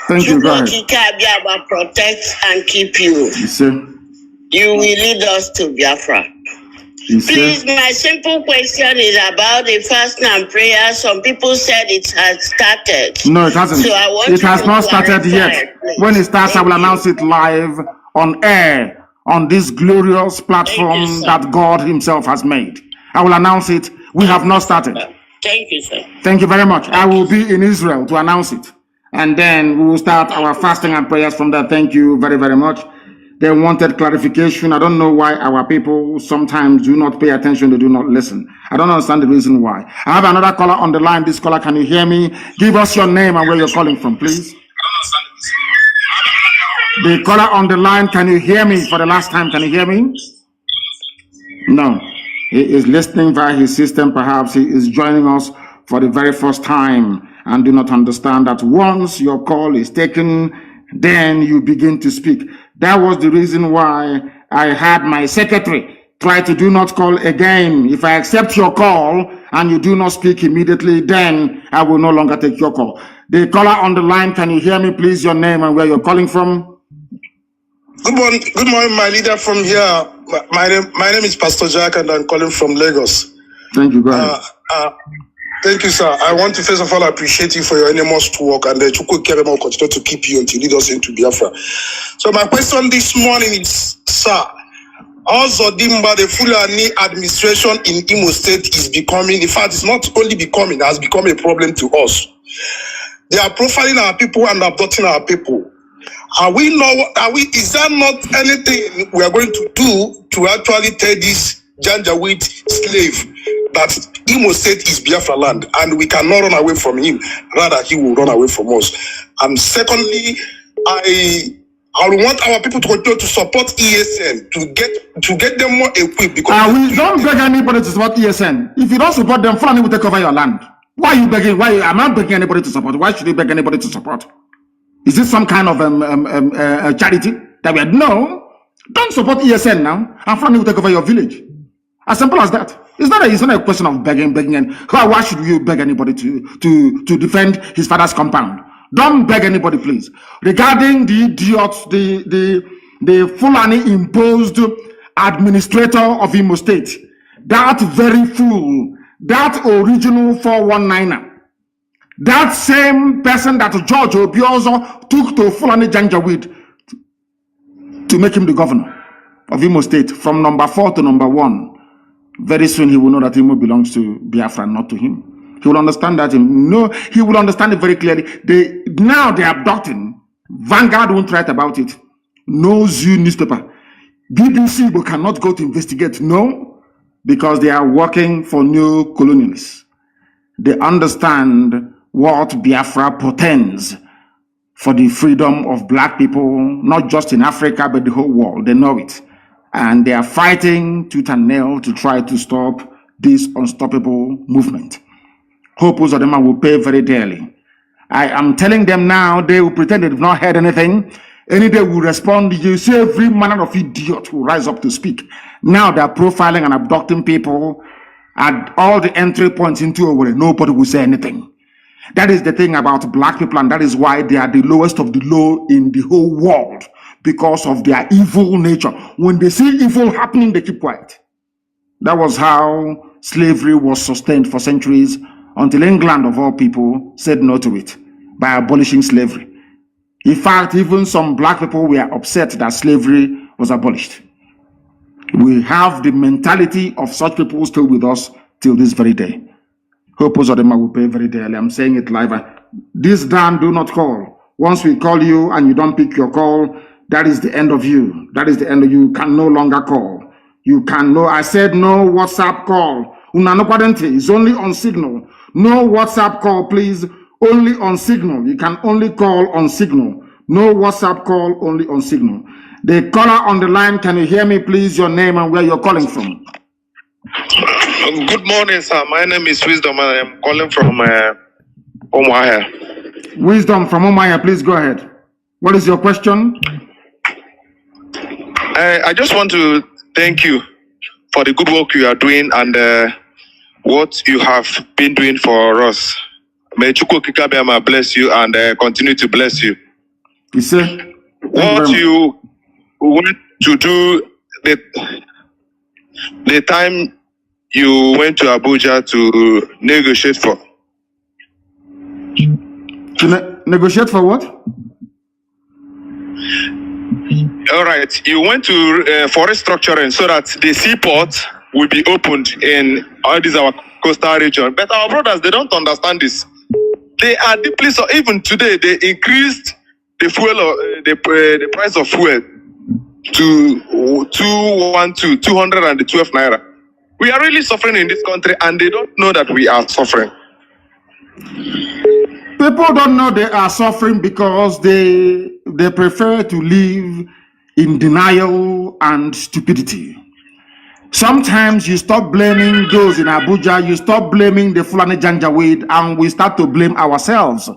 Thank you, go ahead. Protect and keep you. Yes, sir. You will lead us to Biafra. Yes, please, my simple question is about the fasting and prayer. Some people said it has started. No, it hasn't. So I want it has not started yet. Please. When it starts, I will announce it live on air on this glorious platform that God himself has made. I will announce it. We have not started. Thank you, sir. Thank you very much. I will be in Israel to announce it. And then we will start our fasting and prayers from there. Thank you very, very much. They wanted clarification. I don't know why our people sometimes do not pay attention. They do not listen. I don't understand the reason why. I have another caller on the line. This caller, can you hear me? Give us your name and where you're calling from, please. The caller on the line, can you hear me for the last time? Can you hear me? No. He is listening via his system. Perhaps he is joining us for the very first time and do not understand that once your call is taken, then you begin to speak. That was the reason why I had my secretary try to do not call again. If I accept your call and you do not speak immediately, then I will no longer take your call. The caller on the line, can you hear me, please? Your name and where you're calling from? Good morning, my leader from here. My name is Pastor Jack, and I'm calling from Lagos. Thank you, go ahead. Thank you, sir. I want to first of all appreciate you for your enormous work, and the Chukwu Kere will continue to keep you until you lead us into Biafra. So my question this morning is, sir, also the Fulani administration in Imo State is becoming, in fact, it's not only becoming, it has become a problem to us. They are profiling our people and abducting our people. Is there not anything we are going to do to actually tell this Janjaweed slave that Imo State is Biafra land and we cannot run away from him, rather he will run away from us? And secondly, I want our people to continue to support ESN to get them more equipped, because we don't beg anybody to support ESN. If you don't support them, Fulani will take over your land. Why are you begging? Why am I begging anybody to support? Why should you beg anybody to support? Is this some kind of charity that we had? No, don't support ESN now, and Fulani will take over your village. As simple as that. It's not a question of begging, and why should you beg anybody to defend his father's compound? Don't beg anybody, please. Regarding the idiots, the Fulani imposed administrator of Imo State, that very fool, that original 419er, that same person that George Obiozo took to Fulani Janjaweed to make him the governor of Imo State from number 4 to number 1. Very soon he will know that Imo belongs to Biafra, not to him. He will understand that. He will understand it very clearly. Now they are abducting. Vanguard won't write about it. No Zoo newspaper. BBC cannot go to investigate. No, because they are working for new colonialists. They understand what Biafra portends for the freedom of black people, not just in Africa, but the whole world. They know it. And they are fighting tooth and nail to try to stop this unstoppable movement. Hope of them will pay very dearly. I am telling them now, they will pretend they've not heard anything. Any day will respond. You see every manner of idiot will rise up to speak. Now they are profiling and abducting people at all the entry points into Owerri. Nobody will say anything. That is the thing about black people, and that is why they are the lowest of the low in the whole world, because of their evil nature. When they see evil happening, they keep quiet. That was how slavery was sustained for centuries, until England, of all people, said no to it by abolishing slavery. In fact, even some black people were upset that slavery was abolished. We have the mentality of such people still with us till this very day. Hope Ozodema will pay very dearly. I'm saying it live. This Dan, do not call. Once we call you and you don't pick your call, that is the end of you. That is the end of you. You can no longer call. You can no, I said no WhatsApp call. It's only on Signal. No WhatsApp call, please. Only on Signal. You can only call on Signal. No WhatsApp call, only on Signal. The caller on the line, can you hear me, please? Your name and where you're calling from. Good morning, sir. My name is Wisdom and I am calling from Umuahia. Wisdom from Umuahia, please go ahead. What is your question? I just want to thank you for the good work you are doing and what you have been doing for us. May Chukwu Kikabiama bless you and continue to bless you. You see? What you went to do the time you went to Abuja to negotiate for. To negotiate for what? All right, you went to for restructuring so that the seaport will be opened in all these our coastal region. But our brothers, they don't understand this. They are deeply so. Even today, they increased the fuel, the price of fuel to 212 naira. We are really suffering in this country, and they don't know that we are suffering. People don't know they are suffering because they prefer to live in denial and stupidity. Sometimes you stop blaming those in Abuja, you stop blaming the Fulani Janjaweed, and we start to blame ourselves.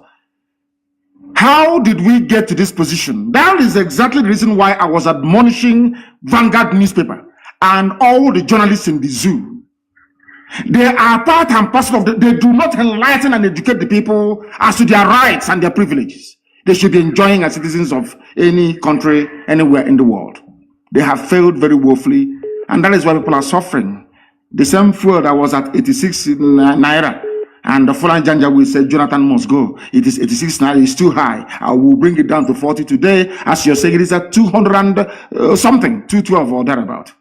How did we get to this position? That is exactly the reason why I was admonishing Vanguard newspaper and all the journalists in the zoo. They are part and parcel of they do not enlighten and educate the people as to their rights and their privileges they should be enjoying as citizens of any country, anywhere in the world. They have failed very woefully, and that is why people are suffering. The same fuel that was at 86 naira, and the Fulani Janjaweed said Jonathan must go. It is 86 naira, it's too high. I will bring it down to 40 today. As you're saying, it is at 200 something, 212 or thereabout.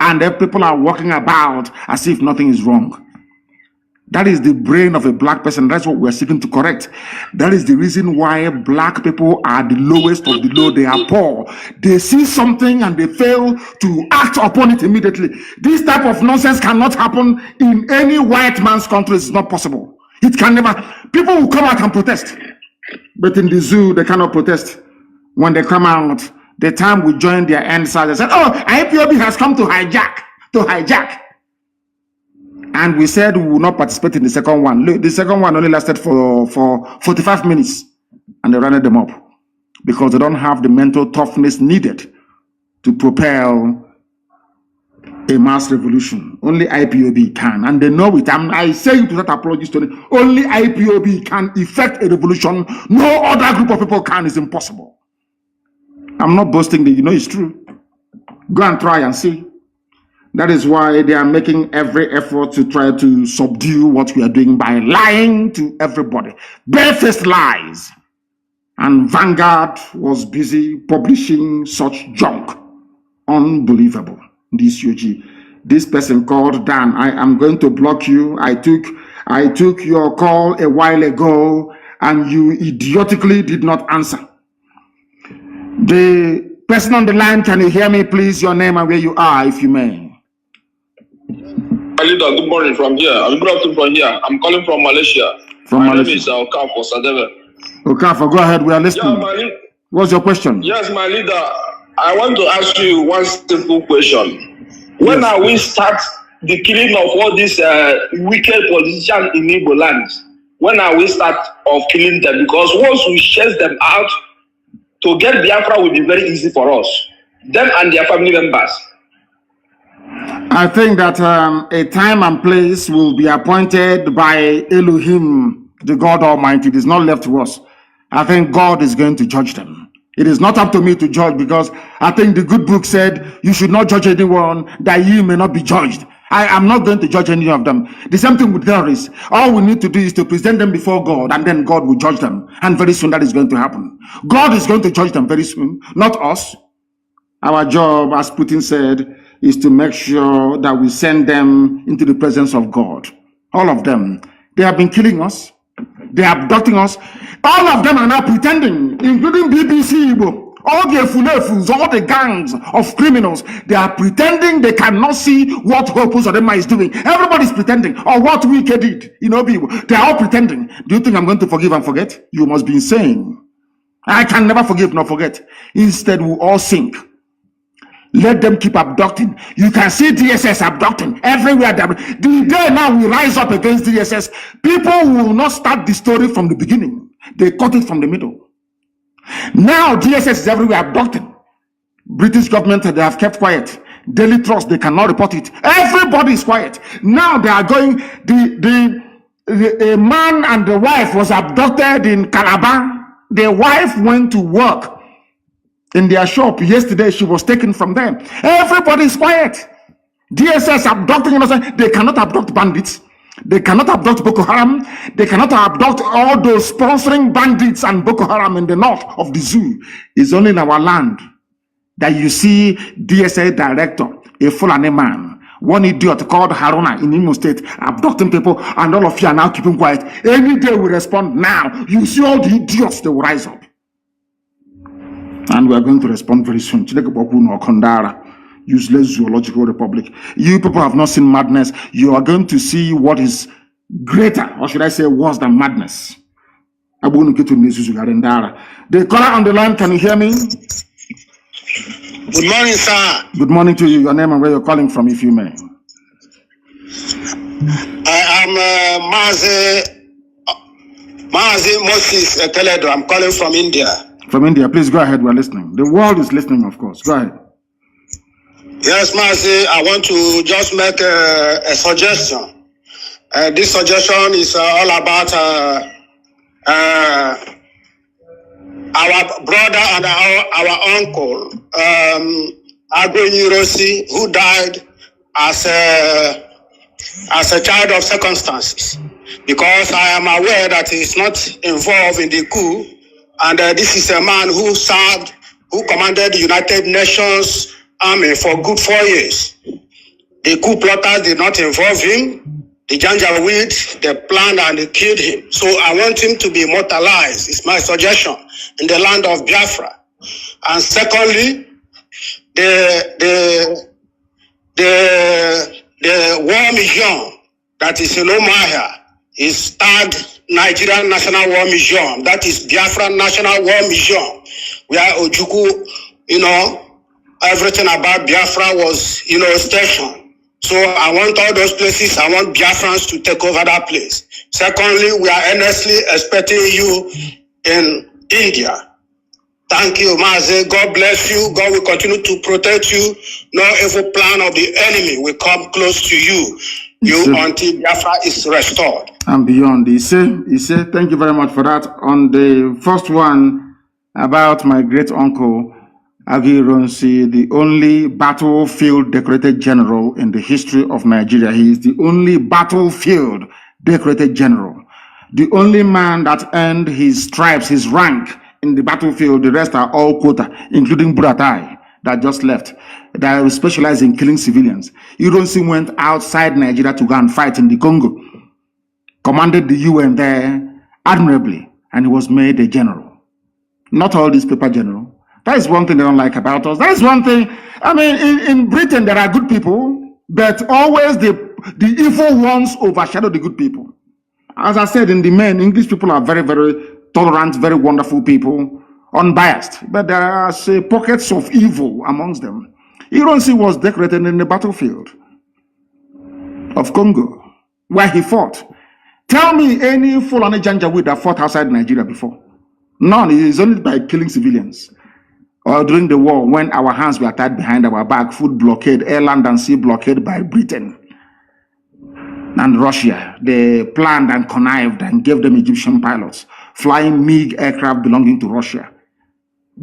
And then people are walking about as if nothing is wrong. That is the brain of a black person. That's what we're seeking to correct. That is the reason why black people are the lowest of the low. They are poor. They see something and they fail to act upon it immediately. This type of nonsense cannot happen in any white man's country. It's not possible. It can never. People will come out and protest. But in the zoo, they cannot protest. When they come out, the time we join their end side, they said, oh, IPOB has come to hijack. And we said we will not participate in the second one. Look, the second one only lasted for 45 minutes. And they ran them up. Because they don't have the mental toughness needed to propel a mass revolution. Only IPOB can. And they know it. I say it without apologies to them. Only IPOB can effect a revolution. No other group of people can. It's impossible. I'm not boasting, you know it's true. Go and try and see. That is why they are making every effort to try to subdue what we are doing by lying to everybody. Barefaced lies. And Vanguard was busy publishing such junk. Unbelievable. This UG. This person called Dan. I am going to block you. I took your call a while ago and you idiotically did not answer. The person on the line, can you hear me, please? Your name and where you are, if you may. Leader, good morning from here. Good afternoon from here. I'm calling from Malaysia. My name is Okafor Sadeve. Okafor, go ahead. We are listening. Yeah, what's your question? Yes, my leader. I want to ask you one simple question. When are we start the killing of all these wicked politicians in Igbo land? When are we start of killing them? Because once we chase them out, to get Biafra will be very easy for us. Them and their family members. I think that a time and place will be appointed by Elohim, the God Almighty. It is not left to us. I think God is going to judge them. It is not up to me to judge, because I think the good book said you should not judge anyone that ye may not be judged. I am not going to judge any of them. The same thing with terrorists. All we need to do is to present them before God, and then God will judge them. And very soon that is going to happen. God is going to judge them very soon, not us. Our job, as Putin said, is to make sure that we send them into the presence of God. All of them. They have been killing us. They are abducting us. All of them are now pretending, including BBC Igbo. All the fulefus, all the gangs of criminals, they are pretending they cannot see what Hopus Adema is doing. Everybody's pretending, or what YYKE did. You know, people, they are all pretending. Do you think I'm going to forgive and forget? You must be insane. I can never forgive nor forget. Instead, we all sink. Let them keep abducting. You can see DSS abducting everywhere. The day now we rise up against DSS, people will not start the story from the beginning. They cut it from the middle. Now DSS is everywhere abducted. British government, they have kept quiet. Daily Trust, they cannot report it. Everybody is quiet. Now they are going, a man and the wife was abducted in Calabar. The wife went to work in their shop. Yesterday, she was taken from them. Everybody is quiet. DSS abducting innocent. They cannot abduct bandits. They cannot abduct Boko Haram. They cannot abduct all those sponsoring bandits and Boko Haram in the north of the zoo. It's only in our land that you see DSA director, a Fulani man, one idiot called Haruna in Imo State, abducting people, and all of you are now keeping quiet. Any day we respond now, you see all the idiots, they will rise up. And we are going to respond very soon. Useless zoological republic. You people have not seen madness. You are going to see what is greater, or should I say worse than madness. The caller on the line, can you hear me? Good morning, sir. Good morning to you. Your name and where you're calling from, if you may. I am Mazi Moses Keledo. I'm calling from India. From India, please go ahead. We're listening. The world is listening, of course. Go ahead. Yes, Mazi, I want to just make a suggestion. This suggestion is all about our brother and our uncle, Agbenyi Rosi, who died as a child of circumstances. Because I am aware that he is not involved in the coup, and this is a man who served, who commanded the United Nations Army for good 4 years. The coup plotters did not involve him. The Janjaweed, they planned and they killed him. So I want him to be immortalized, it's my suggestion, in the land of Biafra. And secondly, the war museum that is in Omahia is tagged Nigerian National War Museum. That is Biafran National War Museum, where Ojukwu, everything about Biafra was, stationed. So I want all those places, I want Biafrans to take over that place. Secondly, we are earnestly expecting you in India. Thank you, Mazi. God bless you. God will continue to protect you. No evil plan of the enemy will come close to you. Until Biafra is restored. And beyond. He said, thank you very much for that. On the first one about my great uncle, Agi Ronsi, the only battlefield decorated general in the history of Nigeria. He is the only battlefield decorated general. The only man that earned his stripes, his rank in the battlefield. The rest are all quota, including Buratai that just left, that specialize in killing civilians. Ironsi went outside Nigeria to go and fight in the Congo, commanded the UN there admirably, and he was made a general. Not all these paper general. That is one thing they don't like about us. That is one thing. I mean, in Britain, there are good people, but always the evil ones overshadow the good people. As I said, in the main, English people are very, very tolerant, very wonderful people, unbiased. But there are pockets of evil amongst them. Ironsi was decorated in the battlefield of Congo, where he fought. Tell me any Fulani Janjaweed that fought outside Nigeria before. None. It is only by killing civilians. Or during the war, when our hands were tied behind our back, food blockade, air, land, and sea blockade by Britain and Russia. They planned and connived and gave them Egyptian pilots, flying MiG aircraft belonging to Russia.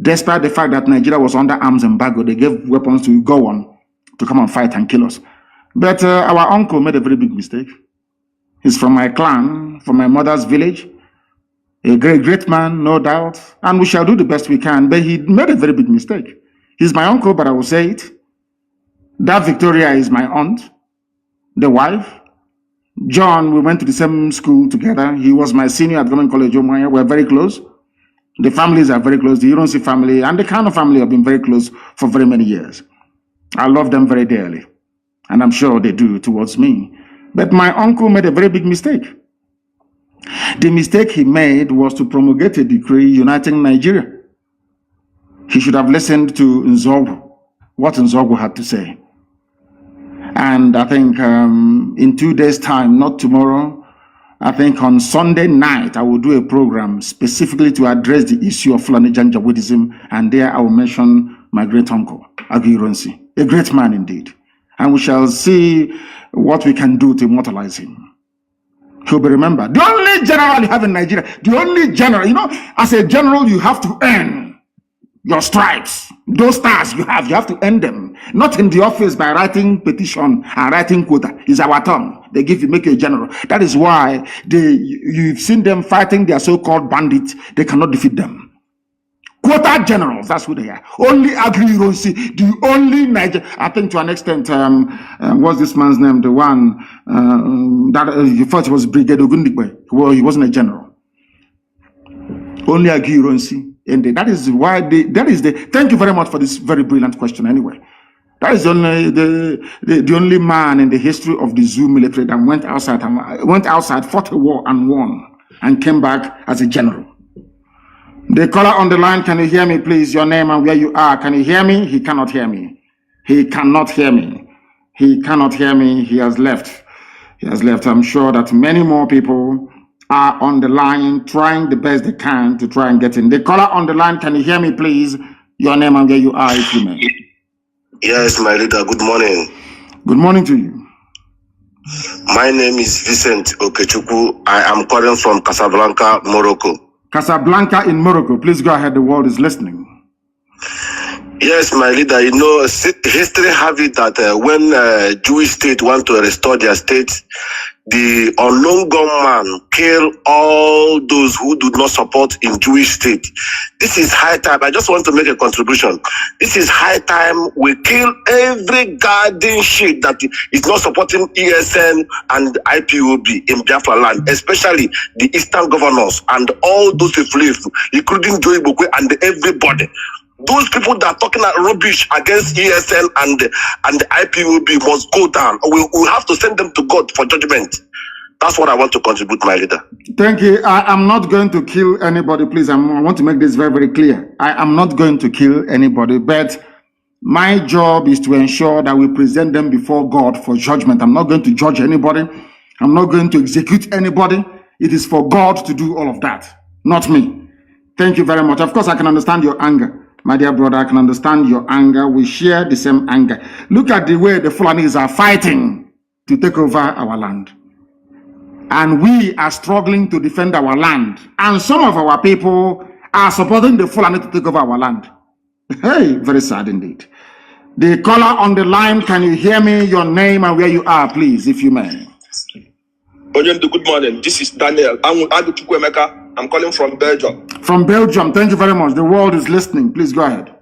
Despite the fact that Nigeria was under arms embargo, they gave weapons to go on to come and fight and kill us. But our uncle made a very big mistake. He's from my clan, from my mother's village. A great man, no doubt, and we shall do the best we can, but he made a very big mistake. He's my uncle, but I will say it. That Victoria is my aunt, the wife. John, we went to the same school together. He was my senior at Government College Omaya. We're very close. The families are very close. The Ironsi family and the Kanu family have been very close for very many years. I love them very dearly, and I'm sure they do towards me. But my uncle made a very big mistake. The mistake he made was to promulgate a decree uniting Nigeria. He should have listened to Nzogwu, what Nzogwu had to say. And I think in 2 days' time, not tomorrow, I think on Sunday night, I will do a program specifically to address the issue of Fulani Janjaweedism, and there I will mention my great uncle, Agironsi, a great man indeed. And we shall see what we can do to immortalize him. He'll be remembered. The only general you have in Nigeria, the only general, you know, as a general, you have to earn your stripes. Those stars you have to earn them. Not in the office by writing petition and writing quota. It's our turn. They give you, make you a general. That is why you've seen them fighting their so-called bandits. They cannot defeat them. Quota generals, that's who they are. Only Agri-Ronsi, the only Niger. I think to an extent, what's this man's name? The one that he thought was Brigadier Ogundikwe. Well, he wasn't a general. Only Agri-Ronsi. And that is why thank you very much for this very brilliant question anyway. That is only the only man in the history of the Zoo military that went outside, fought a war and won, and came back as a general. The caller on the line, can you hear me, please? Your name and where you are. Can you hear me? He cannot hear me. He cannot hear me. He cannot hear me. He has left. He has left. I'm sure that many more people are on the line trying the best they can to try and get in. The caller on the line, can you hear me, please? Your name and where you are, if you may. Yes, my leader. Good morning. Good morning to you. My name is Vincent Okechukwu. I am calling from Casablanca, Morocco. Casablanca in Morocco. Please go ahead. The world is listening. Yes, my leader. You know, history have it that when Jewish state want to restore their state, the unknown gunman kill all those who do not support in Jewish state. This is high time. I just want to make a contribution. This is high time we kill every garden shit that is not supporting ESN and IPOB in Biafra land, especially the Eastern governors and all those people, including Joey Bokwe and everybody. Those people that are talking rubbish against ESN and the IPOB must go down. We have to send them to God for judgment. That's what I want to contribute, my leader. Thank you. I am not going to kill anybody, please. I want to make this very, very clear. I am not going to kill anybody, but my job is to ensure that we present them before God for judgment. I'm not going to judge anybody. I'm not going to execute anybody. It is for God to do all of that, not me. Thank you very much. Of course, I can understand your anger. My dear brother, I can understand your anger. We share the same anger. Look at the way the Fulanis are fighting to take over our land. And we are struggling to defend our land. And some of our people are supporting the Fulani to take over our land. Hey, very sad indeed. The caller on the line, can you hear me? Your name and where you are, please, if you may. Good morning. This is Daniel. I'm calling from Belgium. From Belgium. Thank you very much. The world is listening. Please go ahead.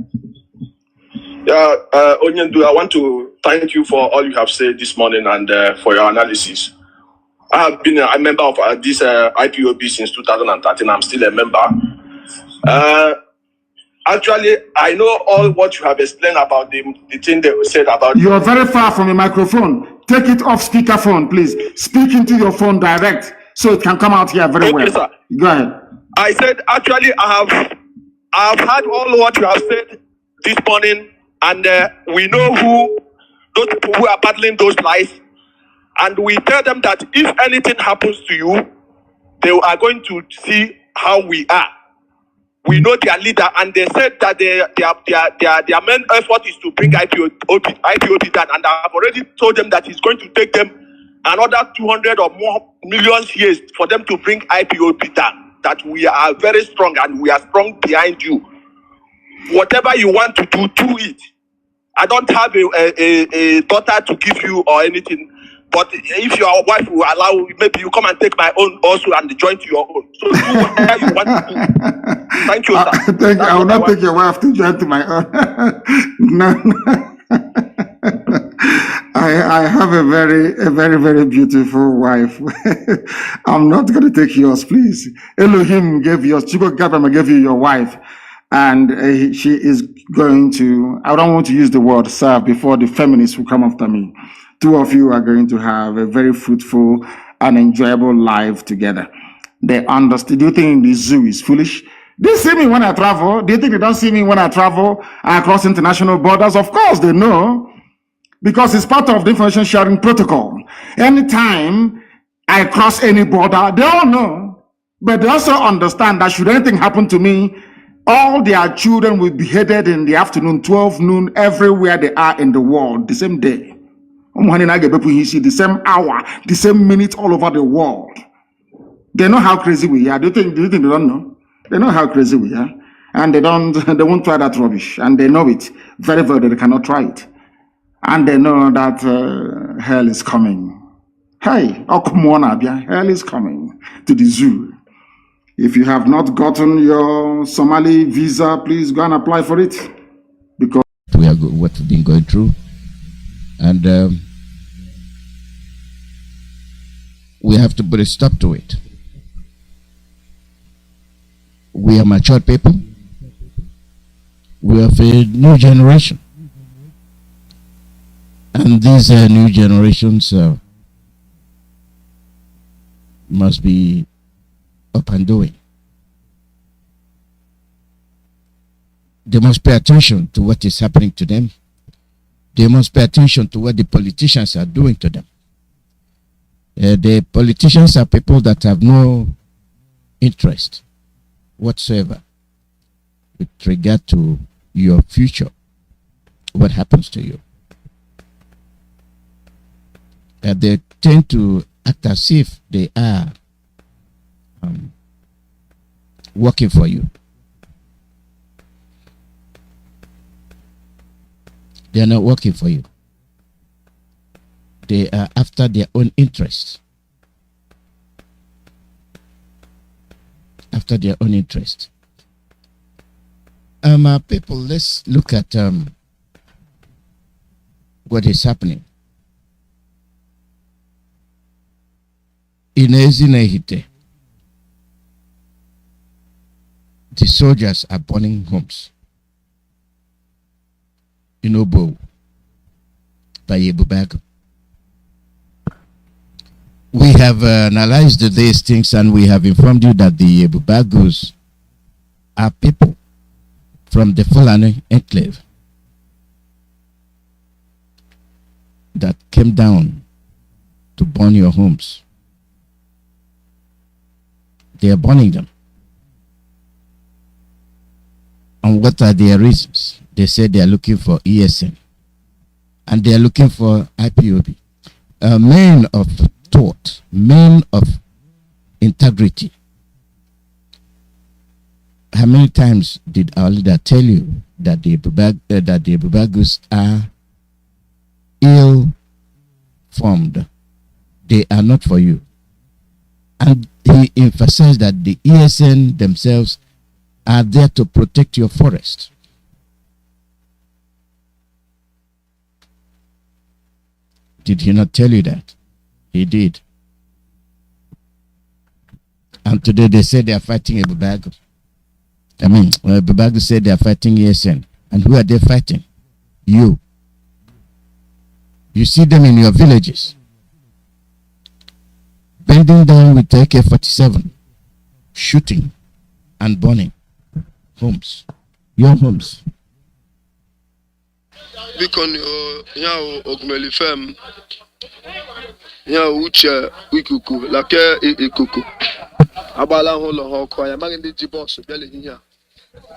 Yeah, Onyendu, I want to thank you for all you have said this morning and for your analysis. I have been a member of this IPOB since 2013. I'm still a member. Actually, I know all what you have explained about the thing they said about... You are very far from your microphone. Take it off speakerphone, please. Speak into your phone direct so it can come out here very well. Sir. Go ahead. I said, actually, I have heard all what you have said this morning, and we know those people who are battling those lies, and we tell them that if anything happens to you, they are going to see how we are. We know their leader, and they said that their main effort is to bring IPOB down, and I have already told them that it's going to take them another 200 or more million years for them to bring IPOB down. That we are very strong, and we are strong behind you. Whatever you want to do, do it. I don't have a daughter to give you or anything, but if your wife will allow, maybe you come and take my own also and join to your own. So do whatever you want to do. Thank you, sir. Thank you. I will not take your wife to join to my own. No. I have a very beautiful wife. I'm not going to take yours, please. Elohim gave yours. Chico Gabama gave you your wife. And she is going to, I don't want to use the word serve before the feminists will come after me. Two of you are going to have a very fruitful and enjoyable life together. They understand. Do you think the zoo is foolish? They see me when I travel. Do you think they don't see me when I travel across international borders? Of course they know, because it's part of the information sharing protocol. Anytime I cross any border, they all know. But they also understand that should anything happen to me, all their children will be beheaded in the afternoon, 12 noon, everywhere they are in the world, the same day. The same hour, the same minute, all over the world. They know how crazy we are. Do you think they don't know? They know how crazy we are. And they won't try that rubbish. And they know it very well. They cannot try it. And they know that hell is coming. Hey, oh, come on, Abia. Hell is coming to the zoo. If you have not gotten your Somali visa, please go and apply for it. Because we are what we've been going through. And we have to put a stop to it. We are mature people. We have a new generation. And these new generations must be up and doing. They must pay attention to what is happening to them. They must pay attention to what the politicians are doing to them. The politicians are people that have no interest whatsoever with regard to your future, what happens to you. They tend to act as if they are working for you. They are not working for you. They are after their own interests. After their own interest. People, let's look at what is happening. In Ezinehite, the soldiers are burning homes. In Obo, by Ebubag. We have analyzed these things and we have informed you that the Ebubagos are people from the Fulani enclave that came down to burn your homes. They are burning them. And what are their reasons? They say they are looking for ESN and they are looking for IPOB. Men of thought, men of integrity. How many times did our leader tell you that the Ebubagos are ill-formed? They are not for you. And he emphasized that the ESN themselves are there to protect your forest. Did he not tell you that? He did. And today they say they are fighting Ebubago. Ebubago said they are fighting ESN. And who are they fighting? You. You see them in your villages, bending down with AK-47, shooting and burning homes, your homes. Bikon ya ogmeli fem ya uche ikuku lake ikuku abala holo hoko ya magende jibos bele hiya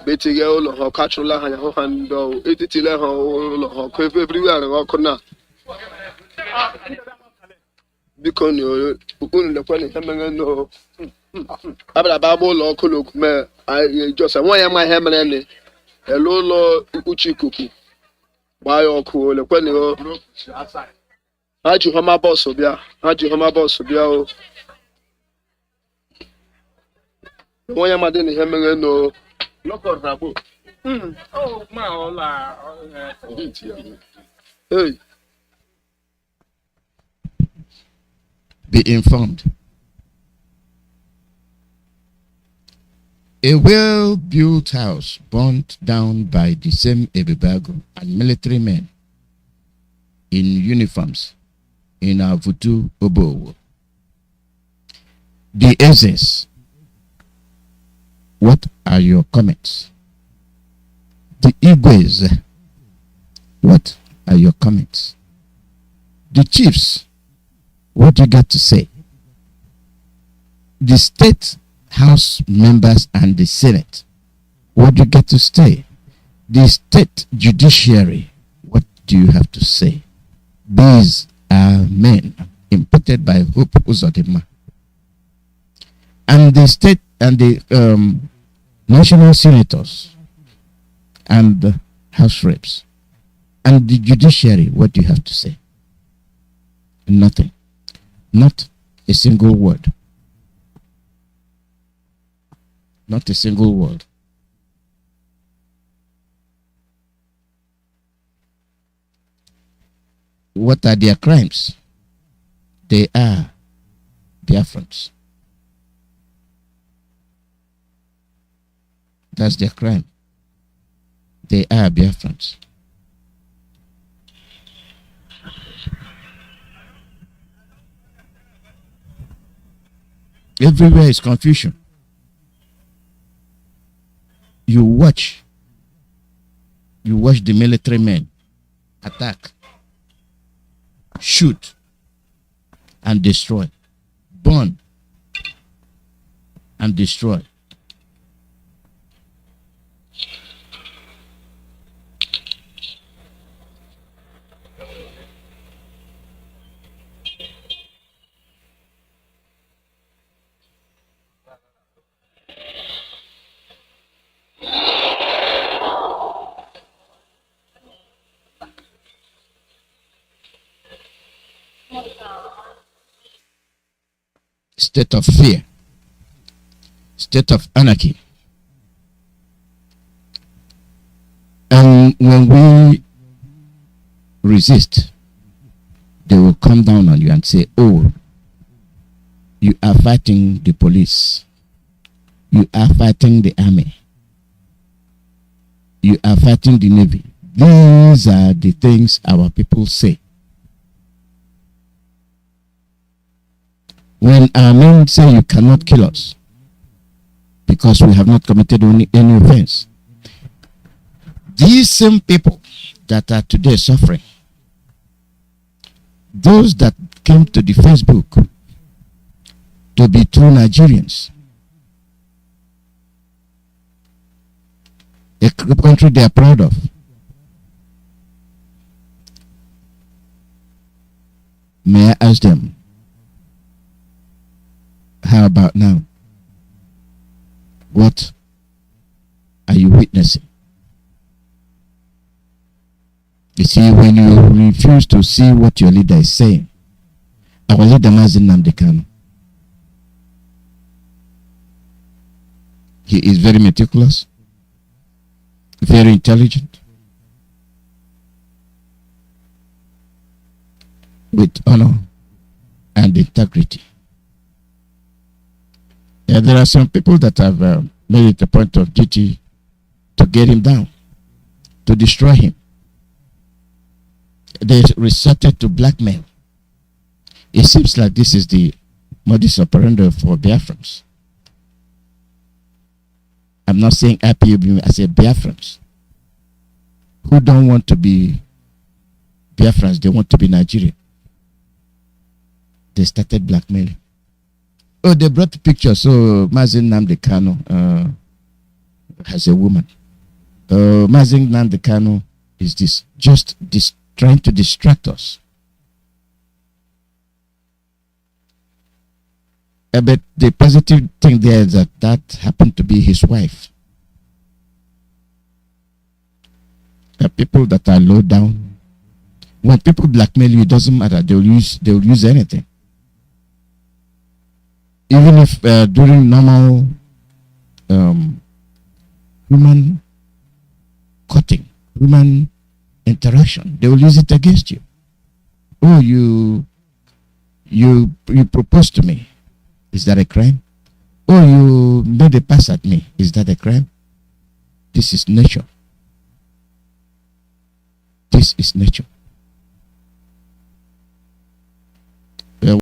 betige holo hoko achula hanya ho hando etitile holo hoko everywhere hoko na bikon yo ukunu le kwani hemenge no abala babo lo hoko me just won ya ma hemele ni elolo uchi ikuku why you cool? Look when you had you home boss of ya, had you home boss of ya. Why am I doing him no? Look on Rabu. Oh, my, hey, Be informed. A well-built house burnt down by the same Ebibago and military men in uniforms in Avutu Obowo. The Ezes, what are your comments? The Igwes, what are your comments? The chiefs, what do you got to say? The state house members and the Senate, what do you get to say? The state judiciary, what do you have to say? These are men imported by Hope Uzodinma. And the state and the national senators and the house reps and the judiciary, what do you have to say? Nothing. Not a single word. Not a single word. What are their crimes? They are Biafrans. That's their crime. They are Biafrans. Everywhere is confusion. You watch the military men attack, shoot, and destroy, burn, and destroy. State of fear, state of anarchy. And when we resist, they will come down on you and say, oh, you are fighting the police, you are fighting the army, you are fighting the navy. These are the things our people say. When our men say you cannot kill us because we have not committed any offense, these same people that are today suffering, those that came to the Facebook to be true Nigerians, a country they are proud of, may I ask them, how about now? What are you witnessing? You see, when you refuse to see what your leader is saying, our leader Mazi Nnamdi, he is very meticulous, very intelligent, with honor and integrity. There are some people that have made it a point of duty to get him down, to destroy him. They resorted to blackmail. It seems like this is the modus operandi for Biafrans. I'm not saying IPOB, I say Biafrans who don't want to be Biafrans, they want to be Nigerian. They started blackmailing. Oh, they brought the picture. So Mazi Nnamdi has a woman. Mazi Nnamdi is trying to distract us. But the positive thing there is that happened to be his wife. People that are low down, when people blackmail you, it doesn't matter. They'll use anything. Even if during normal human courting, human interaction, they will use it against you. Oh, you You proposed to me. Is that a crime? Or you made a pass at me. Is that a crime? This is nature. This is nature.